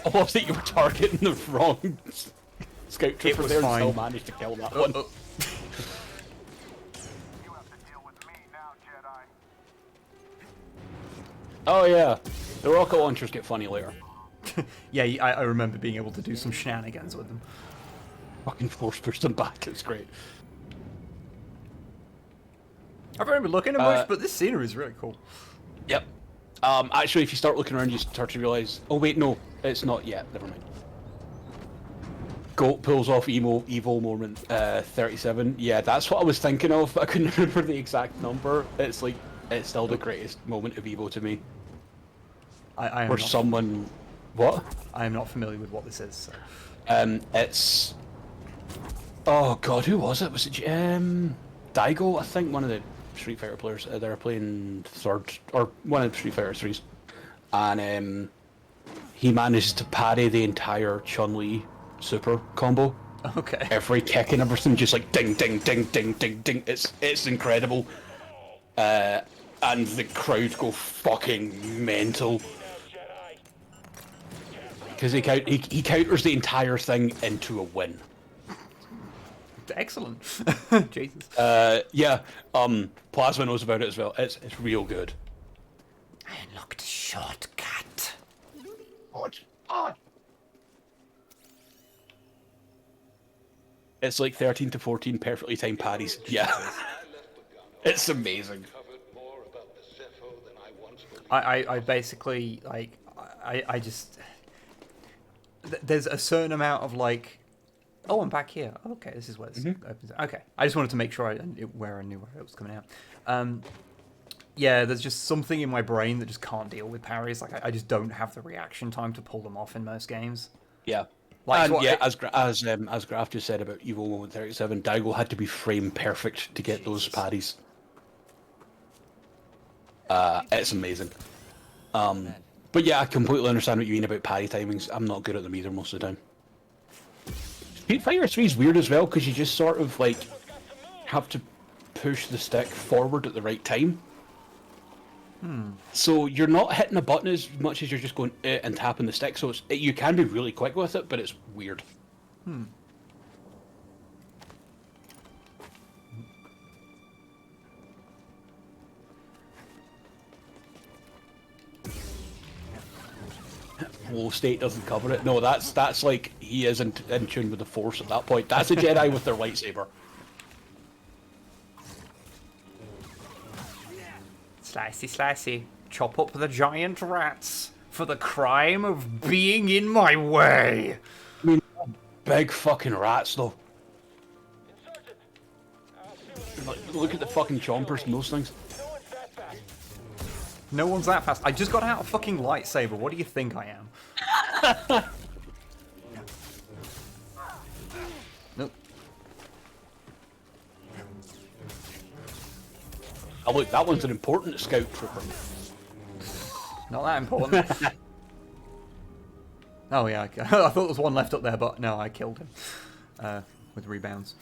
I love that you were targeting the wrong scout trooper there and still managed to kill that one. You have to deal with me now, Jedi. Oh yeah. The rocket launchers get funny later. Yeah, I remember being able to do some shenanigans with them. Fucking force push them back, it's great. I've only been looking at much, but this scenery is really cool. Yep. Actually, if you start looking around, you start to realise... Oh wait, no, it's not yet, never mind. Goat pulls off evil moment 37. Yeah, that's what I was thinking of, but I couldn't remember the exact number. It's like, it's still the greatest moment of Evo to me. I am Where not, someone... What? I am not familiar with what this is. So. It's... Oh god, who was it? Was it Daigo? I think one of the Street Fighter players. They were playing third, or one of the Street Fighter 3s. And he manages to parry the entire Chun-Li super combo. Okay. Every kick and everything, just like ding, ding, ding, ding, ding, ding. It's incredible. And the crowd go fucking mental. Because he counters the entire thing into a win. Excellent. Jesus. Yeah. Plasma knows about it as well. It's real good. I unlocked a shortcut. What? It's like 13 to 14 perfectly timed parries. Yeah. It's amazing. I basically, like, I just... There's a certain amount of, like... Oh, I'm back here. Okay, this is where this opens. Okay, I just wanted to make sure I knew where it was coming out. Yeah, there's just something in my brain that just can't deal with parries. Like, I just don't have the reaction time to pull them off in most games. Yeah. Like, And yeah, as Graf just said about Evo Moment 37, Daigo had to be frame perfect to get those parries. It's amazing. But yeah, I completely understand what you mean about parry timings. I'm not good at them either most of the time. Street Fighter 3 is weird as well, because you just sort of, like, have to push the stick forward at the right time. So you're not hitting a button as much as you're just going and tapping the stick, so you can be really quick with it, but it's weird. Low state doesn't cover it. No, that's like he is in tune with the Force at that point. That's a Jedi with their lightsaber. Slicey, slicey. Chop up the giant rats for the crime of being in my way. I mean, big fucking rats though. Look at the fucking chompers and those things. No one's that fast. I just got out a fucking lightsaber. What do you think I am? Nope. Oh look, that one's an important scout trooper. Not that important. Oh yeah, I thought there was one left up there, but no, I killed him. With rebounds.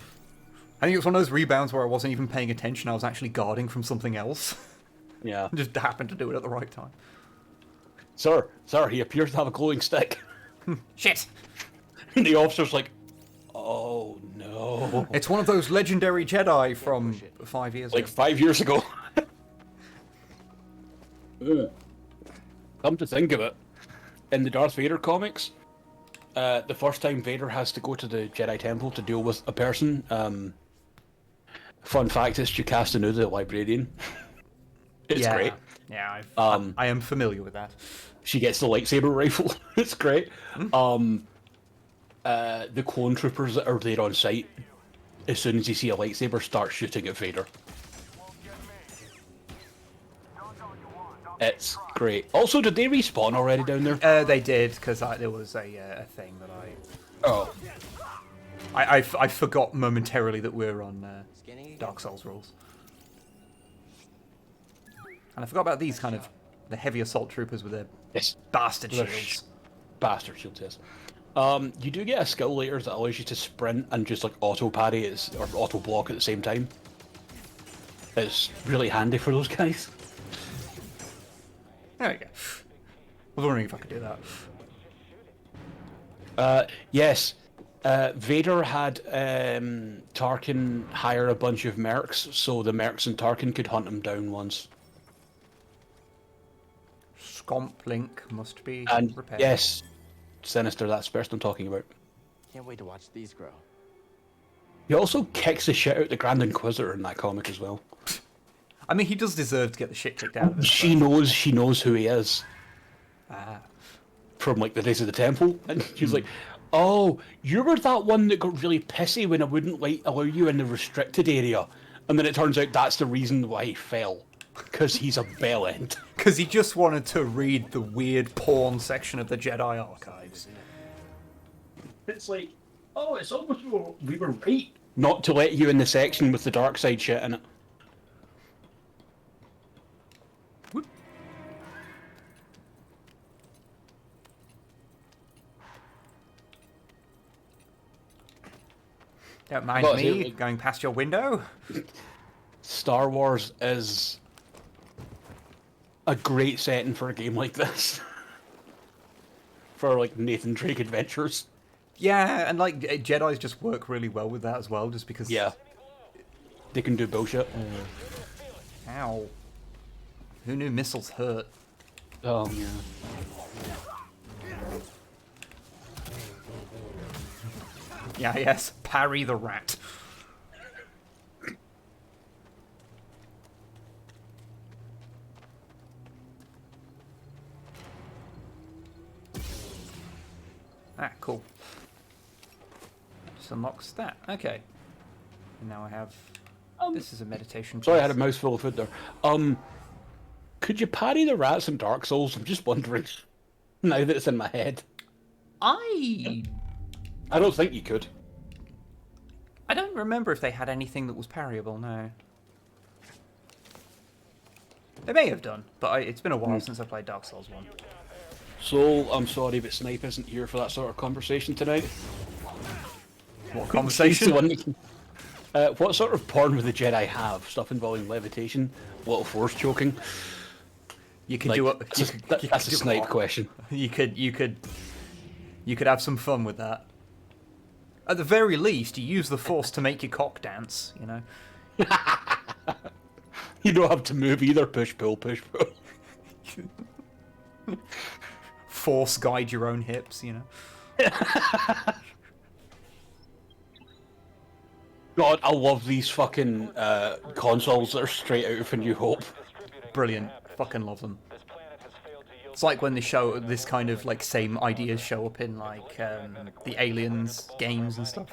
I think it was one of those rebounds where I wasn't even paying attention. I was actually guarding from something else. Yeah. Just happened to do it at the right time. Sir, he appears to have a glowing stick. Shit! And the officer's like, oh no. It's one of those legendary Jedi from 5 years ago. Like 5 years ago. Come to think of it, in the Darth Vader comics, the first time Vader has to go to the Jedi Temple to deal with a person, fun fact, it's Jocasta Nu, the librarian. It's great. Yeah, I am familiar with that. She gets the lightsaber rifle. It's great. The clone troopers that are there on site, as soon as you see a lightsaber, start shooting at Vader. It's great. Also, did they respawn already down there? They did, because there was a thing that Oh. I forgot momentarily that we're on Dark Souls rules. And I forgot about these kind of, the heavy assault troopers with their bastard shields. Bastard shields, yes. You do get a skill later that allows you to sprint and just like auto parry or auto block at the same time. It's really handy for those guys. There we go. I was wondering if I could do that. Yes. Vader had Tarkin hire a bunch of mercs, so the mercs and Tarkin could hunt him down once. Scomp link must be And repaired. yes, Sinister, that's the person I'm talking about. Can't wait to watch these grow. He also kicks the shit out the Grand Inquisitor in that comic as well. I mean, he does deserve to get the shit kicked out of him. She knows who he is. From like the days of the temple, and she's like, "Oh, you were that one that got really pissy when I wouldn't allow you in the restricted area," and then it turns out that's the reason why he fell, because he's a bellend. Because he just wanted to read the weird porn section of the Jedi archives. It's like, oh, it's almost we were right not to let you in the section with the dark side shit in it. Don't mind me going past your window. Star Wars is a great setting for a game like this. For like Nathan Drake adventures. Yeah, and like Jedis just work really well with that as well, just because. Yeah. They can do bullshit. Ow. Who knew missiles hurt? Oh yeah. Yeah, yes. Parry the rat. Ah, cool. Just unlocks that. Okay. And now I have... this is a meditation. Sorry, I had a mouthful of food there. Could you parry the rats in Dark Souls? I'm just wondering. Now that it's in my head. I don't think you could. I don't remember if they had anything that was parryable, no. They may have done, but it's been a while since I played Dark Souls 1. Soul, I'm sorry, but Snipe isn't here for that sort of conversation tonight. What conversation? What sort of porn would the Jedi have? Stuff involving levitation, a lot of force choking. You could do it. That's a Snipe question. You could have some fun with that. At the very least, you use the force to make your cock dance, you know. You don't have to move either. Push, pull, push, pull. Force guide your own hips, you know. God, I love these fucking consoles that are straight out of A New Hope. Brilliant. Fucking love them. It's like when they show this kind of like same ideas show up in like the Aliens games and stuff.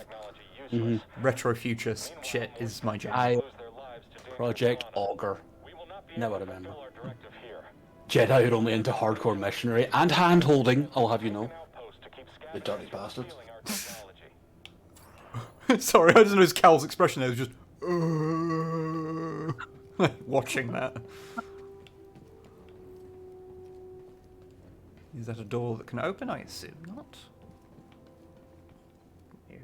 Retro future shit is my jam. Project Augur. Never remember. Jedi are only into hardcore missionary and hand holding, I'll have you know. The dirty bastards. Sorry, I just noticed Cal's expression there was just watching that. Is that a door that can open? I assume not. Ew.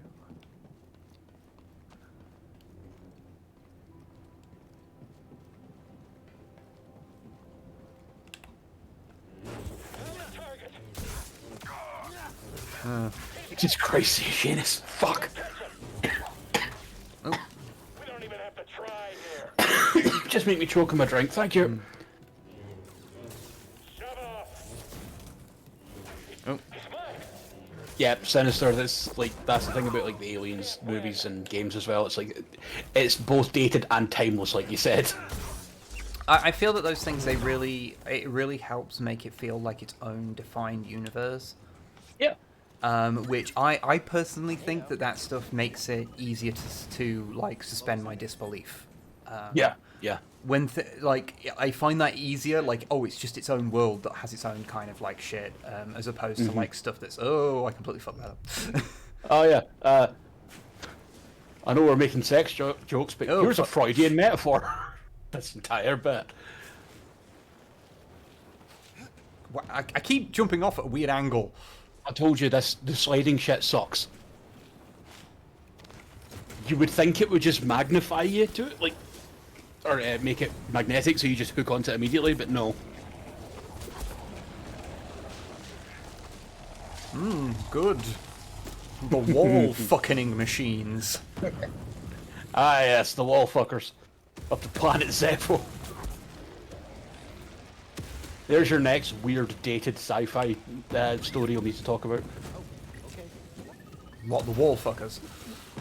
Jesus Christ, Seamus. Fuck. We don't even have to try here. Just make me choke on my drink, thank you. Yeah, Sinister. That's the thing about like the Aliens movies and games as well. It's like it's both dated and timeless, like you said. I feel that those things it really helps make it feel like its own defined universe. Yeah. Which I personally think that stuff makes it easier to like suspend my disbelief. Yeah. When I find that easier, like, oh, it's just its own world that has its own kind of like shit, as opposed to like stuff that's I completely fucked that up. Oh yeah. I know we're making sex jokes, but here's a Freudian metaphor. This entire bit. I keep jumping off at a weird angle. I told you the sliding shit sucks. You would think it would just magnify you to it, like. Or make it magnetic so you just hook onto it immediately, but no. Good. The wall fucking machines. Ah yes, the wall fuckers. Of the planet Zepho. There's your next weird dated sci-fi story you'll need to talk about. What, the wall fuckers?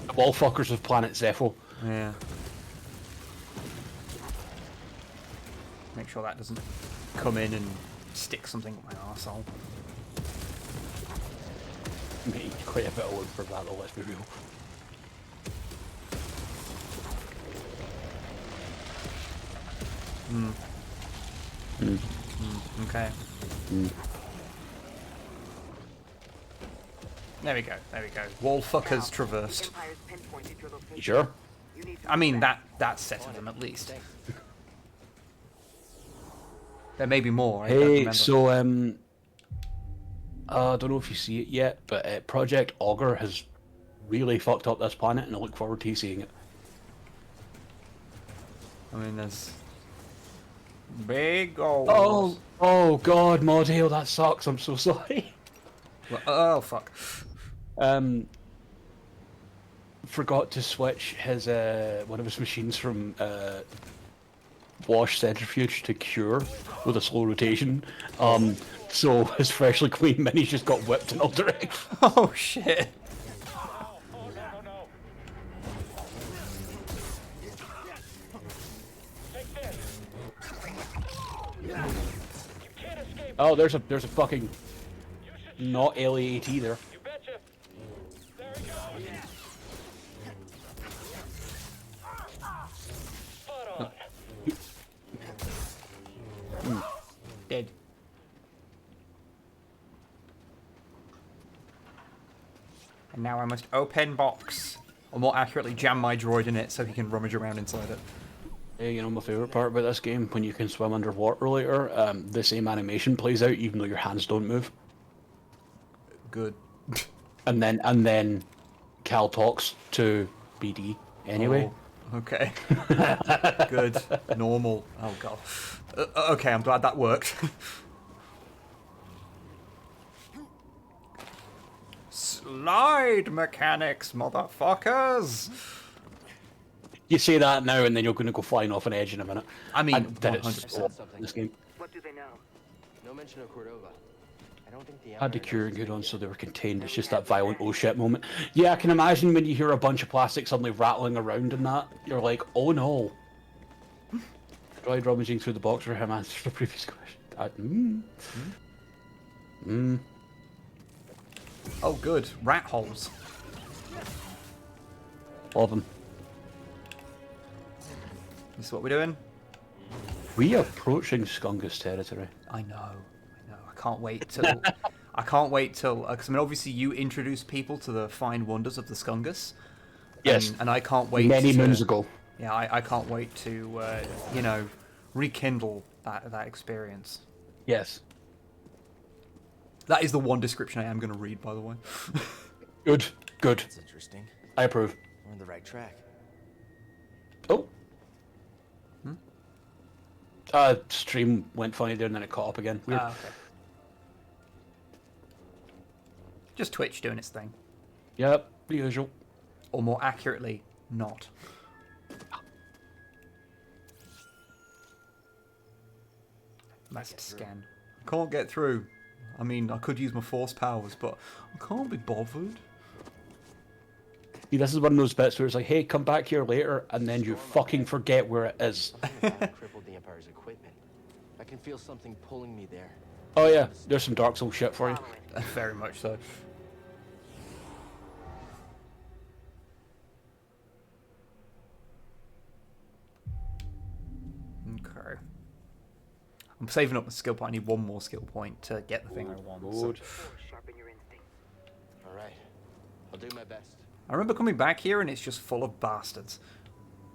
The wall fuckers of planet Zepho. Yeah. Make sure that doesn't come in and stick something up my arsehole. Mate, quite a bit of work for that though, let's be real. Okay. There we go, there we go. Wall fuckers traversed. Empire's pinpointed your location. You sure? You need to I mean, move that's set of them at least. There may be more. I don't Hey, remember. so I don't know if you see it yet, but Project Augur has really fucked up this planet, and I look forward to seeing it. I mean, there's big old. Oh God, Modale, that sucks. I'm so sorry. Oh fuck. Forgot to switch his one of his machines from wash centrifuge to cure with a slow rotation. So his freshly cleaned minis just got whipped in all directions. Oh shit. Oh, there's a fucking not LAAT there. You betcha. There he goes. Spot on. Dead. And now I must open box, or more accurately, jam my droid in it so he can rummage around inside it. Hey, you know my favourite part about this game? When you can swim underwater later, the same animation plays out even though your hands don't move. Good. And then Cal talks to BD anyway. Oh, okay. Good. Normal. Oh god. Okay, I'm glad that worked. Slide mechanics, motherfuckers! You say that now, and then you're going to go flying off an edge in a minute. I mean, that 100%. is this game. What do they know? No mention of Cordova. I don't think the Had the Empire cure knows and good on, anything. so they were contained. It's just that violent oh shit moment. Yeah, I can imagine when you hear a bunch of plastic suddenly rattling around and that, you're like, oh no. Droid rummaging through the box for him answers the previous question. Oh, good. Rat holes. Love them. This is what we're doing? We are approaching Skungus territory. I know. I can't wait till... I can't wait till... Because, I mean, obviously you introduced people to the fine wonders of the Skungus. Yes. And I can't wait Many moons ago. Yeah, I can't wait to, you know, rekindle that experience. Yes. That is the one description I am going to read, by the way. Good. Good. That's interesting. I approve. We're on the right track. Oh. Stream went funny there and then it caught up again. Weird. Okay. Just Twitch doing its thing. Yep, the usual. Or more accurately, not. Must scan. Can't get through. I mean, I could use my force powers, but I can't be bothered. See, this is one of those bits where it's like, hey, come back here later, and then you fucking forget where it is. Crippled the Empire's equipment. I can feel something pulling me there. Oh yeah, there's some Dark Souls shit for you. Very much so. Okay. I'm saving up the skill point. I need one more skill point to get the thing I want. So. Sharpen your instincts. All right. I'll do my best. I remember coming back here and it's just full of bastards.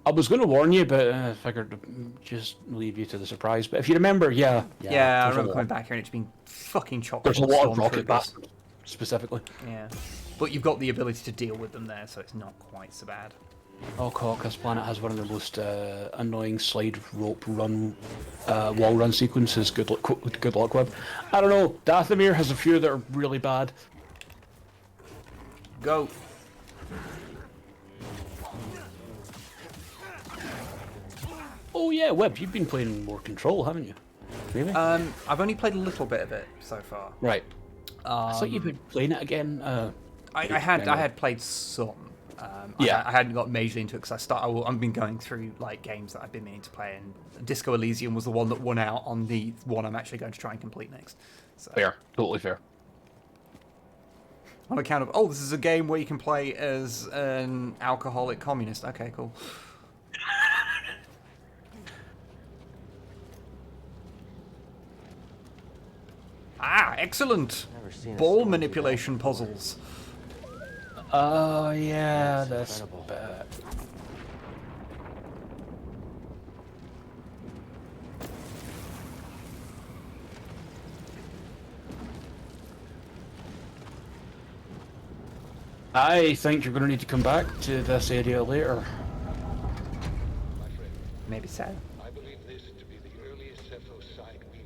I was going to warn you, but I figured just leave you to the surprise. But if you remember, yeah, I remember coming back here and it's been fucking chock. There's a lot of rocket bastards, specifically. Yeah, but you've got the ability to deal with them there, so it's not quite so bad. Oh, cock, this planet has one of the most annoying slide rope run, wall run sequences. Good luck, Wib. I don't know. Dathomir has a few that are really bad. Go. Oh yeah, Wib, you've been playing more Control, haven't you? Really? I've only played a little bit of it so far. Right. I thought you'd been playing it again. I had played some. Yeah. I hadn't got majorly into it because I've been going through like games that I've been meaning to play, and Disco Elysium was the one that won out on the one I'm actually going to try and complete next. So, Fair. Totally fair. on account of, this is a game where you can play as an alcoholic communist. Okay, cool. Excellent. Ball manipulation puzzles. Oh yeah, that's bad. I think you're going to need to come back to this area later. Maybe so.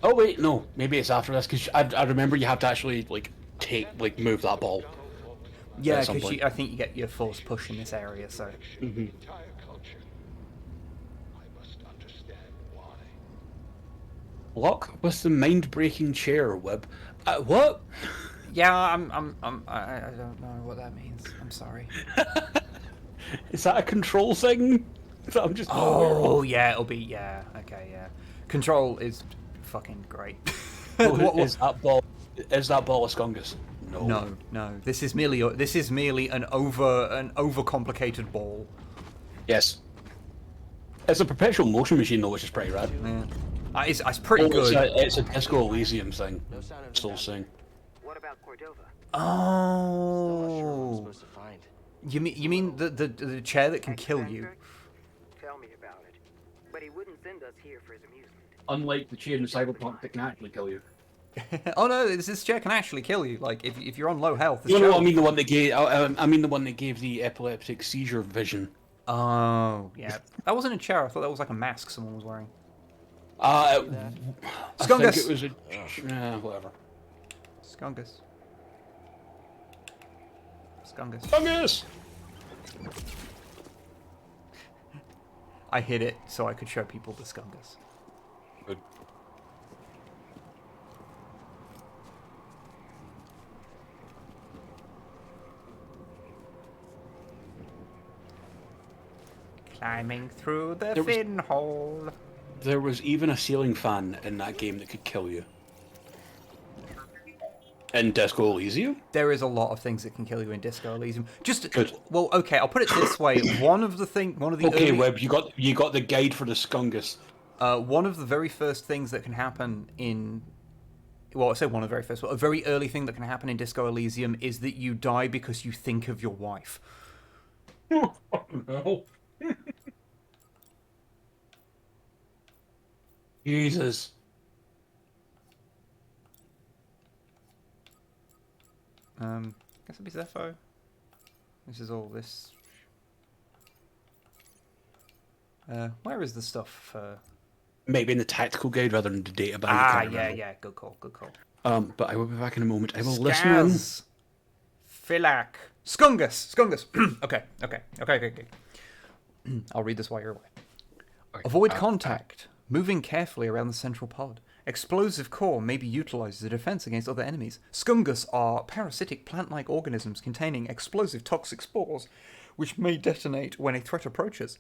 Oh wait, no, maybe it's after this because I remember you have to actually move that ball. Yeah, because I think you get your force push in this area, so. Lock with the mind-breaking chair, Wib. What? Yeah, I don't know what that means. I'm sorry. Is that a control thing? I'm just. Yeah, it'll be. Yeah, okay, yeah. Control is fucking great. Is that ball a Skungus? No. No. This is merely an overcomplicated ball. Yes. It's a perpetual motion machine though, which is pretty rad. Yeah. It's pretty good. It's a Disco Elysium thing. Soul Sing. What about Cordova? Oh. You mean the chair that can kill you? Tell me about it. But he wouldn't send us here for his amusement. Unlike the chair in Cyberpunk that can actually kill you. Oh no, this chair can actually kill you. Like if you're on low health. No, I mean the one that gave. I mean the one that gave the epileptic seizure vision. Oh yeah, that wasn't a chair. I thought that was like a mask someone was wearing. Skungus. I think it was a. Whatever. Skungus. Skungus. I hid it so I could show people the Skungus. Good. Climbing through the fin hole. There was even a ceiling fan in that game that could kill you. In Disco Elysium? There is a lot of things that can kill you in Disco Elysium. Good. Well, okay, I'll put it this way. One of the Okay, Wib, you got the guide for the Skungus. One of the very first things that can happen in... Well, I say one of the very first, but a very early thing that can happen in Disco Elysium is that you die because you think of your wife. Oh, no. Jesus. Guess it'll be Zepho. This is all this. Where is the stuff for... Maybe in the tactical guide rather than the data bank. Yeah, good call. But I will be back in a moment. I will listen in. Philac. Skungus. Okay. I'll read this while you're away. Okay. Avoid contact. Moving carefully around the central pod. Explosive core may be utilized as a defense against other enemies. Skungus are parasitic plant-like organisms containing explosive toxic spores, which may detonate when a threat approaches.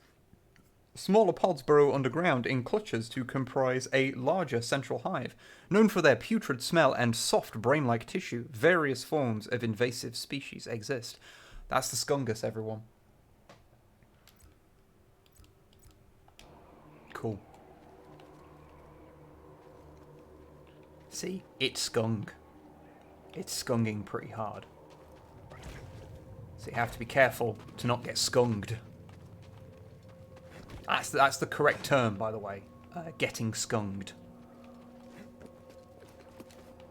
Smaller pods burrow underground in clutches to comprise a larger central hive. Known for their putrid smell and soft brain-like tissue, various forms of invasive species exist. That's the Skungus, everyone. Cool. See, it's skunk. It's skunging pretty hard. So you have to be careful to not get skunked. That's the correct term, by the way. Getting skunked.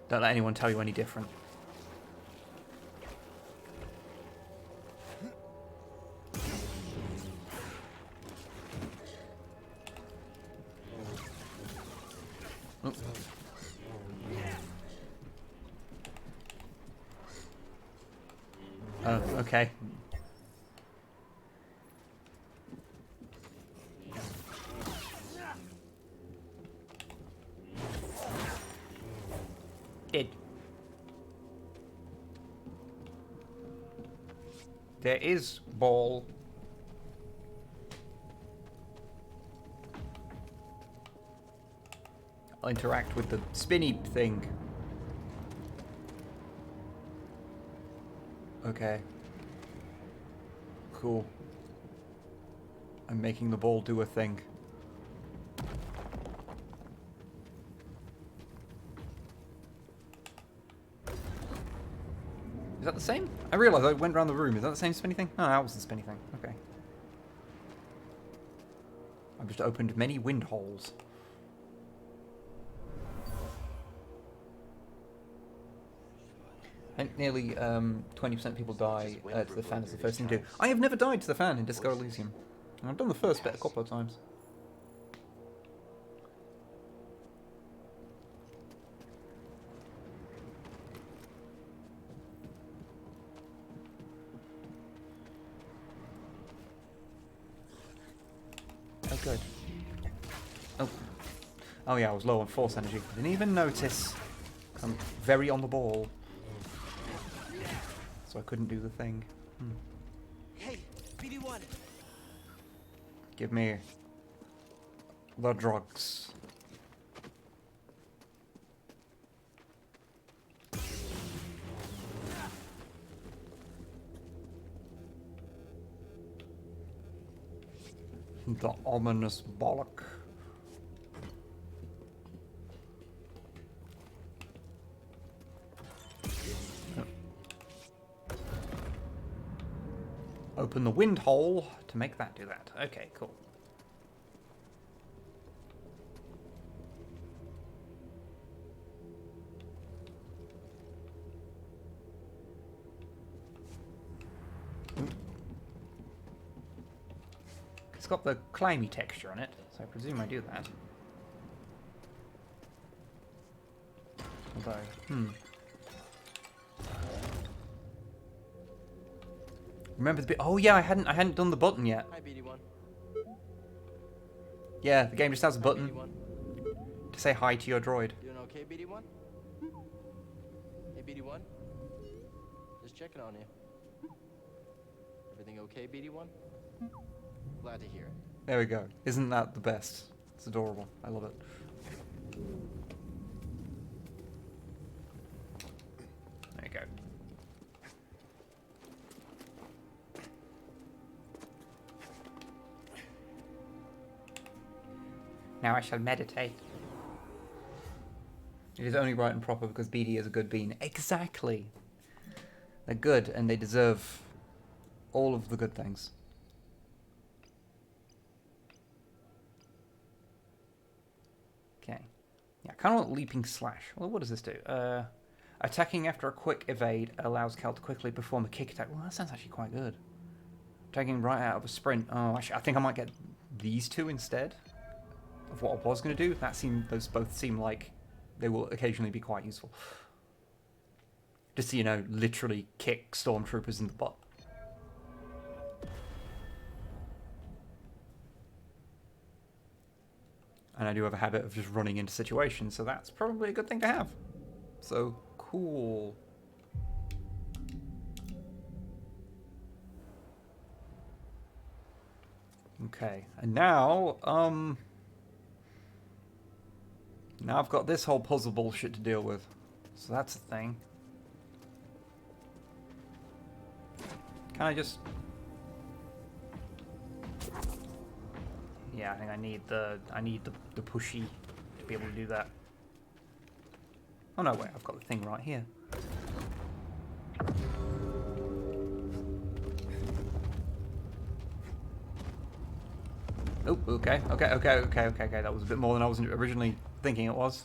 Don't let anyone tell you any different. Oh. Oh, okay. Dead. There is ball. I'll interact with the spinny thing. Okay. Cool. I'm making the ball do a thing. Is that the same? I realised I went around the room. Is that the same spinny thing? Oh, that was the spinny thing. Okay. I've just opened many wind holes. I think nearly 20% of people die to the fan as the first thing to do. I have never died to the fan in Disco Elysium. And I've done the first bit a couple of times. Oh, good. Oh. Oh yeah, I was low on force energy. Didn't even notice. I'm very on the ball. So I couldn't do the thing. Hey, BD1. Give me the drugs. The ominous bollock. Open the wind hole to make that do that. Okay, cool. It's got the climby texture on it, so I presume I do that. Although, remember the bit? Oh yeah, I hadn't done the button yet. Hi, BD1. Yeah, the game just has a button BD1. to say hi to your droid. Doing okay, BD1? Hey, BD1. Just checking on you. Everything okay, BD1? Glad to hear it. There we go. Isn't that the best? It's adorable. I love it. There you go. Now I shall meditate. It is only right and proper because BD is a good bean. Exactly. They're good and they deserve all of the good things. Okay. Yeah, I kind of want leaping slash. Well, what does this do? Attacking after a quick evade allows Cal to quickly perform a kick attack. Well, that sounds actually quite good. Attacking right out of a sprint. Oh, actually, I think I might get these two instead of what I was going to do. Those both seem like they will occasionally be quite useful. Just so you know, literally kick stormtroopers in the butt. And I do have a habit of just running into situations, so that's probably a good thing to have. So, cool. Okay, and now, now I've got this whole puzzle bullshit to deal with. So that's a thing. Can I just... Yeah, I think I need the pushy to be able to do that. Oh no, wait, I've got the thing right here. Oh, okay. That was a bit more than I was originally thinking it was.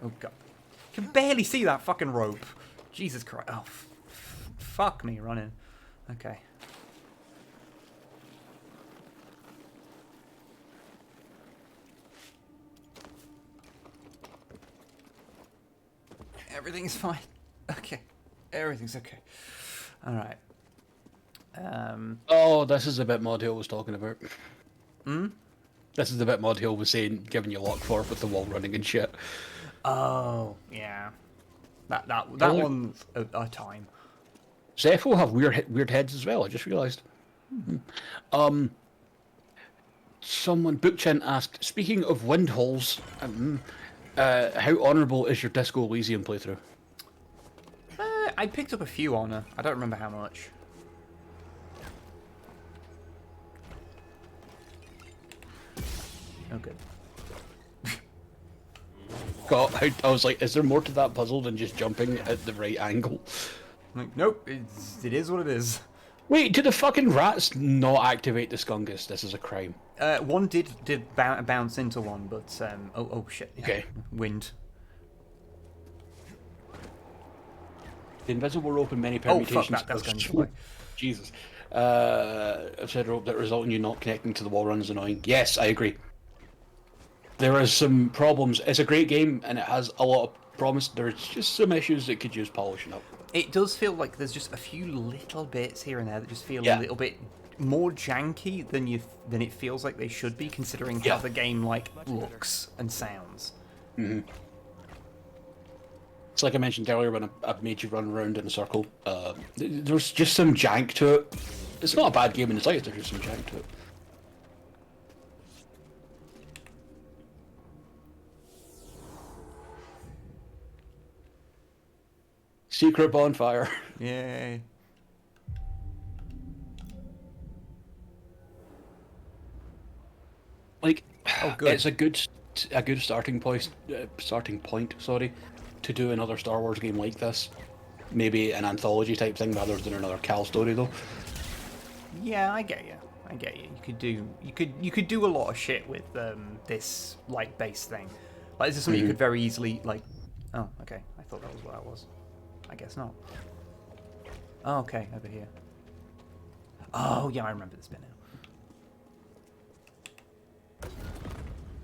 Oh god. You can barely see that fucking rope. Jesus Christ. Oh, fuck me running. Okay. Everything's fine. Okay. Everything's okay. Alright. Oh, this is the bit Mod Hill was talking about. This is the bit Mod Hill was saying, giving you luck for with the wall running and shit. Oh, yeah. That Totally. one's a time. Zepho have weird heads as well, I just realised. Someone, Bookchin asked, speaking of wind holes, how honourable is your Disco Elysium playthrough? I picked up a few honor. I don't remember how much. Oh, good. God, I was like, is there more to that puzzle than just jumping at the right angle? Like, nope, it is what it is. Wait, do the fucking rats not activate the Skungus? This is a crime. One did bounce into one, but oh shit. Yeah. Okay. Wind. The invisible rope and many Oh permutations. fuck that! That's going to play. Jesus. I've said rope that result in you not connecting to the wall run is annoying. Yes, I agree. There is some problems. It's a great game and it has a lot of promise. There's just some issues that could use polishing up. It does feel like there's just a few little bits here and there that just feel Yeah. a little bit more janky than it feels like they should be, considering how the game looks and sounds. It's like I mentioned earlier when I made you run around in a circle. There's just some jank to it. It's not a bad game in its life, there's just some jank to it. Secret bonfire. Yay. Like, Oh, good. it's a good starting point. Sorry, to do another Star Wars game like this. Maybe an anthology type thing rather than another Cal story, though. Yeah, I get you. I get you. You could do a lot of shit with this base thing. Like, this is something you could very easily Oh, okay. I thought that was what I was. I guess not. Oh, okay, over here. Oh yeah, I remember this bit now.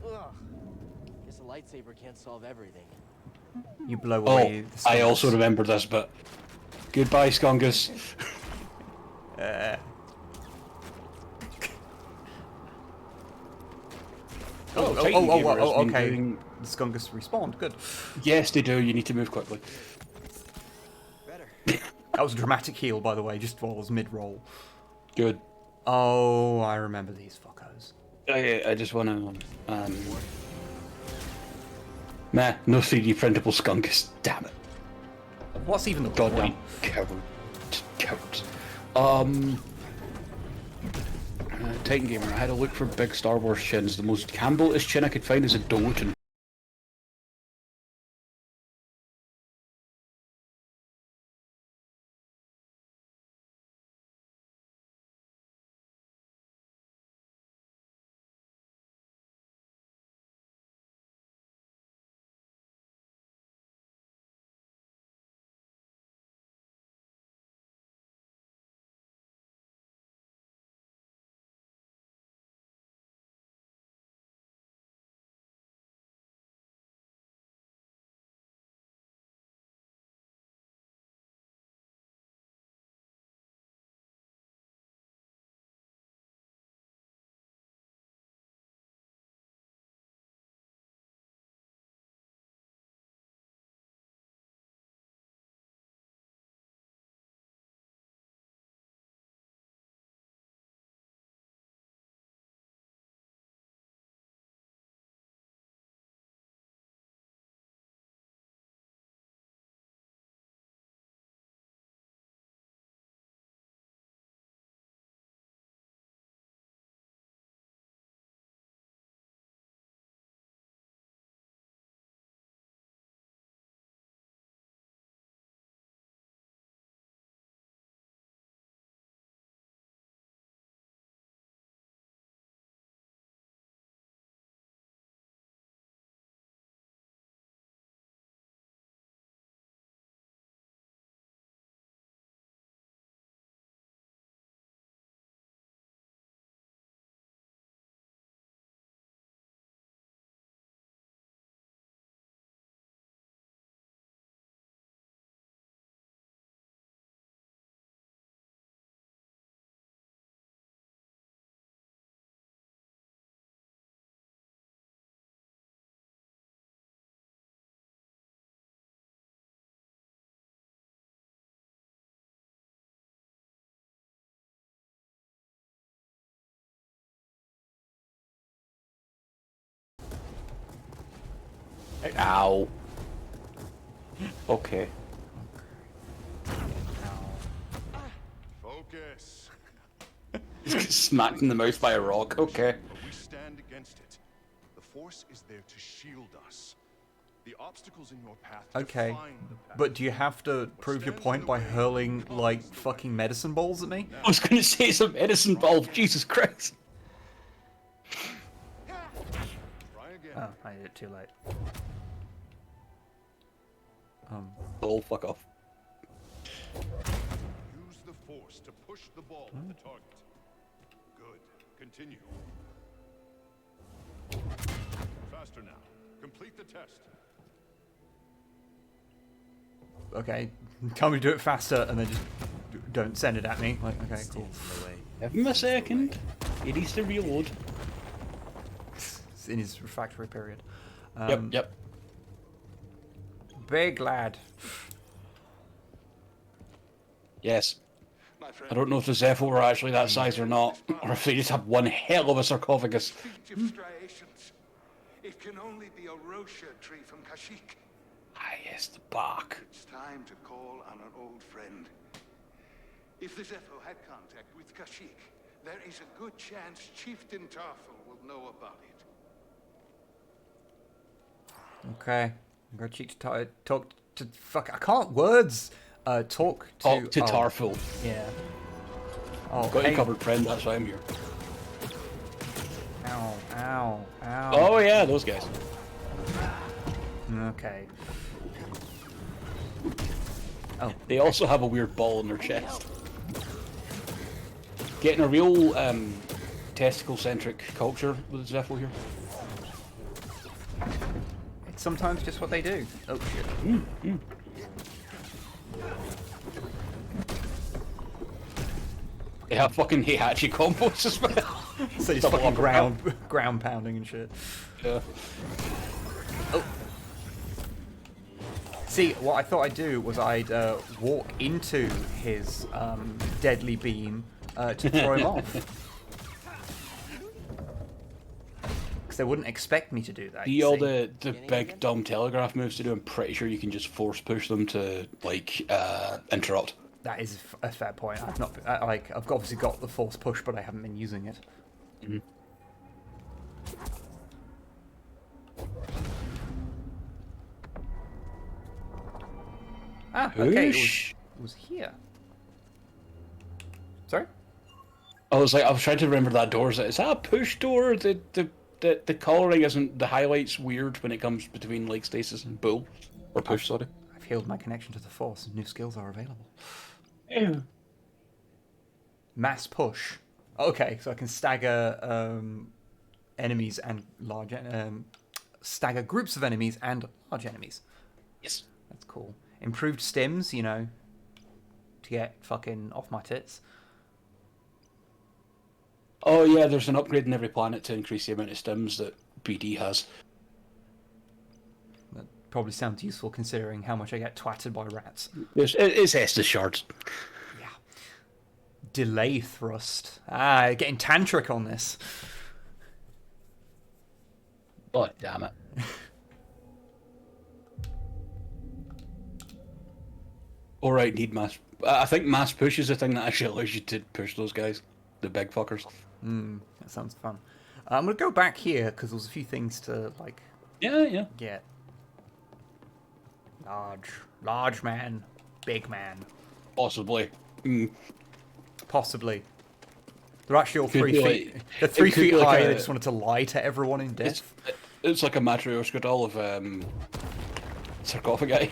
Ugh. Guess a lightsaber can't solve everything. You blow away. The I skunks. also remember this, but goodbye, Skungus. Okay. The skungus respawned. Good. Yes, they do. You need to move quickly. Better. That was a dramatic heal, by the way, just while I was mid-roll. Good. Oh, I remember these fuckers. I just want to. Nah, no 3D printable Skungus. Damn it. What's even the Goddamn point? cowards. Titan Gamer, I had a look for big Star Wars chins. The most Campbell-ish chin I could find is a Doten. Ow. Okay. Focus. He's getting smacked in the mouth by a rock. Okay. But we stand against it. The Force is there to shield us. The obstacles in your path Okay, define the path. but do you have to prove your point by hurling, like, fucking medicine balls at me? I was going to say some medicine ball. Jesus Christ. Try again. Oh, I did it too late. Oh, fuck off. Use the Force to push the ball at the target. Good. Continue. Faster now. Complete the test. Okay, tell me to do it faster, and then just don't send it at me. Like, okay, cool. Give him a second. He needs to reload. It's in his refractory period. Yep. Big lad. Yes. I don't know if the Zephyr were actually that size or not, or if they just have one hell of a sarcophagus. Feet of striations. It can only be a Rocha tree from Kashyyyk. Ah, yes, the bark. It's time to call on an old friend. If the Zephyr had contact with Kashyyyk, there is a good chance Chieftain Tarful will know about it. Okay, I'm gonna cheat to talk to fuck. I can't words. Talk to Tarful. Yeah. Oh, Got you covered, friend. That's why I'm here. Ow! Ow! Ow! Oh yeah, those guys. Okay. Oh. They also have a weird ball in their chest. Getting a real testicle-centric culture with the Zephyr here. It's sometimes just what they do. Oh shit. They have fucking Heihachi combos as well. So he's fucking ground pounding and shit. Yeah. Oh. See, what I thought I'd do was I'd walk into his deadly beam to throw him off. Because they wouldn't expect me to do that. See all the big dumb telegraph moves to do, I'm pretty sure you can just force push them to, like, interrupt. That is a fair point. I've not, like, I've obviously got the force push, but I haven't been using it. Mm-hmm. Ah, okay, it was here. Sorry? I was trying to remember that door. Is that a push door? The colouring isn't, the highlight's weird when it comes between, like, stasis and bull. Or push, sorry. I've healed my connection to the force and new skills are available. Ew. Mass push. Okay, so I can stagger enemies and large stagger groups of enemies and large enemies. Yes. That's cool. Improved stims, you know, to get fucking off my tits. Oh yeah, there's an upgrade in every planet to increase the amount of stims that BD has. That probably sounds useful considering how much I get twatted by rats. It's Estus shards. Yeah. Delay thrust. Ah, getting tantric on this. Oh, damn it. Alright, need mass. I think mass push is the thing that actually allows you to push those guys. The big fuckers. That sounds fun. I'm going to go back here because there's a few things to, like... Yeah. Get. Large man. Big man. Possibly. Possibly. They're actually all 3 feet. They're 3 feet high. They just wanted to lie to everyone in death. It's like a Matryoshka doll of sarcophagi.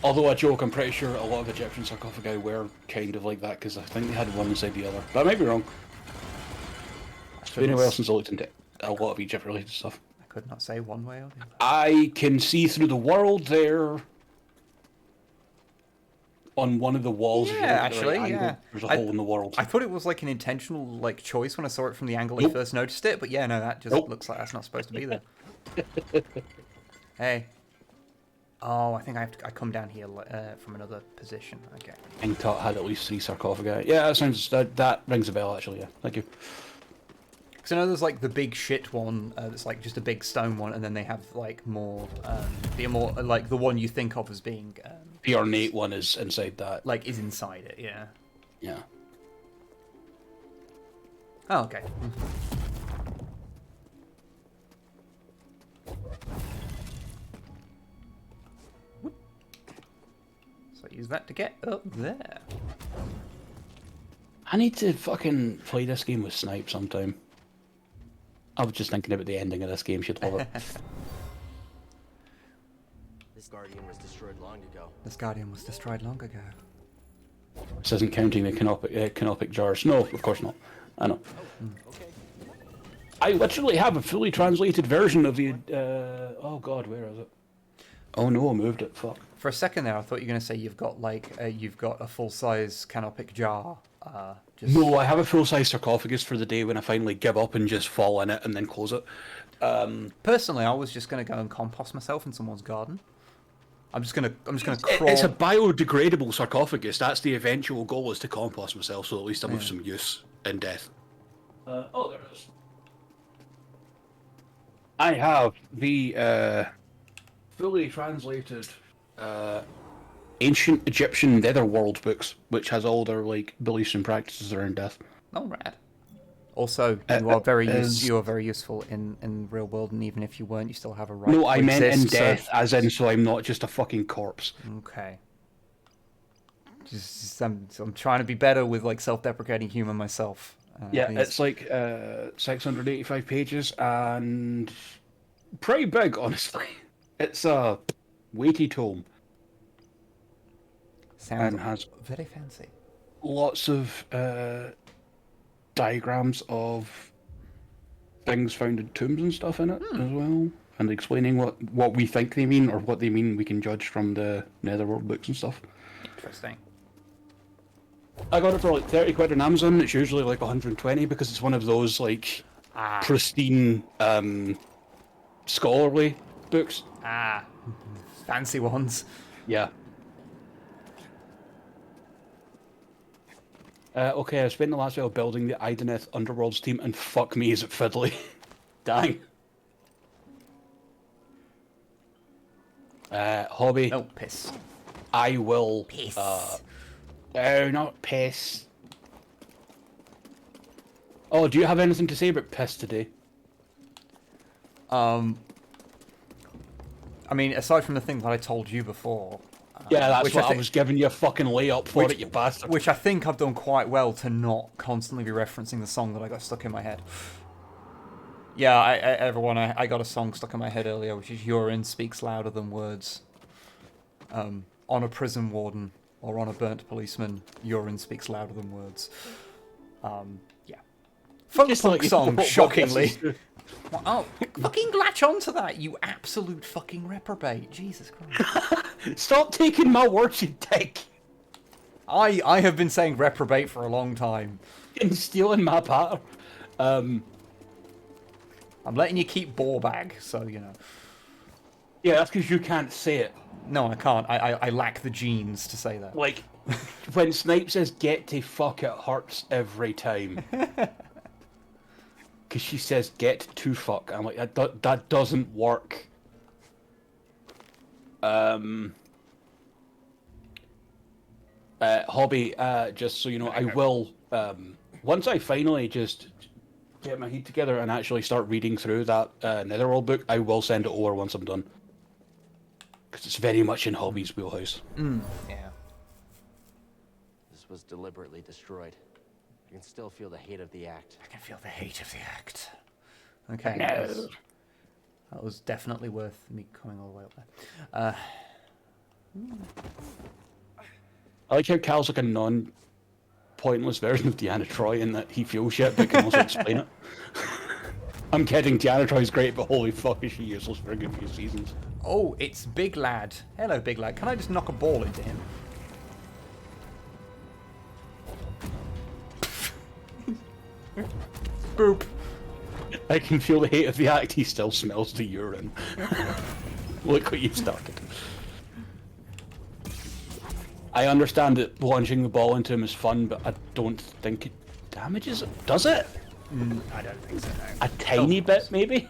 Although I joke, I'm pretty sure a lot of Egyptian sarcophagi were kind of like that because I think they had one inside the other. But I might be wrong. It's been a while since I looked into a lot of Egypt-related stuff. I could not say one way or the other. I can see through the world there. On one of the walls, Yeah, if you look at the actually, right angle, yeah. there's a hole in the world. I thought it was like an intentional like choice when I saw it from the angle I first noticed it, but yeah, no, that just looks like that's not supposed to be there. Hey. Oh, I think I come down here from another position. Okay. King Tut had at least 3 sarcophagi. Yeah, that rings a bell actually. Yeah, thank you. Because I know there's like the big shit one that's like just a big stone one, and then they have like more the more like the one you think of as being the ornate one is inside that. Like is inside it, yeah. Yeah. Oh, okay. So use that to get up there. I need to fucking play this game with Snipe sometime. I was just thinking about the ending of this game. Should love it. This Guardian was destroyed long ago. This Guardian was destroyed long ago. This isn't counting the canopic jars. No, of course not. I know. Oh, okay. I literally have a fully translated version of the. Oh god, where is it? Oh no, I moved it. Fuck. For a second there, I thought you were going to say you've got like you've got a full-size canopic jar. Just... No, I have a full-size sarcophagus for the day when I finally give up and just fall in it and then close it. Personally, I was just going to go and compost myself in someone's garden. I'm just gonna crawl. It's a biodegradable sarcophagus. That's the eventual goal, is to compost myself, so at least I'm of some use in death. Oh, there it is. I have the fully translated ancient Egyptian netherworld books, which has all their like beliefs and practices around death. Oh, rad. Also, you are very useful in real world, and even if you weren't, you still have a right. No, I meant in exist, death, as in, so I'm not just a fucking corpse. Okay. I'm trying to be better with like self-deprecating humor myself. Yeah, it's like 685 pages and pretty big, honestly. It's a weighty tome. Sounds and has very fancy. Lots of diagrams of things found in tombs and stuff in it as well, and explaining what we think they mean, or what they mean we can judge from the netherworld books and stuff. Interesting. I got it for like 30 quid on Amazon. It's usually like 120 because it's one of those like pristine scholarly books. Fancy ones. Yeah. Okay, I spent the last while building the Ideneth Underworlds team, and fuck me, is it fiddly. Dang. Hobby. No, piss. I will... Piss. No, not piss. Oh, do you have anything to say about piss today? I mean, aside from the thing that I told you before... Yeah, that's what I was giving you a fucking layup for it, you bastard. Which I think I've done quite well to not constantly be referencing the song that I got stuck in my head. Yeah, everyone, I got a song stuck in my head earlier, which is Urine Speaks Louder Than Words. On a prison warden, or on a burnt policeman, urine speaks louder than words. Yeah. Funk song, shockingly. Oh, fucking latch onto that, you absolute fucking reprobate. Jesus Christ. Stop taking my words, you dick. I have been saying reprobate for a long time. And stealing my patter. I'm letting you keep ball bag, so, you know. Yeah, that's because you can't say it. No, I can't. I lack the genes to say that. Like, when Snipe says get to fuck, it hurts every time. Because she says get to fuck. I'm like, that doesn't work. Hobby, just so you know, I will, once I finally just get my head together and actually start reading through that Netherworld book, I will send it over once I'm done. Because it's very much in Hobby's wheelhouse. Yeah. This was deliberately destroyed. I can still feel the hate of the act. I can feel the hate of the act. Okay. No. That was definitely worth me coming all the way up there. I like how Cal's like a non-pointless version of Deanna Troy in that he feels shit but can also explain it. I'm kidding, Deanna Troy's great, but holy fuck is she useless for a good few seasons. Oh, it's Big Lad. Hello, Big Lad. Can I just knock a ball into him? Boop. I can feel the hate of the act, he still smells the urine. Look what you've started. I understand that launching the ball into him is fun, but I don't think it damages it. Does it? I don't think so, no. A tiny bit, maybe?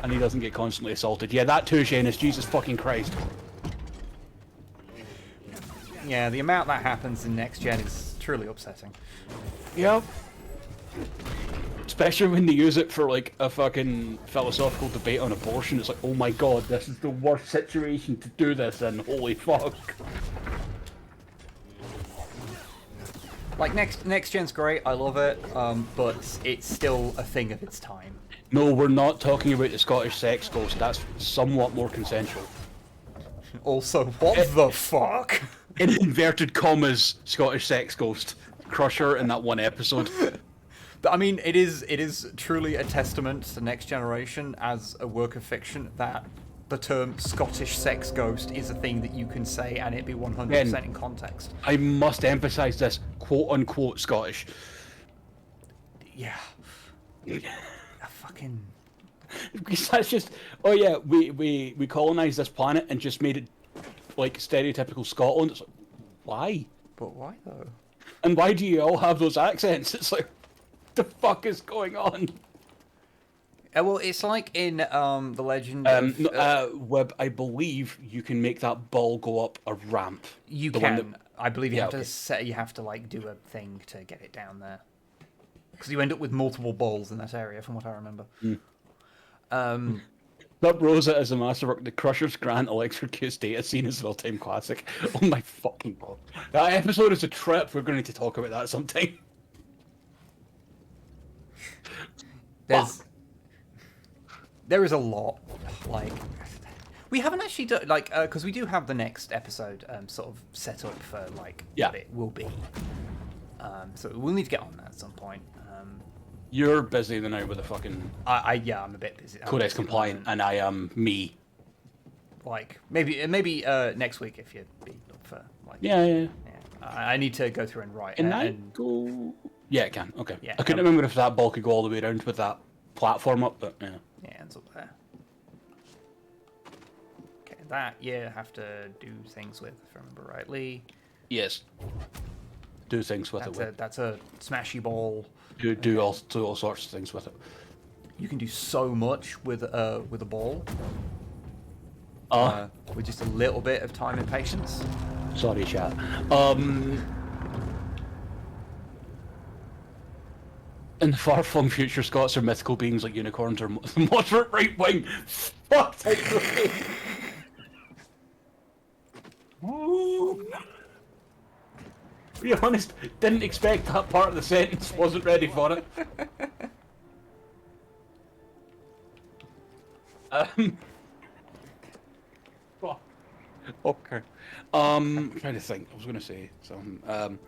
And he doesn't get constantly assaulted. Yeah, that too, Shane, is Jesus fucking Christ. Yeah, the amount that happens in next gen is truly upsetting. Yep. Especially when they use it for like a fucking philosophical debate on abortion. It's like, oh my god, this is the worst situation to do this in. Holy fuck. Like next gen's great, I love it, but it's still a thing of its time. No, we're not talking about the Scottish sex ghost. That's somewhat more consensual. Also, what the fuck? In inverted commas, Scottish sex ghost. Crusher in that one episode. But I mean, it is truly a testament to Next Generation as a work of fiction that the term Scottish sex ghost is a thing that you can say and it be 100% in context. I must emphasise this, quote-unquote Scottish. Yeah. A fucking... Because that's just, oh yeah, we colonised this planet and just made it, like, stereotypical Scotland. It's like, why? But why, though? And why do you all have those accents? It's like, the fuck is going on? Well, it's like in The Legend of... Wib, I believe you can make that ball go up a ramp. You can. I believe you have to set. You have to like do a thing to get it down there. Because you end up with multiple balls in that area, from what I remember. That Rosa is a masterwork. The Crusher's Grant electrocutes data scene is an all-time classic. Oh my fucking god. That episode is a trip. We're going to need to talk about that sometime. There is a lot. Like, we haven't actually done, like, because we do have the next episode sort of set up for, like, what it will be. So we'll need to get on that at some point. You're busy the night with the fucking... yeah, I'm a bit busy. Codex compliant, and I am me. Like, maybe next week if you'd be up for, like... Yeah. I need to go through and write. Can I go... Yeah, it can. Okay. Yeah, I couldn't remember if that ball could go all the way around with that platform up, but yeah. Yeah, it's up there. Okay, that you have to do things with, if I remember rightly. Yes. Do things with it. That's a smashy ball. Do all sorts of things with it. You can do so much with a ball. With just a little bit of time and patience. Sorry, chat. In the far-flung future, Scots are mythical beings like unicorns or moderate right wing. Fuck! Be honest, didn't expect that part of the sentence, wasn't ready for it. Okay. I'm trying to think. I was going to say something.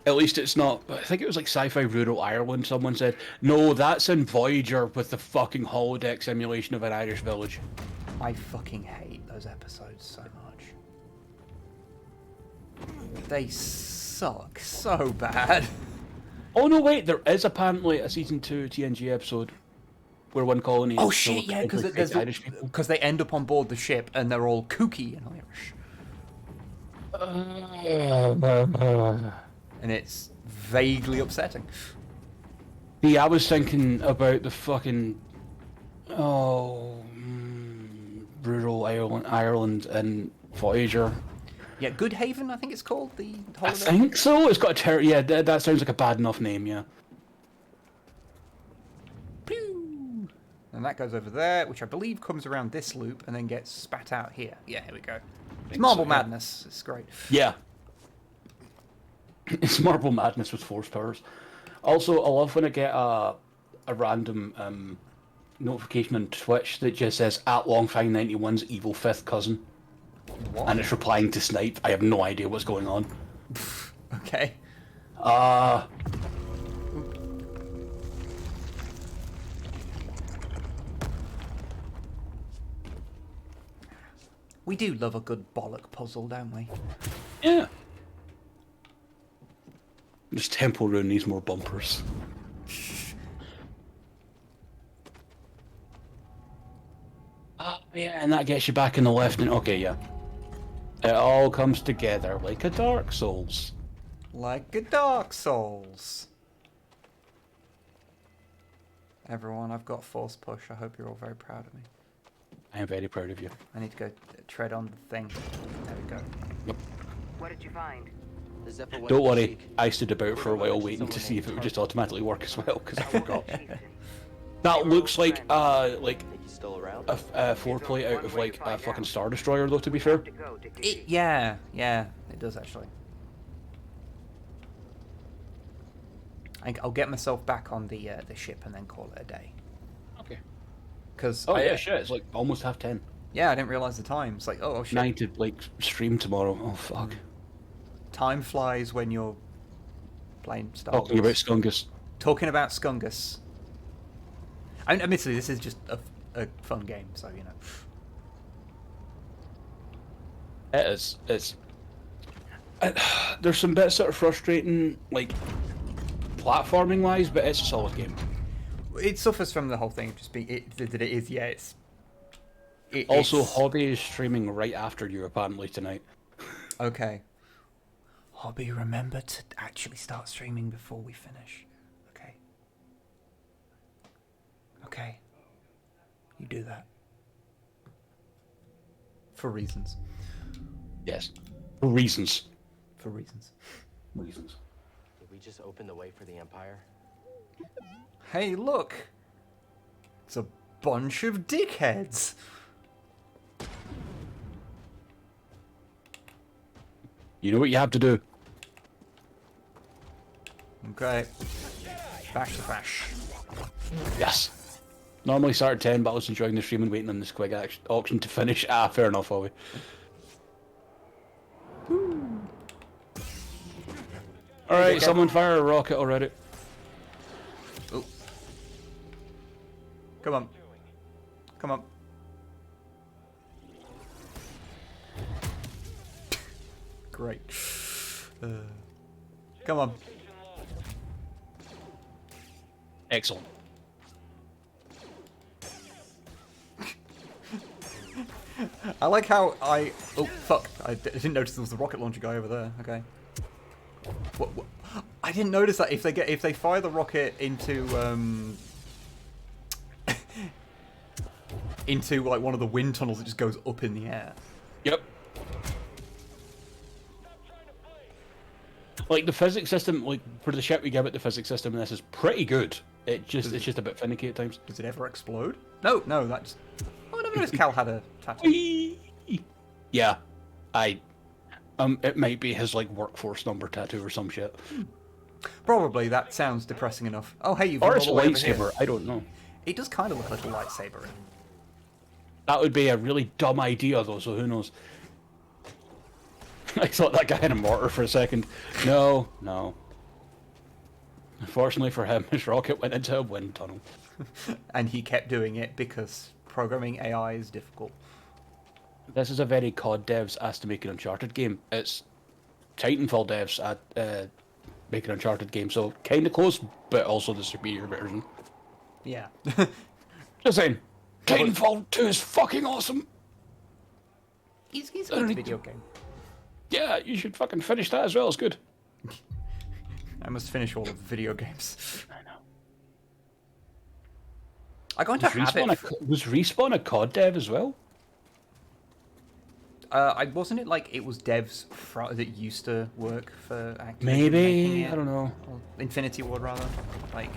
At least it's not... I think it was like Sci-Fi Rural Ireland, someone said. No, that's in Voyager with the fucking holodeck simulation of an Irish village. I fucking hate those episodes so much. They suck so bad. Oh no, wait, there is apparently a season 2 TNG episode where one colony... Oh shit, yeah, because they end up on board the ship and they're all kooky and Irish. And it's vaguely upsetting. Yeah, I was thinking about the fucking... rural Ireland and Voyager. Yeah, Good Haven, I think it's called, the holiday. I think so. It's got a yeah, that sounds like a bad enough name, yeah. Pew! And that goes over there, which I believe comes around this loop and then gets spat out here. Yeah, here we go. It's Marble Madness. It's great. Yeah. It's Marble Madness with force powers. Also, I love when I get a random notification on Twitch that just says @Longfang91's evil fifth cousin. What? And it's replying to Snipe. I have no idea what's going on. Okay. We do love a good bollock puzzle, don't we? Yeah. This temple rune needs more bumpers. Yeah, and that gets you back in the left, and okay, yeah. It all comes together like a Dark Souls. Like a Dark Souls. Everyone, I've got force push. I hope you're all very proud of me. I am very proud of you. I need to go tread on the thing. There we go. Yep. What did you find? The Zephyr went Don't to worry, seek. I stood about for a while waiting to see if it would just automatically work as well, because I forgot. That looks like Think he's still around? a foreplay out of like a fucking Star Destroyer, though. To be fair. Yeah, it does actually. I'll get myself back on the ship and then call it a day. Okay. Because Oh yeah, shit! It's like almost 10:30. Yeah, I didn't realize the time. It's like oh shit. 9 to like stream tomorrow. Oh fuck. Time flies when you're playing Star Talking Wars. about Skungus. Talking about Skungus. I mean, admittedly, this is just a fun game, so you know. It is. It's. There's some bits that are frustrating, like platforming wise, but it's a solid game. It suffers from the whole thing of just being that it is. Yeah, it's. Also, it's... Hobby is streaming right after you apparently tonight. Okay. Hobby, remember to actually start streaming before we finish. Okay. Okay. You do that. For reasons. Yes. For reasons. For reasons. Reasons. Did we just open the way for the Empire? Hey, look! It's a bunch of dickheads! You know what you have to do. Okay. Bash the bash. Yes. Normally start at 10, but I was enjoying the stream and waiting on this quick auction to finish. Ah, fair enough, Hobby. Alright, someone fire a rocket already. Oh. Come on. Come on. Great. Come on. Excellent. I like how I... Oh, fuck. I didn't notice there was a rocket launcher guy over there. Okay. What? I didn't notice that if they fire the rocket into into like one of the wind tunnels, it just goes up in the air. Yep. Like the physics system, like for the shit we give it, the physics system in this is pretty good. It's just a bit finicky at times. Does it ever explode? No, that's. Oh, I never noticed Cal had a tattoo. Yeah, it might be his like workforce number tattoo or some shit. Probably. That sounds depressing enough. Oh, hey, you've Or got it's a all the way over here. lightsaber. I don't know. It does kind of look like a lightsaber. That would be a really dumb idea though. So who knows? I thought that guy had a mortar for a second. No. Unfortunately for him, his rocket went into a wind tunnel. And he kept doing it because programming AI is difficult. This is a very COD devs asked to make an Uncharted game. It's Titanfall devs at make an Uncharted game, so kind of close, but also the superior version. Yeah. Just saying, Titanfall 2 is fucking awesome. He's a good video game. Yeah, you should fucking finish that as well. It's good. I must finish all of the video games. I know. I got into a habit. Was Respawn a COD dev as well? Wasn't it like it was devs that used to work for Activision? Maybe, I don't know. Or Infinity Ward rather, like.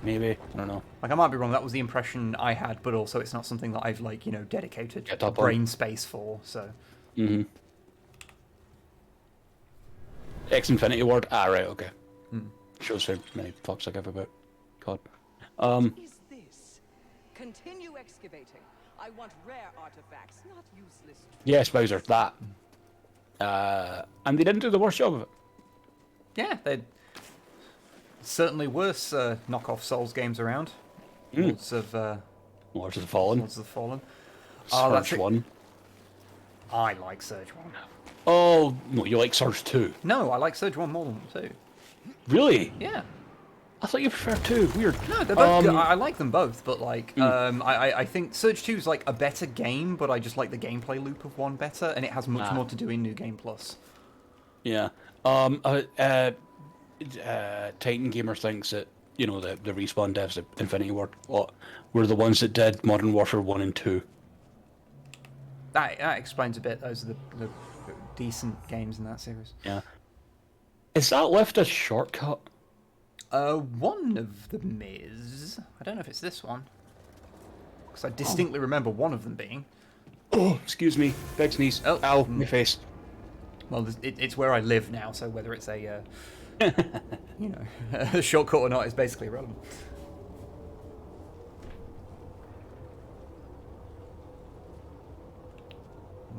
Maybe, I don't know. Like I might be wrong. That was the impression I had, but also it's not something that I've like dedicated Get up brain on. space for. So. Mhm. Infinity Ward. Ah, right. Okay. Shows how many fucks I give about COD. What is this? Continue excavating. I want rare artifacts, not useless. Yes, Bowser. That. And they didn't do the worst job of it. Yeah, they're certainly worse knockoff Souls games around. Lords of the Fallen. Surge 1. I like Surge 1. Oh, no, you like Surge 2? No, I like Surge 1 more than 2. Really? Yeah. I thought you preferred 2. Weird. No, they're both good. I like them both, but like, I think Surge 2 is like a better game, but I just like the gameplay loop of 1 better, and it has much more to do in New Game Plus. Yeah. Titan Gamer thinks that, you know, the Respawn devs at Infinity Ward were the ones that did Modern Warfare 1 and 2. That explains a bit. Those are the decent games in that series. Yeah. Is that lift a shortcut? One of them is. I don't know if it's this one. Because I distinctly remember one of them being. Oh, excuse me. Big sneeze. Oh. Ow, my face. Well, it's where I live now, so whether it's a, you know, a shortcut or not is basically irrelevant.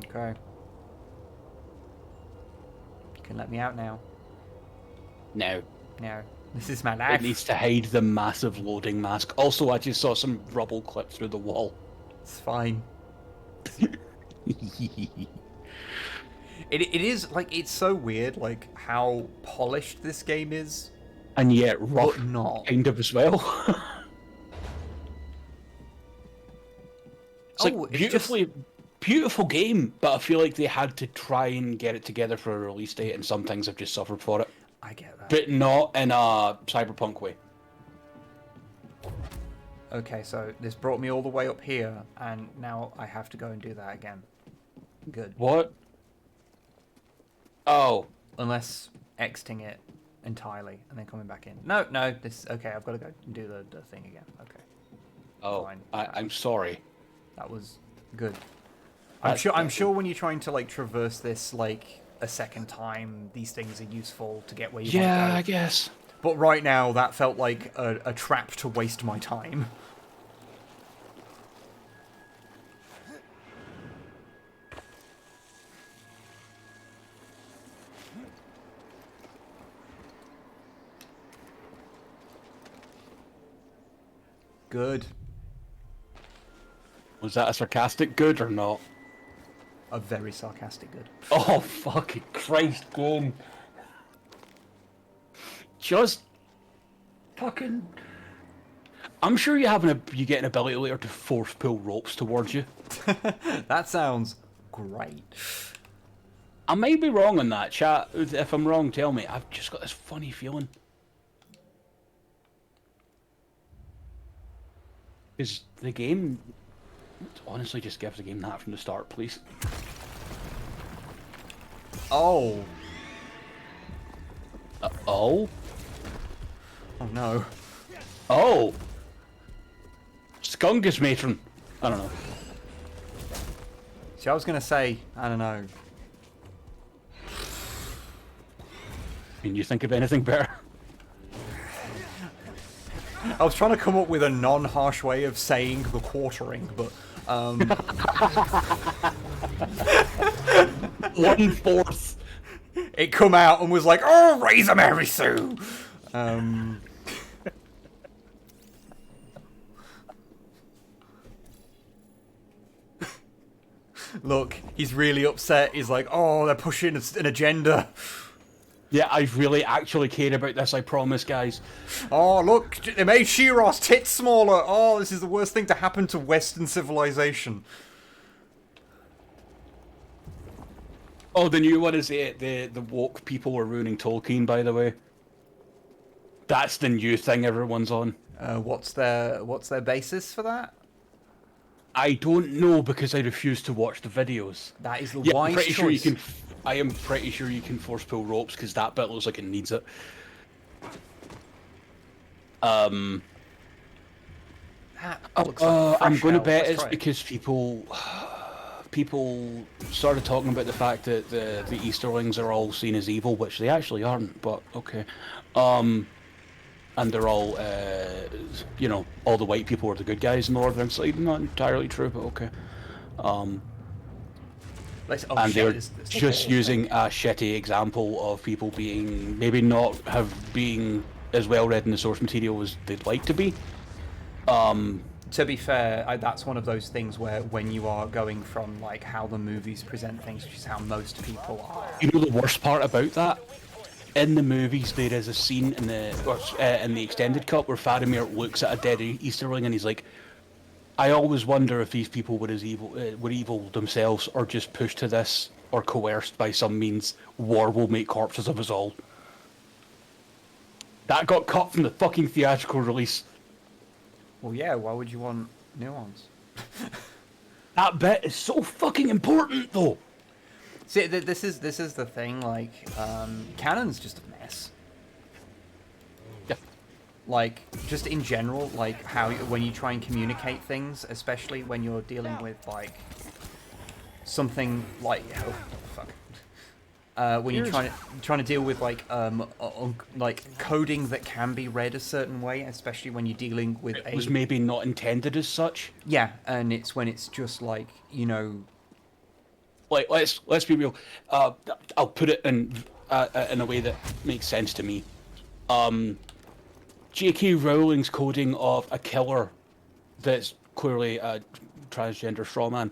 Okay. You can let me out now. No. No. This is my life. It needs to hide the massive loading mask. Also, I just saw some rubble clip through the wall. It's fine. It is, like, it's so weird, like, how polished this game is. And yet rough, but not. Kind of as well. It's like beautiful game, but I feel like they had to try and get it together for a release date, and some things have just suffered for it. I get that. But not in a cyberpunk way. Okay, so this brought me all the way up here, and now I have to go and do that again. Good. What? Oh. Unless exiting it entirely and then coming back in. No, this... Okay, I've got to go and do the thing again. Okay. Oh, fine. I'm sorry. That was good. I'm sure when you're trying to, like, traverse this, like, a second time, these things are useful to get where you want to go. Yeah, I guess. But right now, that felt like a trap to waste my time. Good. Was that a sarcastic good or not? A very sarcastic good. Oh, fucking Christ, game. Just fucking... I'm sure you get an ability later to force pull ropes towards you. That sounds great. I may be wrong on that, chat. If I'm wrong, tell me. I've just got this funny feeling. Because the game... Honestly, just give the game that from the start, please. Oh. Oh? Oh no. Oh! Skungus matron. I don't know. See, I was going to say, I don't know. Can you think of anything better? I was trying to come up with a non-harsh way of saying the quartering, but 1/4. It come out and was like, oh, Razor Mary Sue! Look, he's really upset. He's like, oh, they're pushing an agenda. Yeah, I really actually care about this, I promise, guys. Oh, look, they made Shiro's tits smaller. Oh, this is the worst thing to happen to Western civilization. Oh, the new one is the woke people were ruining Tolkien, by the way. That's the new thing everyone's on. What's their basis for that? I don't know because I refuse to watch the videos. That is the Yeah, wise I'm pretty choice. sure you can. I am pretty sure you can force pull ropes because that bit looks like it needs it. That looks like a I'm fresh going to ale. bet Let's it's try it. because people started talking about the fact that the Easterlings are all seen as evil, which they actually aren't. But okay, and they're all, you know, all the white people are the good guys in the Northern side. Not entirely true, but okay. And they're just using a shitty example of people being maybe not being as well read in the source material as they'd like to be. To be fair, that's one of those things where when you are going from like how the movies present things, which is how most people are. You know the worst part about that? in the movies there is a scene in the extended cut where Faramir looks at a dead Easterling and he's like, I always wonder if these people were evil themselves, or just pushed to this, or coerced by some means. War will make corpses of us all. That got cut from the fucking theatrical release. Well, yeah. Why would you want nuance? That bit is so fucking important, though. See, this is the thing. Like, canon's just a mess. Yeah. Like, just in general, like how when you try and communicate things, especially when you're dealing with like something like when you're trying to deal with like coding that can be read a certain way, especially when you're dealing with it was maybe not intended as such. Yeah, and it's when it's just like, you know, like let's be real. I'll put it in a way that makes sense to me. J.K. Rowling's coding of a killer that's clearly a transgender strawman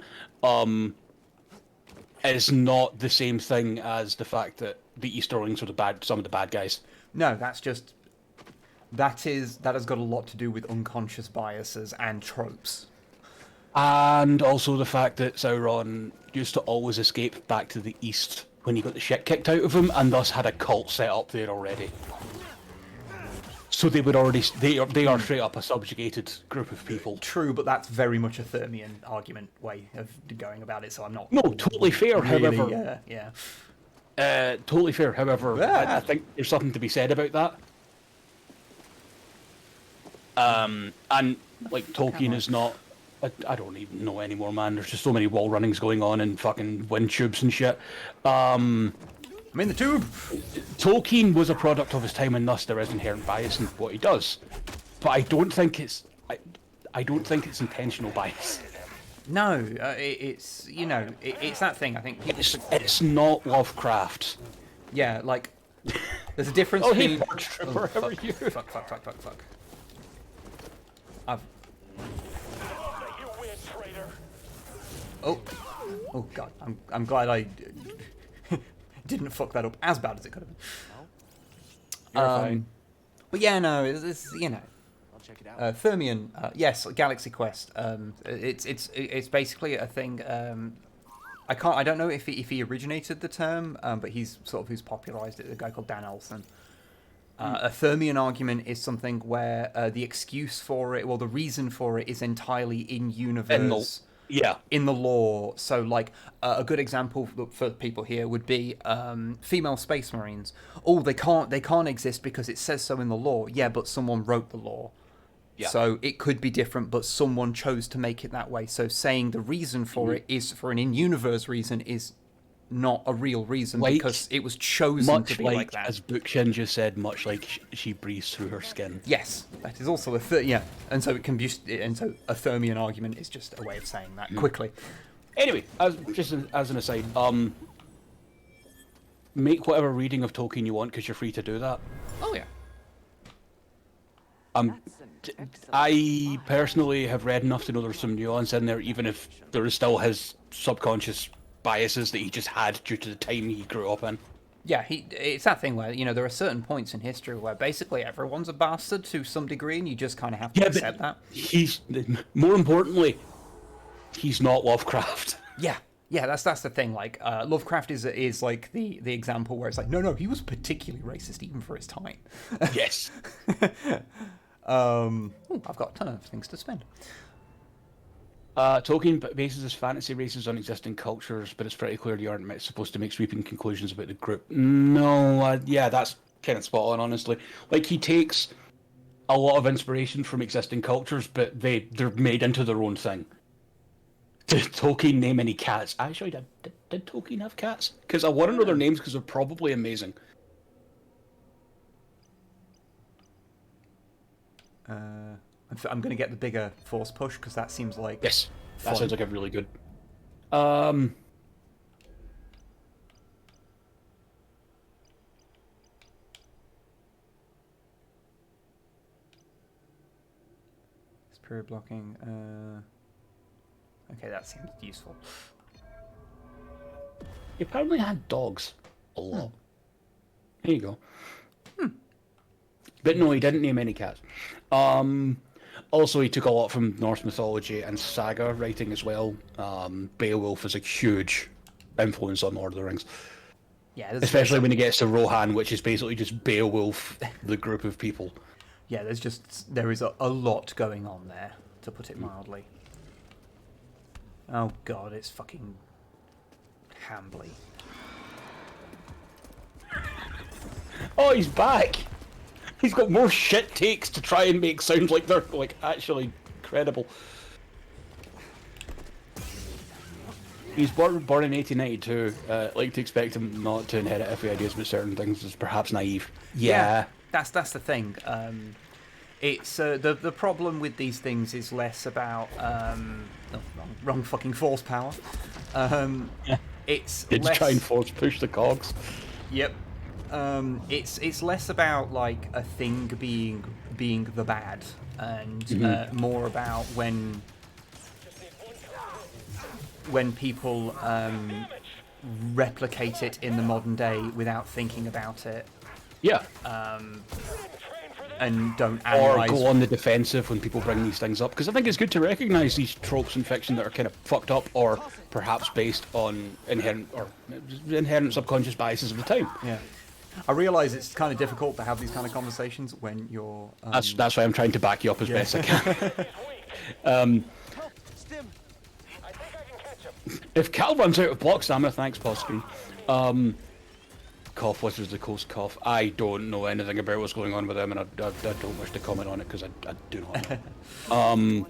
is not the same thing as the fact that the Easterlings are some of the bad guys. No, that has got a lot to do with unconscious biases and tropes. And also the fact that Sauron used to always escape back to the east when he got the shit kicked out of him, and thus had a cult set up there already. So they would already they are straight up a subjugated group of people. True, but that's very much a Thermian argument way of going about it. So I'm not. No, totally fair. Really, however, yeah. Totally fair. However, Yeah. I think there's something to be said about that. And like Tolkien is not. I don't even know anymore, man. There's just so many wall runnings going on and fucking wind tubes and shit. I'm in the tube. Tolkien was a product of his time, and thus there is inherent bias in what he does. But I don't think it's intentional bias. No, it's it's that thing. I think it's not Lovecraft. Yeah, like there's a difference. Oh, between... hey, Porch Trooper, how are you? Fuck. Oh god, I'm glad I didn't fuck that up as bad as it could have been. Fine. But yeah, no, it's I'll check it out. Thermian, yes, Galaxy Quest. It's basically a thing. I don't know if he originated the term, but he's sort of who's popularized it. A guy called Dan Elson. A Thermian argument is something where the excuse for it, well, the reason for it, is entirely in universe. In the lore. So, like, a good example for people here would be female space marines. Oh, they can't exist because it says so in the lore. Yeah, but someone wrote the lore. Yeah. So it could be different, but someone chose to make it that way. So saying the reason for it is for an in-universe reason is not a real reason, because it was chosen to be like that. As Bookshin just said, much like she breathes through her skin. Yes, that is also and so it can be, and so a Thermian argument is just a way of saying that quickly. Anyway, as an aside, make whatever reading of Tolkien you want, because you're free to do that. Oh yeah. I personally have read enough to know there's some nuance in there, even if there is still his subconscious biases that he just had due to the time he grew up in. Yeah, it's that thing where, there are certain points in history where basically everyone's a bastard to some degree, and you just kind of have to accept that. More importantly, he's not Lovecraft. Yeah, that's the thing. Like, Lovecraft is like the example where it's like, no, he was particularly racist even for his time. Yes. I've got a ton of things to spend. Tolkien bases his fantasy races on existing cultures, but it's pretty clear you aren't supposed to make sweeping conclusions about the group. No, yeah, that's kind of spot on, honestly. Like, he takes a lot of inspiration from existing cultures, but they're made into their own thing. Did Tolkien name any cats? Actually, did Tolkien have cats? Because I want to know their names, because they're probably amazing. I'm going to get the bigger force push, because that seems like... Yes, that sounds like a really good... Spirit blocking, okay, that seems useful. He apparently had dogs. A lot. There you go. But no, he didn't name any cats. Also, he took a lot from Norse mythology and saga writing as well. Beowulf is a huge influence on Lord of the Rings. Yeah, especially when he gets to Rohan, which is basically just Beowulf, the group of people. Yeah, there is a lot going on there, to put it mildly. Oh god, it's fucking Hambly. Oh, he's back! He's got more shit takes to try and make sound like they're like actually credible. He's born in 1892. Like to expect him not to inherit iffy ideas about certain things is perhaps naive. Yeah. That's the thing. It's the problem with these things is less about wrong fucking force power. It's Did less... try and force push the cogs. Yep. It's less about like a thing being the bad, and more about when people replicate it in the modern day without thinking about it. Yeah. And don't analyze... Or go on the defensive when people bring these things up, because I think it's good to recognise these tropes in fiction that are kind of fucked up, or perhaps based on inherent subconscious biases of the time. Yeah. I realise it's kind of difficult to have these kind of conversations when you're... That's why I'm trying to back you up as best I can. If Cal runs out of block stamina, thanks, Posky. Cough, Wizards of the Coast cough. I don't know anything about what's going on with them, and I don't wish to comment on it because I do not know.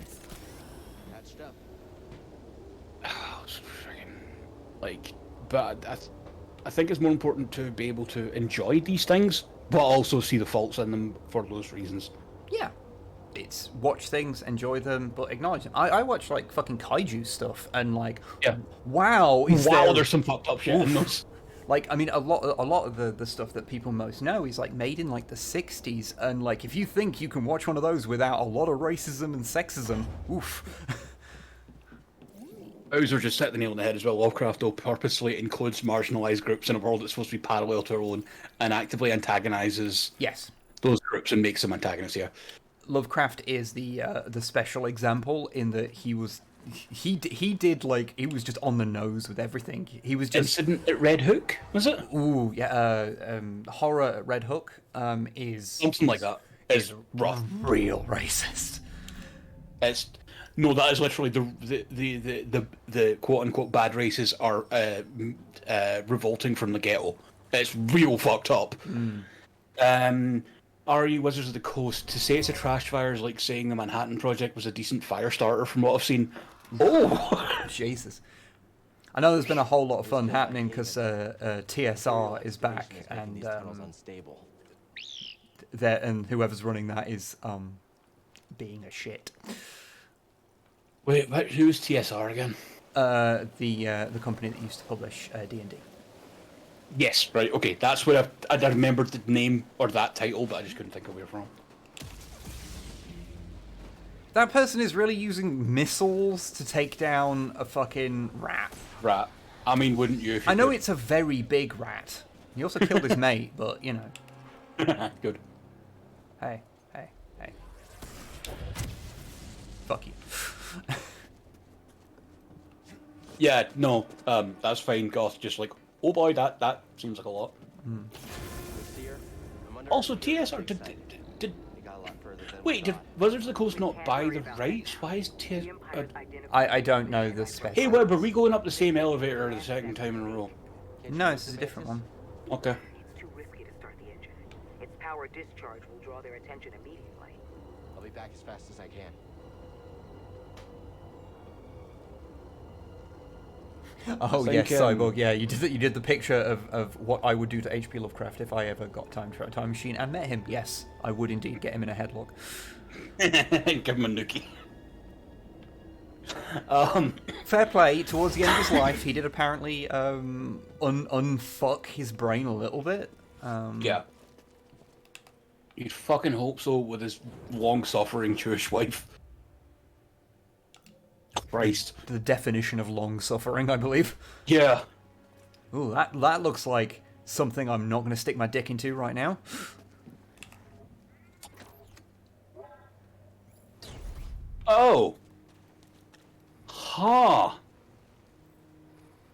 But I think it's more important to be able to enjoy these things, but also see the faults in them for those reasons. Yeah. It's watch things, enjoy them, but acknowledge them. I watch like fucking kaiju stuff, and like, wow, there's some fucked up shit in those. Like, I mean, a lot of the stuff that people most know is like made in like the 60s, and like if you think you can watch one of those without a lot of racism and sexism, oof. Bowser just hit the nail on the head as well. Lovecraft, though, purposely includes marginalised groups in a world that's supposed to be parallel to our own, and actively antagonises those groups and makes them antagonists. Yeah. Lovecraft is the special example in that he was just on the nose with everything. He was just Incident at Red Hook, was it? Ooh, yeah. Horror at Red Hook is something like that. Is rough, real racist. No, that is literally the quote unquote bad races are revolting from the ghetto. It's real fucked up. RE Wizards of the Coast, to say it's a trash fire is like saying the Manhattan Project was a decent fire starter from what I've seen. Oh, Jesus. I know there's been a whole lot of fun happening because TSR is back, and and whoever's running that is being a shit. Wait, who's TSR again? The company that used to publish D&D. Yes, right, okay, that's where I remembered the name or that title, but I just couldn't think of where from. That person is really using missiles to take down a fucking rat. Rat. I mean, wouldn't you? I know it's a very big rat. He also killed his mate, but, you know. Good. Hey. Fuck you. Yeah, no, that's fine, Goth, just like, oh boy, that seems like a lot. Also, TSR, did Wizards of the Coast not buy the rights? Why is TSR... I don't know the specifics. Hey, Web, are we going up the same elevator the second time in a row? No, this is a different one. Okay. It's too risky to start the engine. Its power discharge will draw their attention immediately. I'll be back as fast as I can. Oh yes, Cyborg. Yeah, you did the picture of what I would do to H.P. Lovecraft if I ever got time to a time machine and met him. Yes, I would indeed get him in a headlock. Give him a nookie. Fair play. Towards the end of his life, he did apparently unfuck his brain a little bit. Yeah. You'd fucking hope so with his long-suffering Jewish wife. Christ. The definition of long suffering, I believe. Yeah. Ooh, that looks like something I'm not going to stick my dick into right now. Oh. Ha.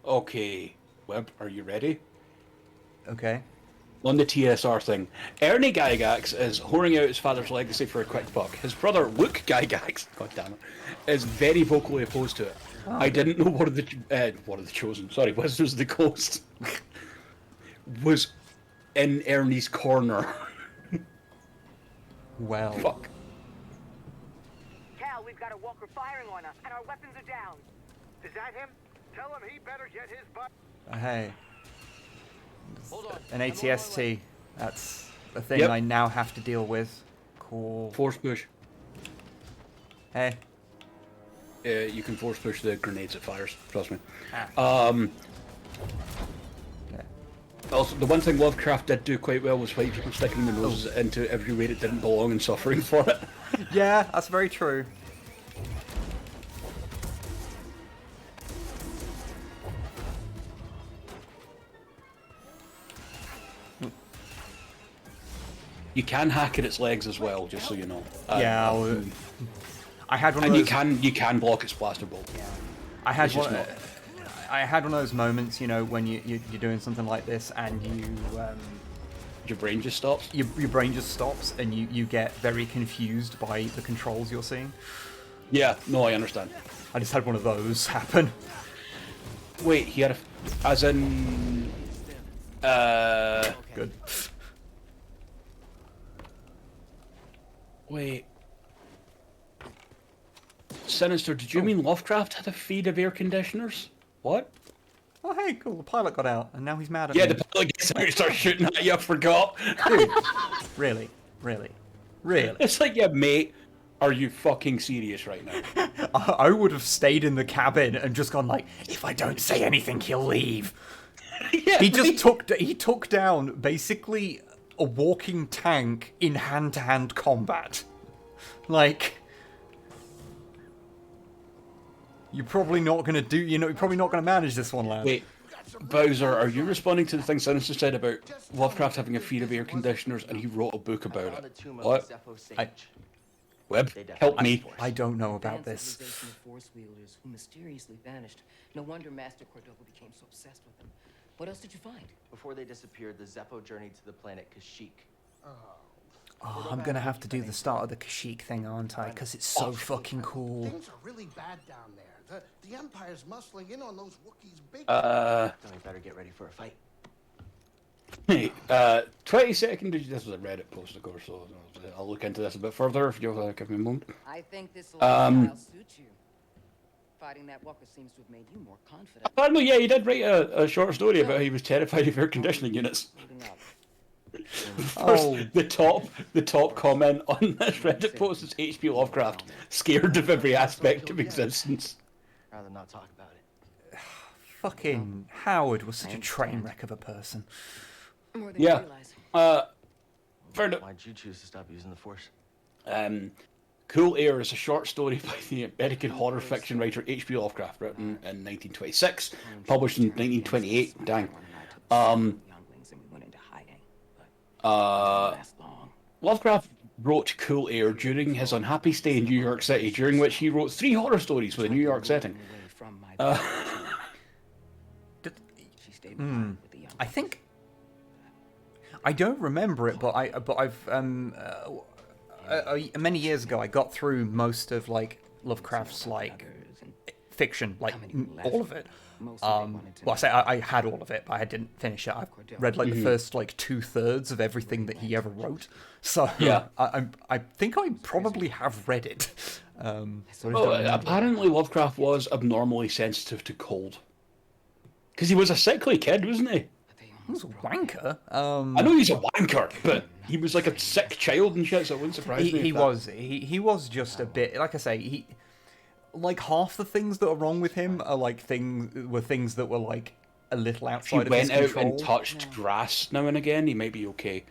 Okay. Web, are you ready? Okay. On the TSR thing, Ernie Gygax is whoring out his father's legacy for a quick buck. His brother Luke Gygax, god damn it, is very vocally opposed to it. Oh. I didn't know one of the Chosen, sorry, Wizards of the Coast was in Ernie's corner. Well. Fuck. Cal, we've got a walker firing on us, and our weapons are down. Is that him? Tell him he better get his butt. Hey. Hold on. An ATST. That's a thing I now have to deal with. Cool. Force push. Hey. You can force push the grenades it fires, trust me. Yeah. Also, the one thing Lovecraft did do quite well was white people sticking their noses into every way it didn't belong and suffering for it. Yeah, that's very true. You can hack at its legs as well, just so you know. Yeah, I had one of and those... you can block its blaster bolt. Yeah. I had one of those moments, you know, when you're doing something like this and you your brain just stops. Your brain just stops, and you get very confused by the controls you're seeing. Yeah, no, I understand. I just had one of those happen. Wait, he had as in good. Wait. Sinister, did you mean Lovecraft had a feed of air conditioners? What? Oh, hey, cool. The pilot got out, and now he's mad at me. Yeah, the pilot gets out and starts shooting at you, I forgot. Dude, really? Really? Really? It's like, yeah, mate, are you fucking serious right now? I would have stayed in the cabin and just gone like, if I don't say anything, he'll leave. Yeah, he took down basically a walking tank in hand-to-hand combat. Like, you're probably not gonna you're probably not gonna manage this one, lad. Wait, Bowser, are you responding to the thing Sinister said about Lovecraft having a feed of air conditioners and he wrote a book about it? What? Web, help me. I don't know about this. Force wielders who mysteriously vanished. No wonder Master Cordova became so obsessed with them. What else did you find? Before they disappeared, the Zeppo journeyed to the planet Kashyyyk. Oh, I'm gonna have to do the start of the Kashyyyk thing, aren't I? Because it's so fucking cool. Things are really bad down there. The Empire's muscling in on those Wookiees big. Then we better get ready for a fight. Hey, 22nd, this was a Reddit post, of course, so I'll look into this a bit further if you'll give me a moment. I think this will suit you. Fighting that walker seems to have made you more confident. Apparently, yeah, he did write a short story about how he was terrified of air conditioning units. First, the top comment on this Reddit post is H.P. Lovecraft, scared of every aspect of existence. Rather not talk about it. Fucking Howard was such a train wreck of a person. Yeah. Why'd you choose to stop using the Force? Cool Air is a short story by the American horror fiction writer H.P. Lovecraft, written in 1926, published in 1928. Dang. Lovecraft wrote Cool Air during his unhappy stay in New York City, during which he wrote 3 horror stories with a New York setting. I think I don't remember it, but I've many years ago I got through most of like Lovecraft's like fiction, like all of it. Well, I say I had all of it, but I didn't finish it. I read like the first like 2/3 of everything that he ever wrote. So yeah, I think I probably have read it. Apparently Lovecraft was abnormally sensitive to cold. Because he was a sickly kid, wasn't he? He was a wanker. I know he's a wanker, but he was like a sick child and shit, so it wouldn't surprise me. He was just a bit, like I say, like half the things that are wrong with him are like things that were like a little outside of his control. If he went out and touched grass now and again, he might be okay.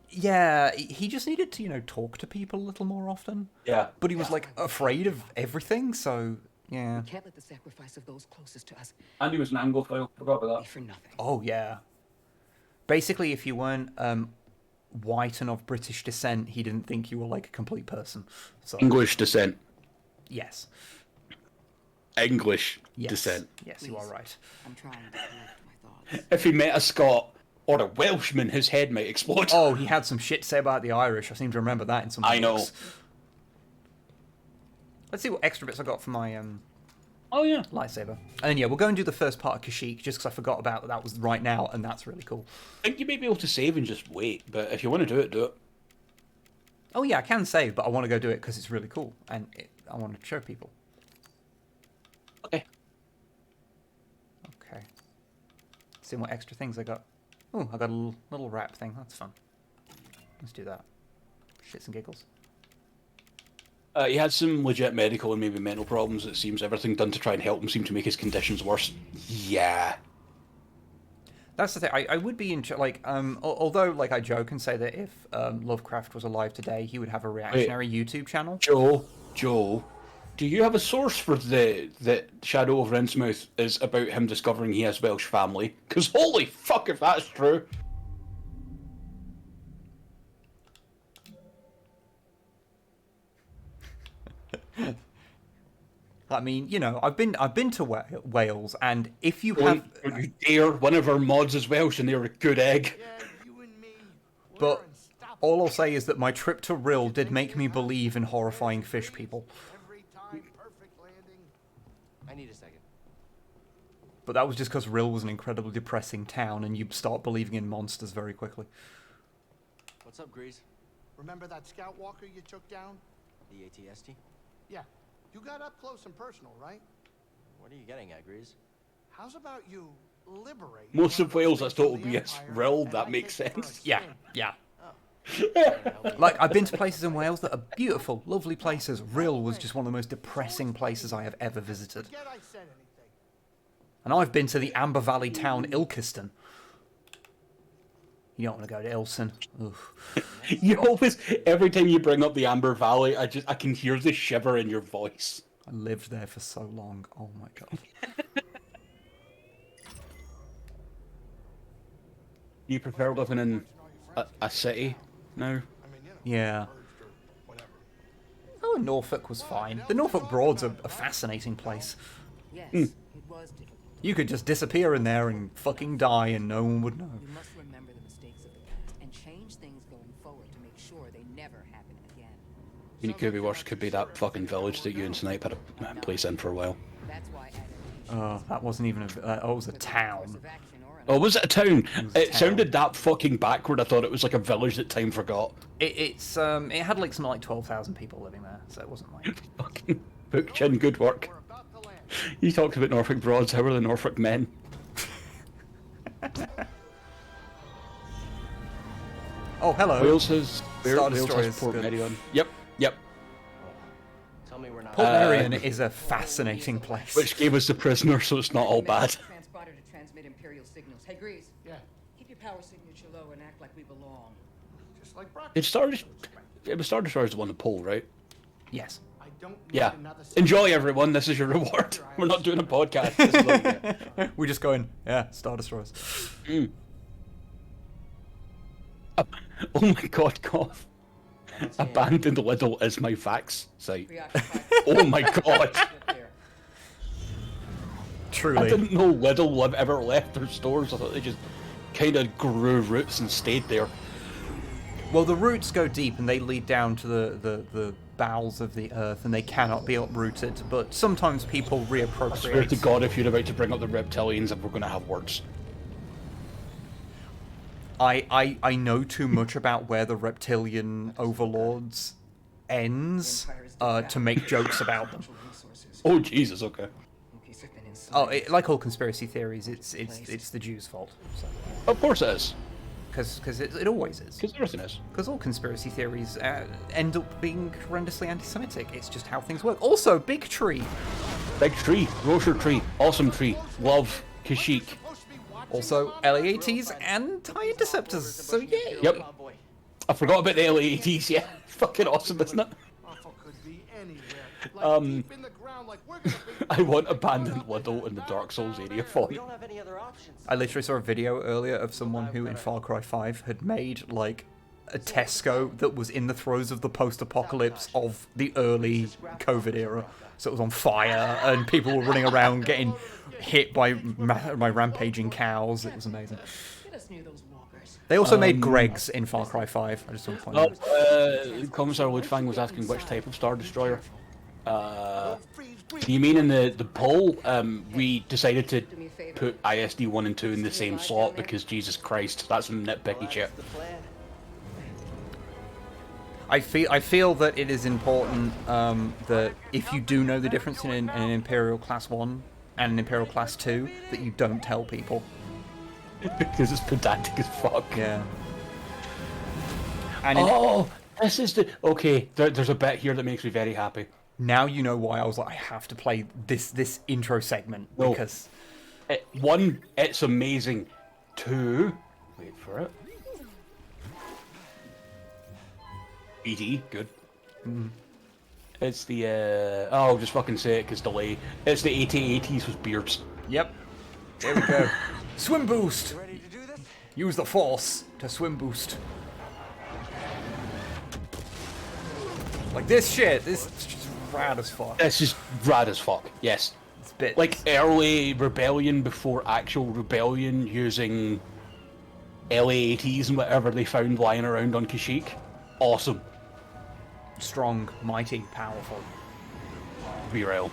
Yeah, he just needed to, talk to people a little more often. Yeah. But he was like afraid of everything, so yeah. We can't let the sacrifice of those closest to us. And he was an Anglophile, forgot about that. For nothing. Oh yeah. Basically, if you weren't white and of British descent, he didn't think you were like a complete person. So, English descent. yes. English Yes. descent. Yes, you are right. I'm trying to collect my thoughts. If he met a Scot or a Welshman, his head might explode. Oh, he had some shit to say about the Irish. I seem to remember that in some I know. books. Let's see what extra bits I got for my Oh, yeah. lightsaber. And yeah, we'll go and do the first part of Kashyyyk, just because I forgot about that was right now, and that's really cool. I think you may be able to save and just wait, but if you want to do it, do it. Oh yeah, I can save, but I want to go do it because it's really cool, and I want to show people. Okay. Okay. See what extra things I got. Oh, I got a little wrap thing. That's fun. Let's do that. Shits and giggles. He had some legit medical and maybe mental problems. It seems everything done to try and help him seemed to make his conditions worse. Yeah. That's the thing. I would be like, although like I joke and say that if Lovecraft was alive today, he would have a reactionary YouTube channel. Joe, do you have a source for that Shadow of Innsmouth is about him discovering he has Welsh family? Because holy fuck, if that's true. I mean, you know, I've been to Wales, and if you have, Don't you dare! One of our mods is Welsh, and they're a good egg. Yeah, you and me. but all I'll say is that my trip to Rill did make me believe in horrifying fish people. Every time, perfect landing. I need a second. But that was just because Rill was an incredibly depressing town, and you start believing in monsters very quickly. What's up, Grease? Remember that scout walker you took down? The ATST? Yeah. You got up close and personal, right? What are you getting at, Grease? How's about you liberate Most one of those Wales, things that's from totally the yes. Empire, Rill, and that I makes take you for a sense. Yeah, spin? yeah. Oh. Like, I've been to places in Wales that are beautiful, lovely places. Rill was just one of the most depressing places I have ever visited. Forget I said anything. And I've been to the Amber Valley town Ilkeston. You don't want to go to Ilson. Oof. You always, every time you bring up the Amber Valley, I can hear the shiver in your voice. I lived there for so long. Oh my god. You prefer living in a city now? Yeah. Oh, Norfolk was fine. The Norfolk Broad's a fascinating place. Yes, it was difficult. You could just disappear in there and fucking die and no one would know. We must remember the mistakes of the past and change things going forward to make sure they never happen again. I mean, it could be worse. Could be that fucking village that you and Snipe had a place in for a while. That's why That wasn't even a... it was a town. Oh, was it a town? It town. sounded that fucking backward. I thought it was like a village that time forgot. It had like something like 12,000 people living there, so it wasn't like... Fucking Book Chin, good work. You talked about Norfolk Broads. How are the Norfolk men? Oh, hello. Wales has Star Wales Destroyer has is Port good. Merion. Yep. Tell me we're not. Port Merion is a fascinating place. Which gave us the prisoner, so it's not all bad. Transponder to transmit Imperial signals. Hey, Grease. Yeah. Keep your power signature low and act like we belong. Just like Brock. It was Star Destroyer's the one to pull, right? Yes. I don't need Yeah. another Enjoy, everyone. This is your reward. We're not doing a podcast. This is what you get. We're just going, yeah, Star Destroyers. Oh my god, cough. Abandoned Lidl is my vax site. Oh my god. Truly. I didn't know Lidl ever left their stores. I thought they just kind of grew roots and stayed there. Well, the roots go deep and they lead down to the bowels of the earth and they cannot be uprooted, but sometimes people reappropriate. I swear to God, if you're about to bring up the reptilians, we're going to have words. I know too much about where the reptilian overlords ends to make jokes about them. Oh Jesus, okay. Oh, like all conspiracy theories, it's the Jews' fault. So. Of course it is. Because it always is. Because everything is. Because all conspiracy theories end up being horrendously anti-Semitic. It's just how things work. Also, big tree. Big tree, Rocher tree, awesome tree, love, Kashyyyk. Also, LAATs and TIE interceptors. So yay. Yep. I forgot about the LAATs. Yeah, fucking awesome, isn't it? like we're gonna be... I want abandoned Liddle in the Dark Souls area font. We don't have any other options. I literally saw a video earlier of someone who in Far Cry 5 had made like a Tesco that was in the throes of the post-apocalypse of the early COVID era. So it was on fire and people were running around getting hit by rampaging cows. It was amazing. Get us near those walkers. They also made Greg's in Far Cry 5. I just want to point out. Commissar Ludfang was asking which type of Star Destroyer. You mean in the poll? We decided to put ISD 1 and 2 in the same slot because Jesus Christ, that's some nitpicky shit. I feel that it is important that if you do know the difference in an Imperial Class 1 and an Imperial Class 2, that you don't tell people. Because it's pedantic as fuck. Yeah. And this is the... Okay, there's a bit here that makes me very happy. Now you know why I was like, I have to play this intro segment, because... One, it's amazing. Two... Wait for it. BT, good. It's the, I'll just fucking say it because delay. It's the AT-ATs with beards. Yep. There we go. Swim boost! Ready to do this? Use the force to swim boost. Like this shit, this is just rad as fuck. This is rad as fuck, yes. It's bits. Like early Rebellion before actual Rebellion using LAATs and whatever they found lying around on Kashyyyk. Awesome. Strong, mighty, powerful. Be real.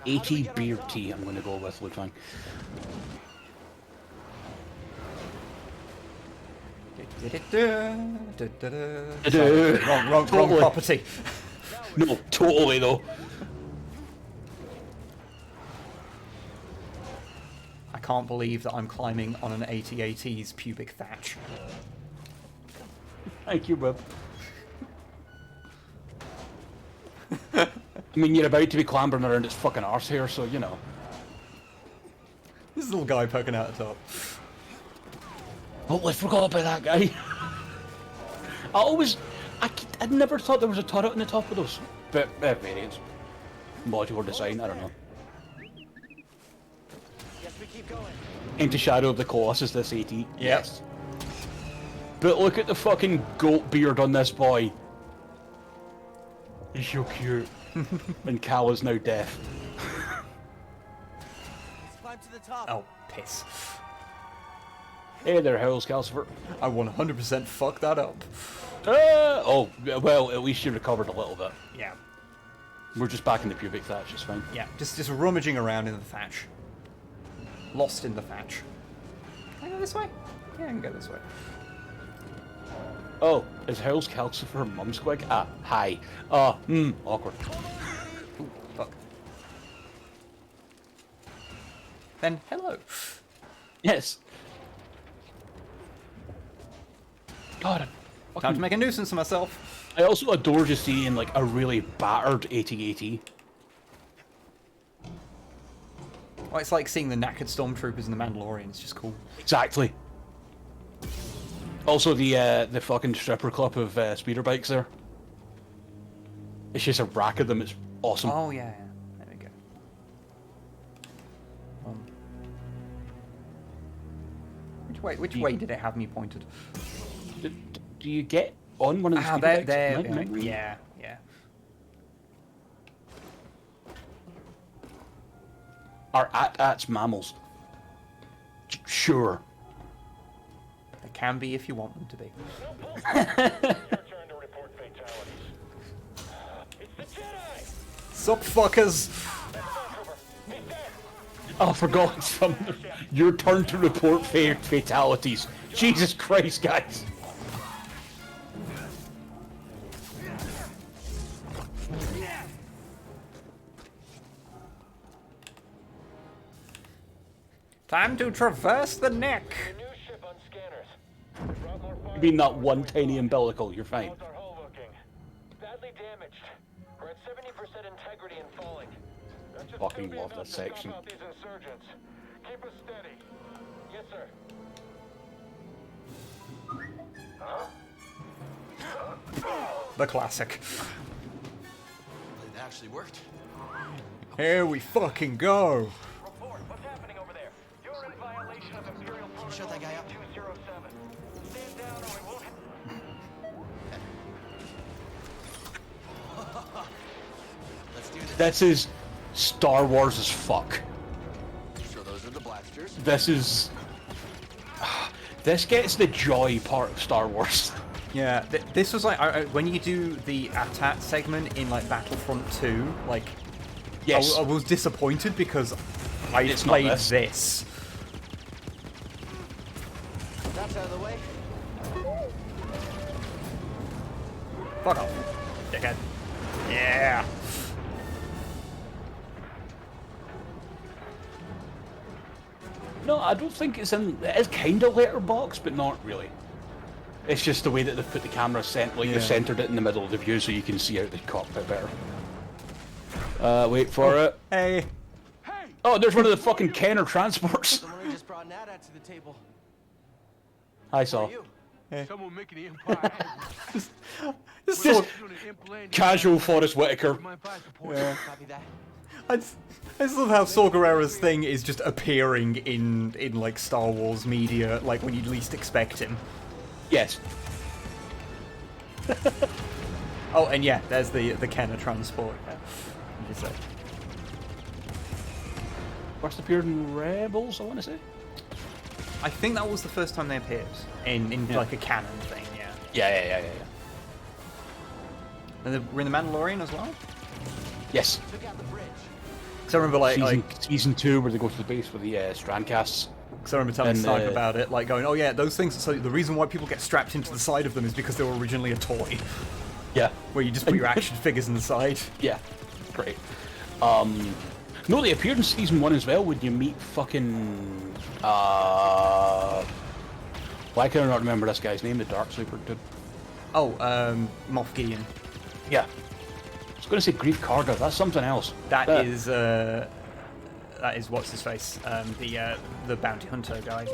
AT beer tea, I'm gonna go with Ludwig. Wrong property. No, totally though. I can't believe that I'm climbing on an AT-AT's pubic thatch. Thank you, Wib. I mean, you're about to be clambering around its fucking arse here, so you know. This little guy poking out the top. Oh, I forgot about that guy. I never thought there was a turret on the top of those. But variants. Modular design, I don't know. Yes, we keep going. Into Shadow of the Colossus, this AT. Yes. But look at the fucking goat beard on this boy. He's so cute. And Cal is now deaf. Let's climb to the top. Oh, piss. Hey there, Howls Calcifer. I 100% fucked that up. Oh, well, at least you recovered a little bit. Yeah. We're just back in the pubic thatch, it's fine. Yeah, just rummaging around in the thatch. Lost in the thatch. Can I go this way? Yeah, I can go this way. Oh, is Howls Calcifer Mumsquig? Ah, hi. Awkward. Ooh, fuck. Then, hello. Yes. God, Time to make a nuisance of myself. I also adore just seeing like a really battered AT-AT. Well, it's like seeing the knackered stormtroopers in The Mandalorian. It's just cool. Exactly. Also, the fucking stripper club of speeder bikes there. It's just a rack of them. It's awesome. Oh yeah, there we go. Which way did it have me pointed? Do you get on one of the speeder bikes? There. Yeah. Are AT-ATs mammals? Sure. They can be if you want them to be. Your turn to report fatalities. It's the Jedi! Sup, fuckers! Oh, for God's sake. Your turn to report fatalities. Jesus Christ, guys. Time to traverse the neck. New ship on scanners. You mean that one tiny umbilical, you're fine. How's our hull looking? Badly damaged. We're at 70% integrity and falling. That just Fucking could be love enough that to section. snuff out these insurgents. Keep us steady. Yes, sir. The classic. It actually worked. Here we fucking go. Report. What's happening over there? You're in violation of Imperial Protocol Shut that guy up. 207. Stand down or we won't have... Let's do this. This is Star Wars as fuck. So those are the blasters. This is... This gets the joy part of Star Wars. Yeah, this was like when you do the AT-AT segment in like Battlefront 2, like Yes. I was disappointed because I It's not played this. this. That's out of the way. Fuck off, dickhead. Yeah. No, I don't think it's in... It is kind of letterbox, but not really. It's just the way that they've put the camera they've centered it in the middle of the view so you can see out the cockpit better. Wait for it. Hey. Oh, there's one of the fucking Kenner transports. Someone just brought Nada to the table. I saw. Someone making the Empire. Just casual Forrest Whitaker. Yeah. Copy that. I just love how Saw Gerrera's thing is just appearing in like Star Wars media, like when you least expect him. Yes. Oh, and yeah, there's the Kenner transport. What did you say? First appeared in Rebels, I want to say. I think that was the first time they appeared in like a canon thing. Yeah. Yeah. And they were in the Mandalorian as well. Yes. Took out the bridge. Because I remember Season 2 where they go to the base with the Strandcasts. Because I remember telling Snipe about it, like going, oh yeah, those things. So the reason why people get strapped into the side of them is because they were originally a toy. Yeah. Where you just put your action figures in the side. Yeah. Great. No, they appeared in Season 1 as well when you meet fucking... Why can I not remember this guy's name? The Dark Super dude. Oh, Moff Gideon. Yeah. I was going to say Grief Karga, that's something else. That is what's his face, the bounty hunter guy.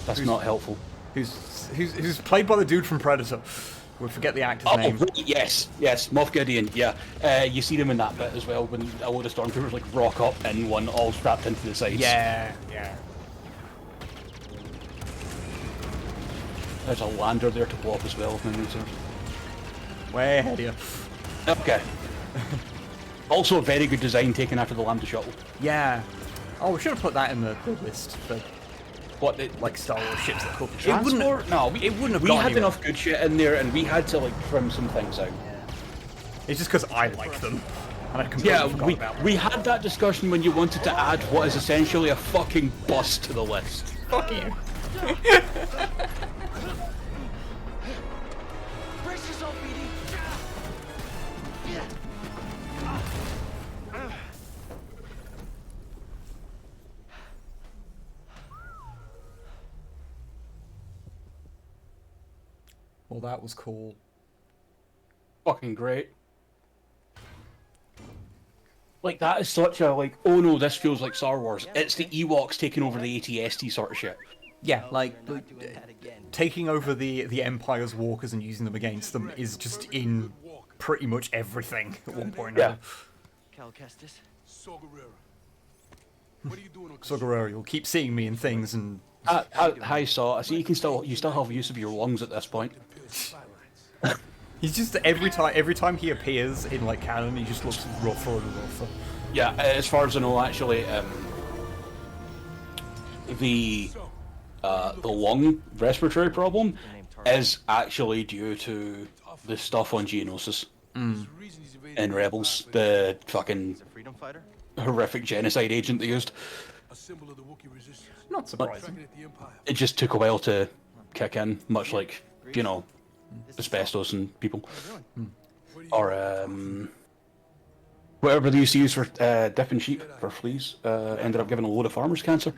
That's not helpful. Who's played by the dude from Predator. We forget the actor's name. Yes, Moff Gideon, yeah. You see them in that bit as well when a load of stormtroopers like rock up and one all strapped into the sides. Yeah. There's a lander there to blow up as well, if memory serves. Way ahead of you. Okay. Also a very good design taken after the Lambda shuttle. Yeah. Oh, we should have put that in the list for what like Star Wars ships that could transport? No, it wouldn't have. We got had anywhere. enough good shit in there, and we had to like trim some things out. It's just because I like them, and I completely forgot about them. We had that discussion when you wanted to add what is essentially a fucking bus to the list. Fuck you. Brace yourself, BD. Well, that was cool. Fucking great. Like, that is such a, like, oh no, this feels like Star Wars. It's the Ewoks taking over the AT-ST sort of shit. Yeah, like, taking over the Empire's walkers and using them against them is just in pretty much everything at one point. Yeah. Cal Kestis. Saw Gerrera. What are you doing on So Guerrero, you'll keep seeing me in things and... Hi, Saw. I see you still have use of your lungs at this point. He's just, every time he appears in, like, canon, he just looks rougher and rougher. Yeah, as far as I know, actually, the lung respiratory problem is actually due to the stuff on Geonosis in Rebels, the fucking horrific genocide agent they used. Not surprising. It just took a while to kick in, much like, you know, asbestos and people. Or, whatever they used to use for dipping sheep for fleas, ended up giving a load of farmers cancer.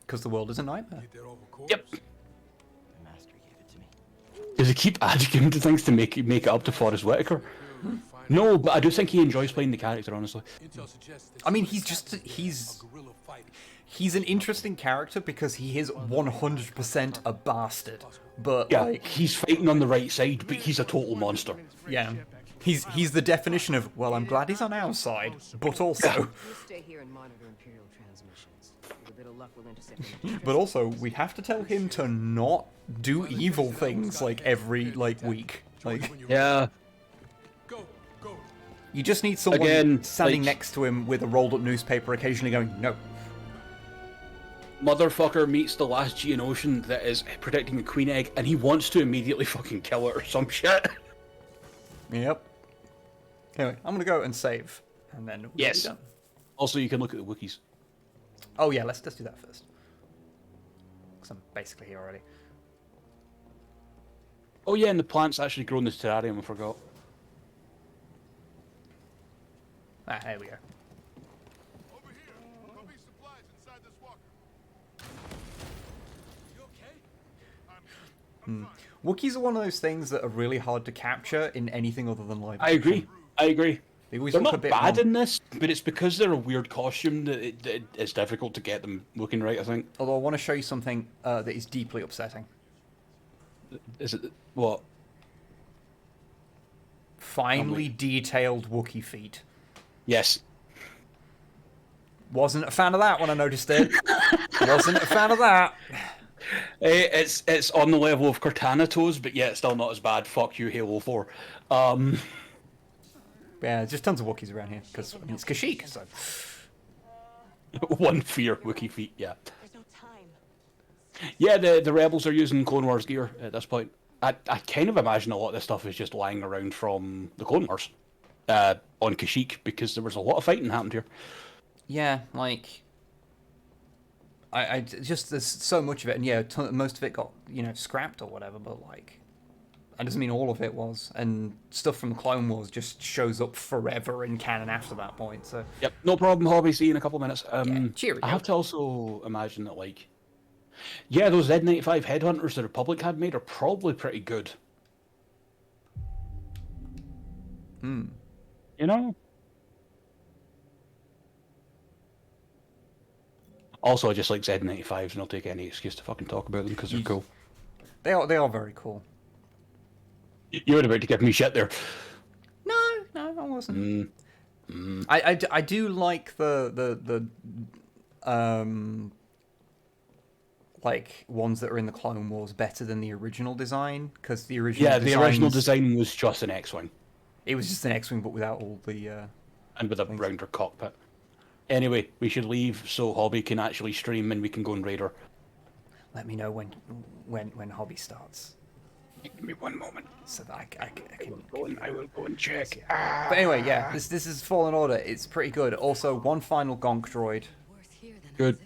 Because the world is a nightmare. Yep. Does he keep adding him to things to make it up to Forrest Whitaker? No, but I do think he enjoys playing the character, honestly. I mean, he's an interesting character because he is 100% a bastard. But Yeah, like, he's fighting on the right side, but he's a total monster. yeah, he's the definition of, well, I'm glad he's on our side, but also, You stay here and monitor Imperial transmissions. With a bit of luck, we'll intercept them. but also, we have to tell him to not do evil things like every week. Like, Yeah. you just need someone Again, standing like- next to him with a rolled up newspaper, occasionally going, no. Motherfucker meets the last Geonosian that is protecting the Queen Egg, and he wants to immediately fucking kill it or some shit. Yep. Anyway, I'm gonna go and save, and then we'll Yes. be done. Also, you can look at the Wookiees. Oh yeah, let's do that first. Because I'm basically here already. Oh yeah, and the plant's actually grown this terrarium, I forgot. Ah, here we go. Over here. There'll be supplies inside this walker. You okay? I'm fine. Wookiees are one of those things that are really hard to capture in anything other than live I agree. I agree. They always They're look a not bit bad wrong. in this, but it's because they're a weird costume that it's difficult to get them looking right, I think. Although I want to show you something that is deeply upsetting. Is it... what? Finely detailed Wookiee feet. Yes. Wasn't a fan of that when I noticed it. Wasn't a fan of that. It's on the level of Cortana toes, but yeah, it's still not as bad. Fuck you, Halo 4. Yeah, just tons of Wookiees around here, because I mean, it's Kashyyyk, so... One fear, Wookiee feet, yeah. Yeah, the rebels are using Clone Wars gear at this point. I kind of imagine a lot of this stuff is just lying around from the Clone Wars on Kashyyyk, because there was a lot of fighting happened here. Yeah, like... I just, there's so much of it, and yeah, most of it got, scrapped or whatever, but like... That doesn't mean all of it was, and stuff from Clone Wars just shows up forever in canon after that point, so... Yep, no problem, Hobby, see you in a couple of minutes. cheerio. I have to also imagine that, like... Yeah, those Z95 headhunters the Republic had made are probably pretty good. You know? Also, I just like Z95s, and I'll take any excuse to fucking talk about them, because they're cool. They are very cool. You were about to give me shit there. No, I wasn't. I do like the like ones that are in the Clone Wars better than the original design, because the original the original design was just an X-wing. It was just an X-wing, but without all the and with a rounder cockpit. Anyway, we should leave so Hobby can actually stream and we can go and raid her. Let me know when Hobby starts. Give me one moment. So that I can I will go and check. But anyway, yeah, this is Fallen Order. It's pretty good. Also, one final gonk droid. Good.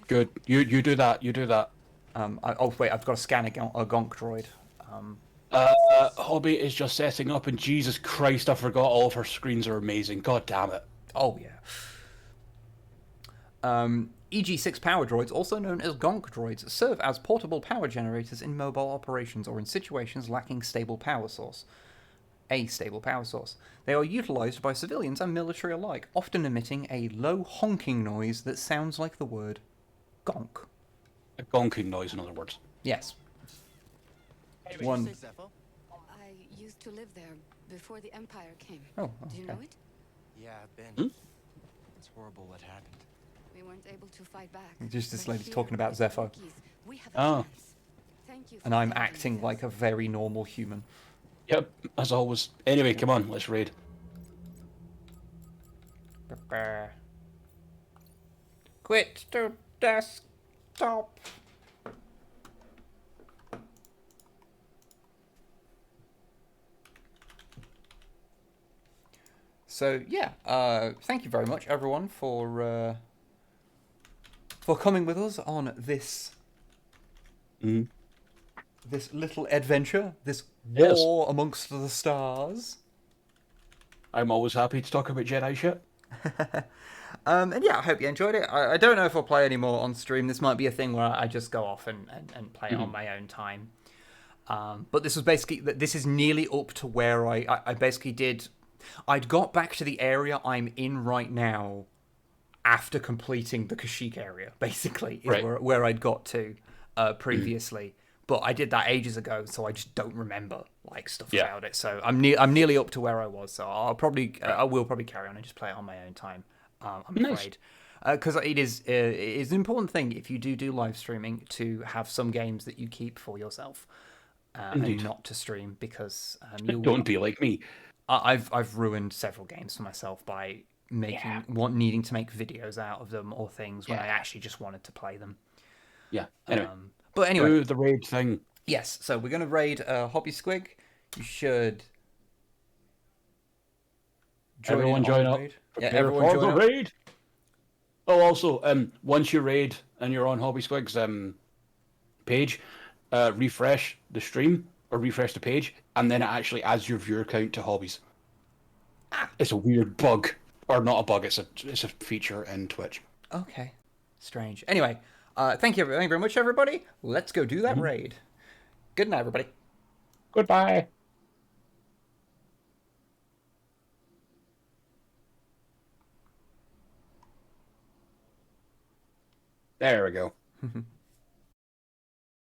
You do that. You do that. Oh wait, I've got to scan a gonk droid. Hobby is just setting up, and Jesus Christ, I forgot all of her screens are amazing. God damn it. Oh yeah. EG6 power droids, also known as gonk droids, serve as portable power generators in mobile operations or in situations lacking a stable power source. They are utilized by civilians and military alike, often emitting a low honking noise that sounds like the word gonk. A gonking noise, in other words. Yes. One. I used to live there before the Empire came. Oh, Do you know okay. it? Yeah, I've been. It's horrible what happened. We weren't able to fight back. Just this but lady here talking about with the Zepho. Wookiees, we have a Oh. chance. Thank you And for I'm fighting acting with like us. a very normal human. Yep, as always. Anyway, come on, let's raid. Quit to desktop. So yeah, thank you very much everyone for coming with us on this this little adventure, this Yes. war amongst the stars. I'm always happy to talk about Jedi shit. And yeah, I hope you enjoyed it. I don't know if I'll play any more on stream. This might be a thing where I just go off and play it on my own time. But this was basically, this is nearly up to where I basically did. I'd got back to the area I'm in right now after completing the Kashyyyk area, basically, is Right. where I'd got to previously, but I did that ages ago, so I just don't remember like stuff about it. So I'm nearly up to where I was, so I will probably carry on and just play it on my own time. I'm afraid, because it is an important thing if you do live streaming to have some games that you keep for yourself and not to stream, because don't be like me. I've ruined several games for myself by needing to make videos out of them or things when I actually just wanted to play them. Yeah. Anyway, but anyway, do the raid thing. Yes. So we're gonna raid Hobby Squig. You should. Everyone join up. Yeah, everyone join up. Raid. Oh, also, once you raid and you're on Hobby Squig's page, refresh the stream or refresh the page, and then it actually adds your viewer count to Hobbies. It's a weird bug, or not a bug. It's a feature in Twitch. Okay, strange. Anyway, thank you very much, everybody. Let's go do that raid. Good night, everybody. Goodbye. There we go.